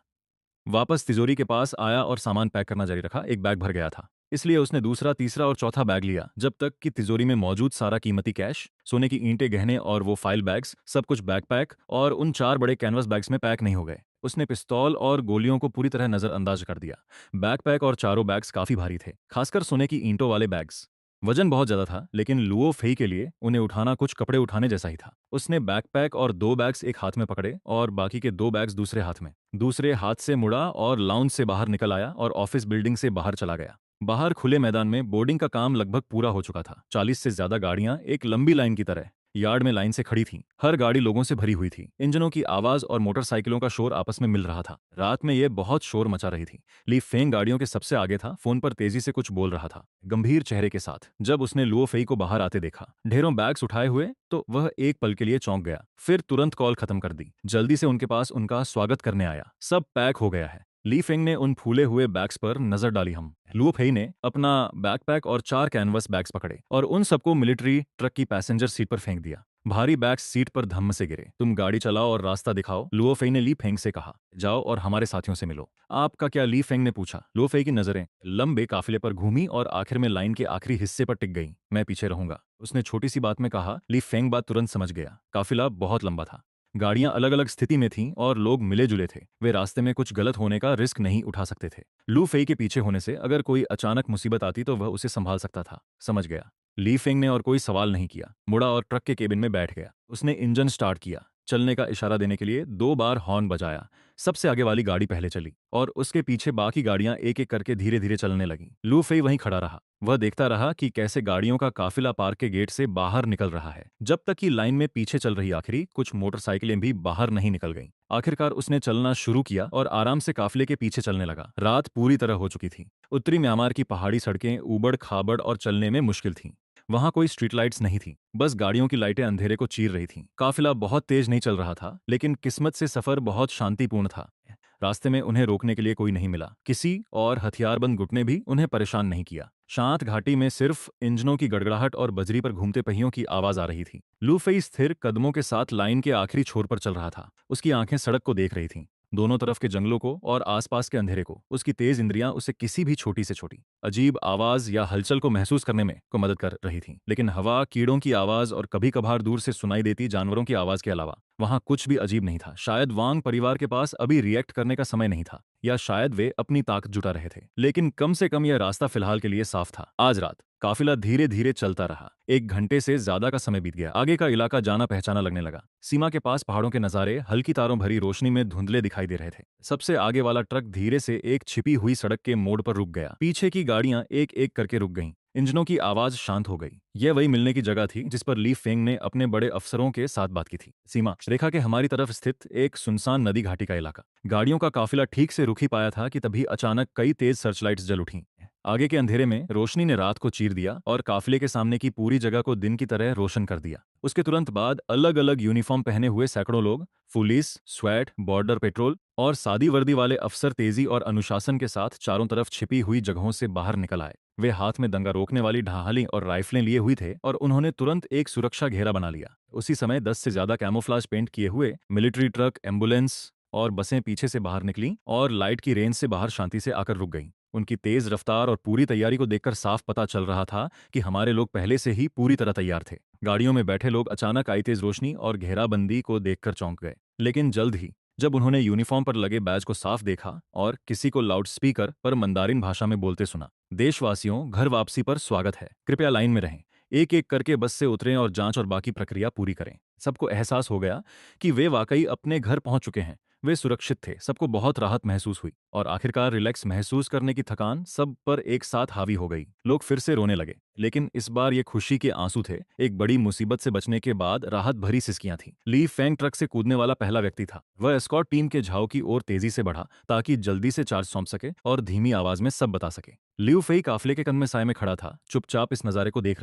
वापस तिजोरी के पास आया और सामान पैक करना जारी रखा। एक बैग भर गया था, इसलिए उसने दूसरा, तीसरा और चौथा बैग लिया, जब तक कि तिजोरी में मौजूद सारा कीमती कैश, सोने की ईंटें, गहने और वो फाइल बैग्स, सब कुछ बैकपैक और उन 4 बड़े कैनवस बैग्स में पैक नहीं हो गए। उसने पिस्तौल और गोलियों को पूरी तरह नजरअंदाज कर दिया। बैकपैक और चारों बैग्स काफी भारी थे, खासकर सोने की ईंटों वाले बैग्स। वजन बहुत ज्यादा था, लेकिन लुओ फेई के लिए उन्हें उठाना कुछ कपड़े उठाने जैसा ही था। उसने बैकपैक और 2 बैग्स एक हाथ में पकड़े और बाकी के 2 बैग्स दूसरे हाथ में। दूसरे हाथ से मुड़ा और लाउंज से बाहर निकल आया और ऑफिस बिल्डिंग से बाहर चला गया। बाहर खुले मैदान में बोर्डिंग का काम लगभग पूरा हो चुका था। 40 से ज्यादा गाड़ियां एक लंबी लाइन की तरह यार्ड में लाइन से खड़ी थीं। हर गाड़ी लोगों से भरी हुई थी। इंजनों की आवाज और मोटरसाइकिलों का शोर आपस में मिल रहा था। रात में ये बहुत शोर मचा रही थी। ली फेंग गाड़ियों के सबसे आगे था, फोन पर तेजी से कुछ बोल रहा था, गंभीर चेहरे के साथ। जब उसने लुओ फेई को बाहर आते देखा, ढेरों बैग्स उठाए हुए, तो वह एक पल के लिए चौंक गया, फिर तुरंत कॉल खत्म कर दी। जल्दी से उनके पास उनका स्वागत करने आया। सब पैक हो गया है। ली फेंग ने उन फूले हुए बैग्स पर नजर डाली। हम लुओ फेई ने अपना बैकपैक और 4 कैनवस बैग्स पकड़े और उन सबको मिलिट्री ट्रक की पैसेंजर सीट पर फेंक दिया। भारी बैग्स सीट पर धम्म से गिरे। तुम गाड़ी चलाओ और रास्ता दिखाओ, लुओ फेई ने ली फेंग से कहा। जाओ और हमारे साथियों से मिलो। आपका क्या? ली फेंग ने पूछा। लुओ फेई की नजरें लंबे काफिले पर घूमी और आखिर में लाइन के आखिरी हिस्से पर टिक गईं। मैं पीछे रहूंगा, उसने छोटी सी बात में कहा। ली फेंग बात तुरंत समझ गया। काफिला बहुत लंबा था, गाड़ियां अलग अलग स्थिति में थीं और लोग मिले जुले थे। वे रास्ते में कुछ गलत होने का रिस्क नहीं उठा सकते थे। लू फेई के पीछे होने से अगर कोई अचानक मुसीबत आती तो वह उसे संभाल सकता था। समझ गया। ली फेंग ने और कोई सवाल नहीं किया, मुड़ा और ट्रक के केबिन में बैठ गया। उसने इंजन स्टार्ट किया। चलने का इशारा देने के लिए 2 बार हॉर्न बजाया। सबसे आगे वाली गाड़ी पहले चली और उसके पीछे बाकी गाड़ियां एक एक करके धीरे धीरे चलने लगीं। लू फेई वहीं खड़ा रहा। वह देखता रहा कि कैसे गाड़ियों का काफिला पार्क के गेट से बाहर निकल रहा है, जब तक कि लाइन में पीछे चल रही आखिरी कुछ मोटरसाइकिलें भी बाहर नहीं निकल गईं। आखिरकार उसने चलना शुरू किया और आराम से काफिले के पीछे चलने लगा। रात पूरी तरह हो चुकी थी। उत्तरी म्यांमार की पहाड़ी सड़कें ऊबड़ खाबड़ और चलने में मुश्किल थीं। वहां कोई स्ट्रीट लाइट्स नहीं थी, बस गाड़ियों की लाइटें अंधेरे को चीर रही थीं। काफिला बहुत तेज नहीं चल रहा था, लेकिन किस्मत से सफर बहुत शांतिपूर्ण था। रास्ते में उन्हें रोकने के लिए कोई नहीं मिला। किसी और हथियारबंद गुट ने भी उन्हें परेशान नहीं किया। शांत घाटी में सिर्फ इंजनों की गड़गड़ाहट और बजरी पर घूमते पहियों की आवाज आ रही थी। लू फेई स्थिर कदमों के साथ लाइन के आखिरी छोर पर चल रहा था। उसकी आंखें सड़क को देख रही थीं। दोनों तरफ के जंगलों को और आसपास के अंधेरे को। उसकी तेज इंद्रियां उसे किसी भी छोटी से छोटी अजीब आवाज या हलचल को महसूस करने में को मदद कर रही थी। लेकिन हवा, कीड़ों की आवाज और कभी कभार दूर से सुनाई देती जानवरों की आवाज के अलावा वहां कुछ भी अजीब नहीं था। शायद वांग परिवार के पास अभी रिएक्ट करने का समय नहीं था, या शायद वे अपनी ताकत जुटा रहे थे। लेकिन कम से कम यह रास्ता फिलहाल के लिए साफ था। आज रात काफिला धीरे धीरे चलता रहा। 1 घंटे से ज्यादा का समय बीत गया। आगे का इलाका जाना पहचाना लगने लगा। सीमा के पास पहाड़ों के नजारे हल्की तारों भरी रोशनी में धुंधले दिखाई दे रहे थे। सबसे आगे वाला ट्रक धीरे से एक छिपी हुई सड़क के मोड़ पर रुक गया। पीछे की गाड़ियां एक एक करके रुक गईं। इंजनों की आवाज शांत हो गई। यह वही मिलने की जगह थी जिस पर ली फेंग ने अपने बड़े अफसरों के साथ बात की थी। सीमा रेखा के हमारी तरफ स्थित एक सुनसान नदी घाटी का इलाका। गाड़ियों का काफिला ठीक से रुक ही पाया था कि तभी अचानक कई तेज सर्चलाइट्स जल उठी। आगे के अंधेरे में रोशनी ने रात को चीर दिया और काफिले के सामने की पूरी जगह को दिन की तरह रोशन कर दिया। उसके तुरंत बाद अलग अलग यूनिफॉर्म पहने हुए सैकड़ों लोग, पुलिस, स्वैट, बॉर्डर पेट्रोल और सादी वर्दी वाले अफसर तेजी और अनुशासन के साथ चारों तरफ छिपी हुई जगहों से बाहर निकल आए। वे हाथ में दंगा रोकने वाली ढाली और राइफलें लिए हुए थे और उन्होंने तुरंत एक सुरक्षा घेरा बना लिया। उसी समय 10 से ज्यादा कैमोफ्लाज पेंट किए हुए मिलिट्री ट्रक, एम्बुलेंस और बसें पीछे से बाहर निकली और लाइट की रेंज से बाहर शांति से आकर रुक गईं। उनकी तेज रफ्तार और पूरी तैयारी को देखकर साफ पता चल रहा था कि हमारे लोग पहले से ही पूरी तरह तैयार थे। गाड़ियों में बैठे लोग अचानक आई तेज रोशनी और घेराबंदी को देखकर चौंक गए। लेकिन जल्द ही जब उन्होंने यूनिफॉर्म पर लगे बैज को साफ देखा और किसी को लाउडस्पीकर पर मंदारिन भाषा में बोलते सुना, देशवासियों, घर वापसी पर स्वागत है, कृपया लाइन में रहें, एक एक करके बस से उतरें और जांच और बाकी प्रक्रिया पूरी करें। सबको एहसास हो गया कि वे वाकई अपने घर पहुंच चुके हैं। वे सुरक्षित थे। सबको बहुत राहत महसूस हुई और आखिरकार रिलैक्स महसूस करने की थकान सब पर एक साथ हावी हो गई। लोग फिर से रोने लगे, लेकिन इस बार ये खुशी के आंसू थे। एक बड़ी मुसीबत से बचने के बाद राहत भरी सिसकियां थीं। ली फेंग ट्रक से कूदने वाला पहला व्यक्ति था। वह एस्कॉर्ट टीम के झाव की ओर तेजी से बढ़ा ताकि जल्दी से चार्ज सौंप सके और धीमी आवाज में सब बता सके। लियू फेई काफिले के कंध में साय में खड़ा था, चुपचाप इस नजारे को देख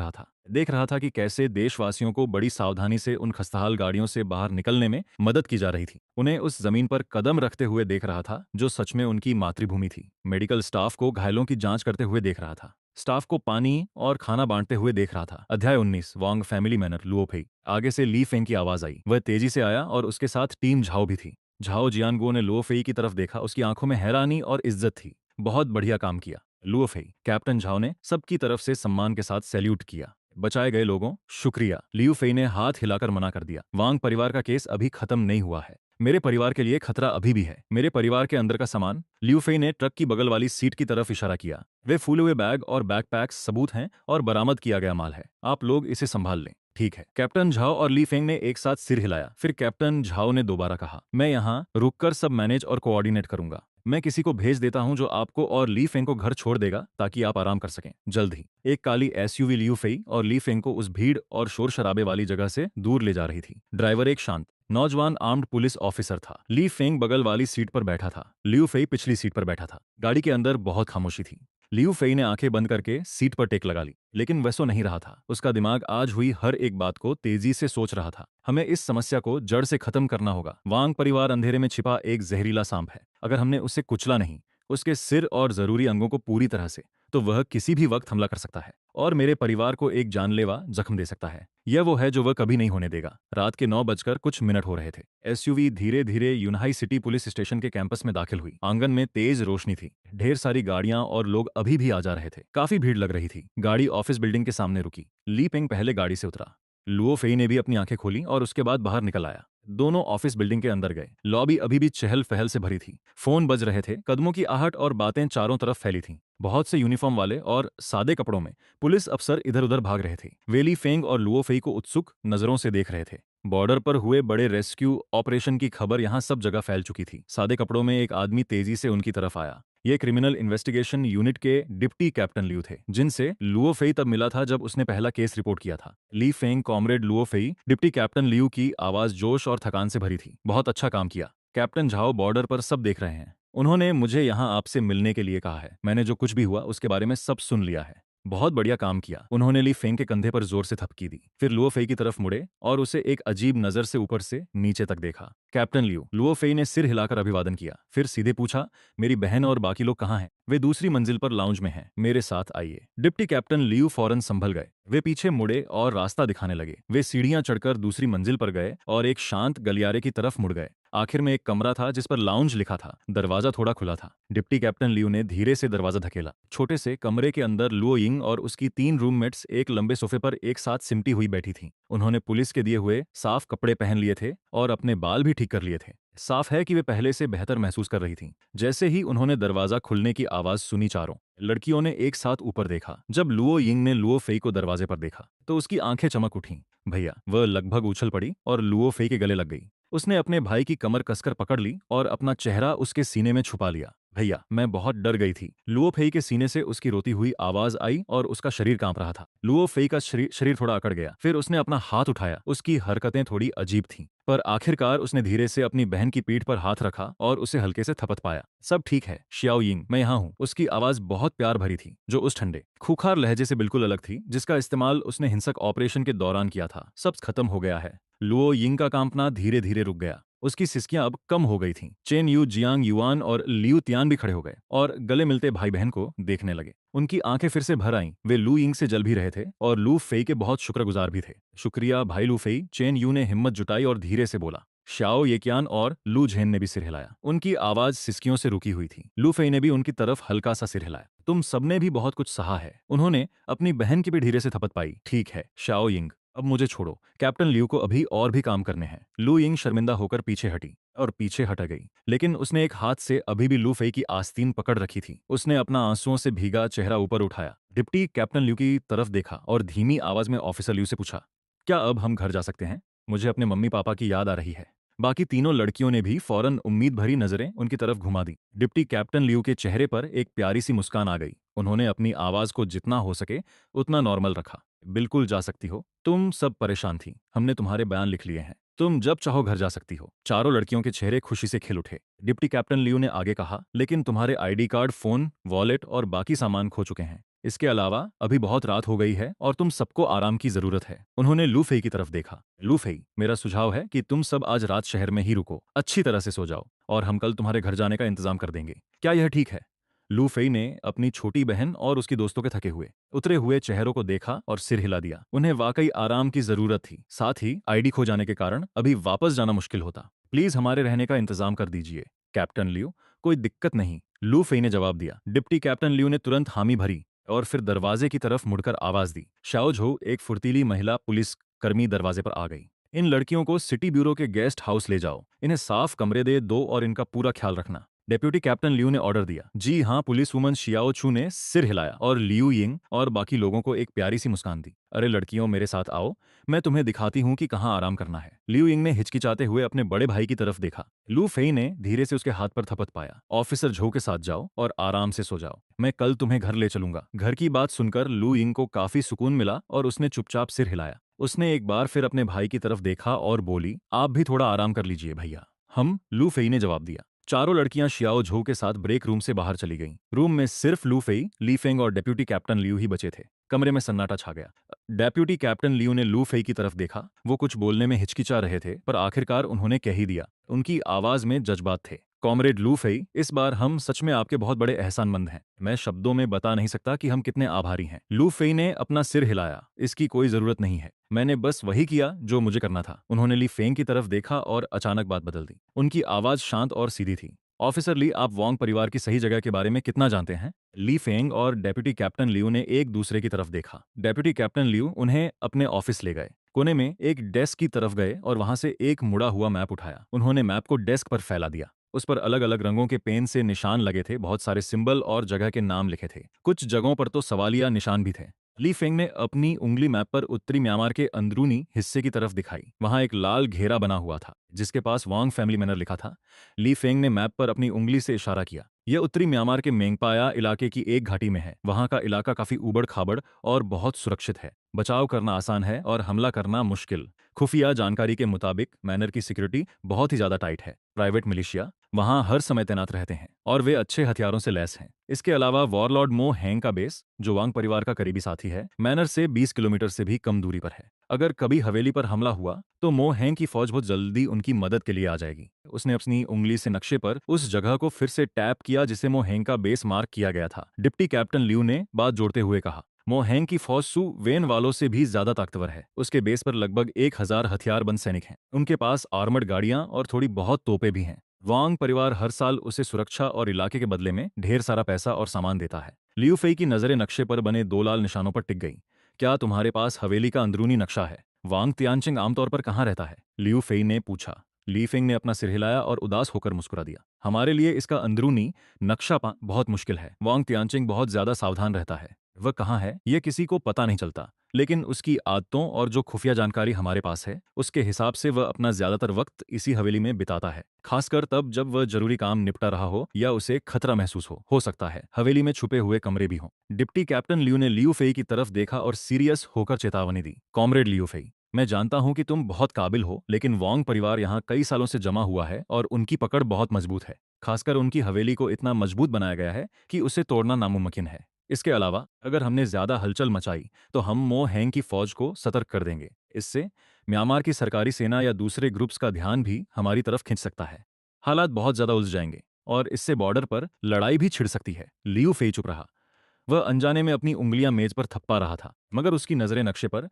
रहा था कि कैसे देशवासियों को बड़ी सावधानी से उन खस्ताहाल गाड़ियों से बाहर निकलने में मदद की जा रही थी। उन्हें उस जमीन पर कदम रखते हुए देख रहा था जो सच में उनकी मातृभूमि थी। मेडिकल स्टाफ को घायलों की जांच करते हुए देख रहा था। स्टाफ को पानी और खाना बांटते हुए देख रहा था। अध्याय 19, वांग फैमिली मैनर, लुओफेई। आगे से ली फेंग की आवाज आई। वह तेजी से आया और उसके साथ टीम झाओ भी थी। झाओ जियानगो ने लुओफेई की तरफ देखा। उसकी आंखों में हैरानी और इज्जत थी। बहुत बढ़िया काम किया, लुओफेई। कैप्टन झाओ ने सबकी तरफ से सम्मान के साथ सैल्यूट किया। बचाए गए लोगों, शुक्रिया, लियू फेई ने हाथ हिलाकर मना कर दिया। वांग परिवार का केस अभी खत्म नहीं हुआ है। मेरे परिवार के लिए खतरा अभी भी है। मेरे परिवार के अंदर का सामान, लियू फेई ने ट्रक की बगल वाली सीट की तरफ इशारा किया। वे फूले हुए बैग और बैकपैक्स सबूत हैं और बरामद किया गया माल है। आप लोग इसे संभाल लें। ठीक है। कैप्टन झाओ और ली फेंग ने एक साथ सिर हिलाया। फिर कैप्टन झाओ ने दोबारा कहा, मैं यहाँ रुककर सब मैनेज और कोऑर्डिनेट करूंगा। मैं किसी को भेज देता हूं जो आपको और ली फेंग को घर छोड़ देगा ताकि आप आराम कर सकें। जल्द ही एक काली एसयूवी लियू फेई और ली फेंग को उस भीड़ और शोर शराबे वाली जगह से दूर ले जा रही थी। ड्राइवर एक शांत नौजवान आर्म्ड पुलिस ऑफिसर था। ली फेंग बगल वाली सीट पर बैठा था। लियू फेई पिछली सीट पर बैठा था। गाड़ी के अंदर बहुत खामोशी थी। लियू फेई ने आंखें बंद करके सीट पर टेक लगा ली, लेकिन वैसो नहीं रहा था। उसका दिमाग आज हुई हर एक बात को तेजी से सोच रहा था। हमें इस समस्या को जड़ से खत्म करना होगा। वांग परिवार अंधेरे में छिपा एक जहरीला सांप है। अगर हमने उसे कुचला नहीं, उसके सिर और जरूरी अंगों को पूरी तरह से, तो वह किसी भी वक्त हमला कर सकता है और मेरे परिवार को एक जानलेवा जख्म दे सकता है। यह वो है जो वह कभी नहीं होने देगा। रात के 9 बजकर कुछ मिनट हो रहे थे। एसयूवी धीरे धीरे यूनाई सिटी पुलिस स्टेशन के कैंपस में दाखिल हुई। आंगन में तेज रोशनी थी। ढेर सारी गाड़ियां और लोग अभी भी आ जा रहे थे। काफी भीड़ लग रही थी। गाड़ी ऑफिस बिल्डिंग के सामने रुकी। ली पेंग पहले गाड़ी से उतरा। लुओ फेई ने भी अपनी आंखें खोली और उसके बाद बाहर निकल आया। दोनों ऑफिस बिल्डिंग के अंदर गए। लॉबी अभी भी चहल पहल से भरी थी। फोन बज रहे थे। कदमों की आहट और बातें चारों तरफ फैली थीं। बहुत से यूनिफॉर्म वाले और सादे कपड़ों में पुलिस अफसर इधर उधर भाग रहे थे। वे ली फेंग और लुओ फेई को उत्सुक नजरों से देख रहे थे। बॉर्डर पर हुए बड़े रेस्क्यू ऑपरेशन की खबर यहाँ सब जगह फैल चुकी थी। सादे कपड़ों में एक आदमी तेजी से उनकी तरफ आया। ये क्रिमिनल इन्वेस्टिगेशन यूनिट के डिप्टी कैप्टन लियू थे, जिनसे लुओ फेई तब मिला था जब उसने पहला केस रिपोर्ट किया था। Li Feng, comrade Luo Fei. Deputy captain Liu की आवाज जोश और थकान से भरी थी। बहुत अच्छा काम किया कैप्टन झाओ। बॉर्डर पर सब देख रहे हैं। उन्होंने मुझे यहाँ आपसे मिलने के लिए कहा है। मैंने जो कुछ भी हुआ उसके बारे में सब सुन लिया है। बहुत बढ़िया काम किया। उन्होंने ली फेंग के कंधे पर जोर से थपकी दी। फिर लुओ फेई की तरफ मुड़े और उसे एक अजीब नजर से ऊपर से नीचे तक देखा। Captain Liu. लुओ फेई ने सिर हिलाकर अभिवादन किया। फिर सीधे पूछा, मेरी बहन और बाकी लोग कहाँ हैं? वे दूसरी मंजिल पर लाउंज में हैं। मेरे साथ आइए। डिप्टी कैप्टन लियू फौरन संभल गए। वे पीछे मुड़े और रास्ता दिखाने लगे। वे सीढ़ियां चढ़कर दूसरी मंजिल पर गए और एक शांत गलियारे की तरफ मुड़ गए। आखिर में एक कमरा था जिस पर लाउंज लिखा था। दरवाजा थोड़ा खुला था। डिप्टी कैप्टन लियू ने धीरे से दरवाजा धकेला। छोटे से कमरे के अंदर लुओ यिंग और उसकी 3 रूममेट्स एक लंबे सोफे पर एक साथ सिमटी हुई बैठी थीं। उन्होंने पुलिस के दिए हुए साफ कपड़े पहन लिए थे और अपने बाल भी ठीक कर लिए थे। साफ है कि वे पहले से बेहतर महसूस कर रही थीं। जैसे ही उन्होंने दरवाजा खुलने की आवाज सुनी, चारों लड़कियों ने एक साथ ऊपर देखा। जब लुओ यिंग ने लुओ फेई को दरवाजे पर देखा तो उसकी आंखें चमक उठीं। भैया, वह लगभग उछल पड़ी और लुओ फेई के गले लग गई। उसने अपने भाई की कमर कसकर पकड़ ली और अपना चेहरा उसके सीने में छुपा लिया। भैया, मैं बहुत डर गई थी। लुओ फेई के सीने से उसकी रोती हुई आवाज आई और उसका शरीर कांप रहा था। लुओ फेई का शरीर थोड़ा अकड़ गया। फिर उसने अपना हाथ उठाया। उसकी हरकतें थोड़ी अजीब थीं, पर आखिरकार उसने धीरे से अपनी बहन की पीठ पर हाथ रखा और उसे हल्के से थपथ पाया। सब ठीक है शियाओ यिंग, मैं यहाँ हूँ। उसकी आवाज बहुत प्यार भरी थी, जो उस ठंडे खूंखार लहजे से बिल्कुल अलग थी जिसका इस्तेमाल उसने हिंसक ऑपरेशन के दौरान किया था। सब खत्म हो गया है। लुओ यिंग का कांपना धीरे धीरे रुक गया। उसकी सिसकियां अब कम हो गई थीं। चेन यू, जियांग युआन और लियू तियान भी खड़े हो गए और गले मिलते भाई बहन को देखने लगे। उनकी आंखें फिर से भर आईं। वे लू यिंग से जल भी रहे थे और लू फेई के बहुत शुक्रगुजार भी थे। शुक्रिया भाई लू फेई, चेन यू ने हिम्मत जुटाई और धीरे से बोला। शाओ येकियान और लू झेन ने भी सिर हिलाया। उनकी आवाज सिसकियों से रुकी हुई थी। लू फेई ने भी उनकी तरफ हल्का सा सिर हिलाया। तुम सबने भी बहुत कुछ सहा है। उन्होंने अपनी बहन की भी धीरे से थपथ पाई। ठीक है शाओ यिंग, अब मुझे छोड़ो। कैप्टन लियू को अभी और भी काम करने हैं। लू यिंग शर्मिंदा होकर पीछे हटी और पीछे हट गई, लेकिन उसने एक हाथ से अभी भी लू फेई की आस्तीन पकड़ रखी थी। उसने अपना आंसुओं से भीगा चेहरा ऊपर उठाया, डिप्टी कैप्टन लियू की तरफ देखा और धीमी आवाज में ऑफिसर लियू से पूछा, क्या अब हम घर जा सकते हैं? मुझे अपने मम्मी पापा की याद आ रही है। बाकी तीनों लड़कियों ने भी फौरन उम्मीद भरी नजरें उनकी तरफ घुमा दी। डिप्टी कैप्टन लियू के चेहरे पर एक प्यारी सी मुस्कान आ गई। उन्होंने अपनी आवाज को जितना हो सके उतना नॉर्मल रखा। बिल्कुल जा सकती हो। तुम सब परेशान थी। हमने तुम्हारे बयान लिख लिए हैं। तुम जब चाहो घर जा सकती हो। चारों लड़कियों के चेहरे खुशी से खिल उठे। डिप्टी कैप्टन लियू ने आगे कहा, लेकिन तुम्हारे आईडी कार्ड, फोन, वॉलेट और बाकी सामान खो चुके हैं। इसके अलावा अभी बहुत रात हो गई है और तुम सबको आराम की जरूरत है। उन्होंने लू फेई की तरफ देखा। लू फेई, मेरा सुझाव है कि तुम सब आज रात शहर में ही रुको, अच्छी तरह से सो जाओ और हम कल तुम्हारे घर जाने का इंतजाम कर देंगे। क्या यह ठीक है? लू फेई ने अपनी छोटी बहन और उसकी दोस्तों के थके हुए उतरे हुए चेहरों को देखा और सिर हिला दिया। उन्हें वाकई आराम की जरूरत थी। साथ ही आईडी खो जाने के कारण अभी वापस जाना मुश्किल होता। प्लीज हमारे रहने का इंतजाम कर दीजिए कैप्टन लियू। कोई दिक्कत नहीं, लू फेई ने जवाब दिया। डिप्टी कैप्टन लियू ने तुरंत हामी भरी और फिर दरवाजे की तरफ मुड़कर आवाज दी। शाओ झो, एक फुर्तीली महिला पुलिस कर्मी, दरवाजे पर आ गई। इन लड़कियों को सिटी ब्यूरो के गेस्ट हाउस ले जाओ। इन्हें साफ कमरे दे दो और इनका पूरा ख्याल रखना। डेप्यूटी कैप्टन लियू ने ऑर्डर दिया। जी हाँ, पुलिस वुमन शियाओ छू ने सिर हिलाया और लियू यिंग और बाकी लोगों को एक प्यारी सी मुस्कान दी। अरे लड़कियों, मेरे साथ आओ, मैं तुम्हें दिखाती हूँ कि कहाँ आराम करना है। लियू यिंग ने हिचकिचाते हुए अपने बड़े भाई की तरफ देखा। लू फेई ने धीरे से उसके हाथ पर थपथ पाया। ऑफिसर झो के साथ जाओ और आराम से सो जाओ। मैं कल तुम्हें घर ले चलूंगा। घर की बात सुनकर लू यिंग को काफी सुकून मिला और उसने चुपचाप सिर हिलाया। उसने एक बार फिर अपने भाई की तरफ देखा और बोली, आप भी थोड़ा आराम कर लीजिए भैया। हम, लू फेई ने जवाब दिया। चारों लड़कियां शियाओ झो के साथ ब्रेक रूम से बाहर चली गईं। रूम में सिर्फ लू फेई, ली फेंग और डेप्यूटी कैप्टन लियू ही बचे थे। कमरे में सन्नाटा छा गया। डेप्यूटी कैप्टन लियू ने लू फेई की तरफ देखा। वो कुछ बोलने में हिचकिचा रहे थे, पर आखिरकार उन्होंने कह ही दिया। उनकी आवाज में जज्बात थे। कॉमरेड लू फेई, इस बार हम सच में आपके बहुत बड़े एहसानमंद हैं। मैं शब्दों में बता नहीं सकता कि हम कितने आभारी हैं। लू फेई ने अपना सिर हिलाया। इसकी कोई जरूरत नहीं है। मैंने बस वही किया जो मुझे करना था। उन्होंने ली फेंग की तरफ देखा और अचानक बात बदल दी। उनकी आवाज शांत और सीधी थी। ऑफिसर ली, आप वोंग परिवार की सही जगह के बारे में कितना जानते हैं? ली फेंग और डेप्यूटी कैप्टन लियू ने एक दूसरे की तरफ देखा। डेप्यूटी कैप्टन लियू उन्हें अपने ऑफिस ले गए। कोने में एक डेस्क की तरफ गए और वहां से एक मुड़ा हुआ मैप उठाया। उन्होंने मैप को डेस्क पर फैला दिया। उस पर अलग अलग रंगों के पेन से निशान लगे थे। बहुत सारे सिंबल और जगह के नाम लिखे थे। कुछ जगहों पर तो सवालिया निशान भी थे। ली फेंग ने अपनी उंगली मैप पर उत्तरी म्यांमार के अंदरूनी हिस्से की तरफ दिखाई। वहां एक लाल घेरा बना हुआ था जिसके पास वांग फैमिली मैनर लिखा था। ली फेंग ने मैप पर अपनी उंगली से इशारा किया। यह उत्तरी म्यांमार के मेंगपाया इलाके की एक घाटी में है। वहां का इलाका काफी ऊबड़ खाबड़ और बहुत सुरक्षित है। बचाव करना आसान है और हमला करना मुश्किल। खुफिया जानकारी के मुताबिक मैनर की सिक्योरिटी बहुत ही ज्यादा टाइट है। प्राइवेट मिलिशिया वहां हर समय तैनात रहते हैं और वे अच्छे हथियारों से लैस हैं। इसके अलावा वॉरलॉर्ड मो हैंग का बेस, जो वांग परिवार का करीबी साथी है, मैनर से 20 किलोमीटर से भी कम दूरी पर है। अगर कभी हवेली पर हमला हुआ तो मो हैंग की फौज बहुत जल्दी उनकी मदद के लिए आ जाएगी। उसने अपनी उंगली से नक्शे पर उस जगह को फिर से टैप किया जिसे मो हैंग का बेस मार्क किया गया था। डिप्टी कैप्टन लियू ने बात जोड़ते हुए कहा, मोहेंग की फौज सु वेन वालों से भी ज्यादा ताकतवर है। उसके बेस पर लगभग 1,000 हथियारबंद सैनिक हैं। उनके पास आर्मर्ड गाड़ियां और थोड़ी बहुत तोपें भी हैं। वांग परिवार हर साल उसे सुरक्षा और इलाके के बदले में ढेर सारा पैसा और सामान देता है। लियू फेई की नजरें नक्शे पर बने दो लाल निशानों पर टिक गई। क्या तुम्हारे पास हवेली का अंदरूनी नक्शा है? वांग तियानचिंग आमतौर पर कहाँ रहता है? लियू फेई ने पूछा। ली फेंग ने अपना सिर हिलाया और उदास होकर मुस्कुरा दिया। हमारे लिए इसका अंदरूनी नक्शा पा बहुत मुश्किल है। वांग तियानचिंग बहुत ज्यादा सावधान रहता है। वह कहाँ है ये किसी को पता नहीं चलता, लेकिन उसकी आदतों और जो खुफिया जानकारी हमारे पास है उसके हिसाब से वह अपना ज्यादातर वक्त इसी हवेली में बिताता है, खासकर तब जब वह जरूरी काम निपटा रहा हो या उसे खतरा महसूस हो सकता है हवेली में छुपे हुए कमरे भी हों। डिप्टी कैप्टन लियू ने लियू फेई की तरफ देखा और सीरियस होकर चेतावनी दी। कॉमरेड लियू फेई, मैं जानता हूं कि तुम बहुत काबिल हो, लेकिन वांग परिवार यहाँ कई सालों से जमा हुआ है और उनकी पकड़ बहुत मजबूत है। खासकर उनकी हवेली को इतना मजबूत बनाया गया है कि उसे तोड़ना नामुमकिन है। इसके अलावा अगर हमने ज्यादा हलचल मचाई तो हम मो हैंग की फौज को सतर्क कर देंगे। इससे म्यांमार की सरकारी सेना या दूसरे ग्रुप्स का ध्यान भी हमारी तरफ खिंच सकता है। हालात बहुत ज्यादा उलझ जाएंगे और इससे बॉर्डर पर लड़ाई भी छिड़ सकती है। लियू फेई चुप रहा। वह अनजाने में अपनी उंगलियां मेज पर थप्पा रहा था, मगर उसकी नजरें नक्शे पर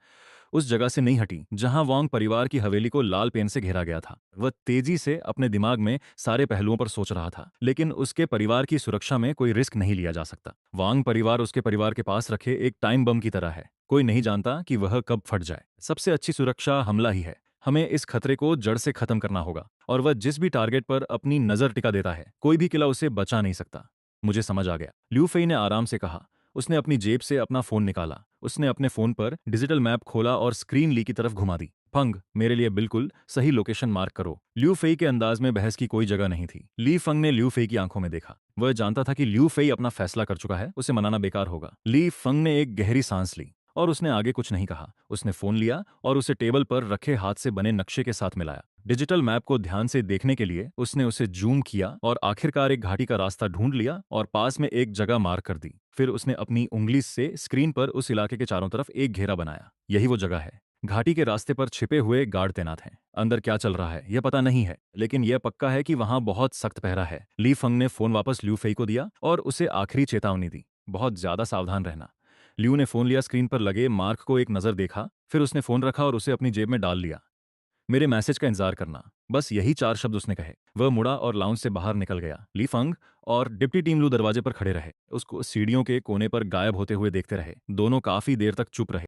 उस जगह से नहीं हटी जहां वांग परिवार की हवेली को लाल पेन से घेरा गया था। वह तेजी से अपने दिमाग में सारे पहलुओं पर सोच रहा था, लेकिन उसके परिवार की सुरक्षा में कोई रिस्क नहीं लिया जा सकता। वांग परिवार उसके परिवार के पास रखे एक टाइम बम की तरह है। कोई नहीं जानता कि वह कब फट जाए। सबसे अच्छी सुरक्षा हमला ही है। हमें इस खतरे को जड़ से खत्म करना होगा, और वह जिस भी टारगेट पर अपनी नजर टिका देता है कोई भी किला उसे बचा नहीं सकता। मुझे समझ आ गया, लियू फेई ने आराम से कहा। उसने अपनी जेब से अपना फोन निकाला। उसने अपने फोन पर डिजिटल मैप खोला और स्क्रीन ली की तरफ घुमा दी। फंग, मेरे लिए बिल्कुल सही लोकेशन मार्क करो। लियू फेई के अंदाज में बहस की कोई जगह नहीं थी। ली फंग ने लियू फेई की आंखों में देखा। वह जानता था कि लियू फेई अपना फैसला कर चुका है, उसे मनाना बेकार होगा। ली फंग ने एक गहरी सांस ली और उसने आगे कुछ नहीं कहा। उसने फोन लिया और उसे टेबल पर रखे हाथ से बने नक्शे के साथ मिलाया। डिजिटल मैप को ध्यान से देखने के लिए उसने उसे जूम किया और आखिरकार एक घाटी का रास्ता ढूंढ लिया और पास में एक जगह मार्क कर दी। फिर उसने अपनी उंगली से स्क्रीन पर उस इलाके के चारों तरफ एक घेरा बनाया। यही वो जगह है। घाटी के रास्ते पर छिपे हुए गार्ड तैनात हैं। अंदर क्या चल रहा है यह पता नहीं है, लेकिन यह पक्का है कि वहां बहुत सख्त पहरा है। ली फंग ने फोन वापस लियू फेई को दिया और उसे आखिरी चेतावनी दी, बहुत ज्यादा सावधान रहना। लियू ने फोन लिया, स्क्रीन पर लगे मार्क को एक नजर देखा, फिर उसने फोन रखा और उसे अपनी जेब में डाल लिया। मेरे मैसेज का इंतजार करना, बस यही 4 शब्द उसने कहे। वह मुड़ा और लाउंज से बाहर निकल गया। ली फंग और डिप्टी टीम लू दरवाजे पर खड़े रहे, उसको सीढ़ियों के कोने पर गायब होते हुए देखते रहे। दोनों काफी देर तक चुप रहे।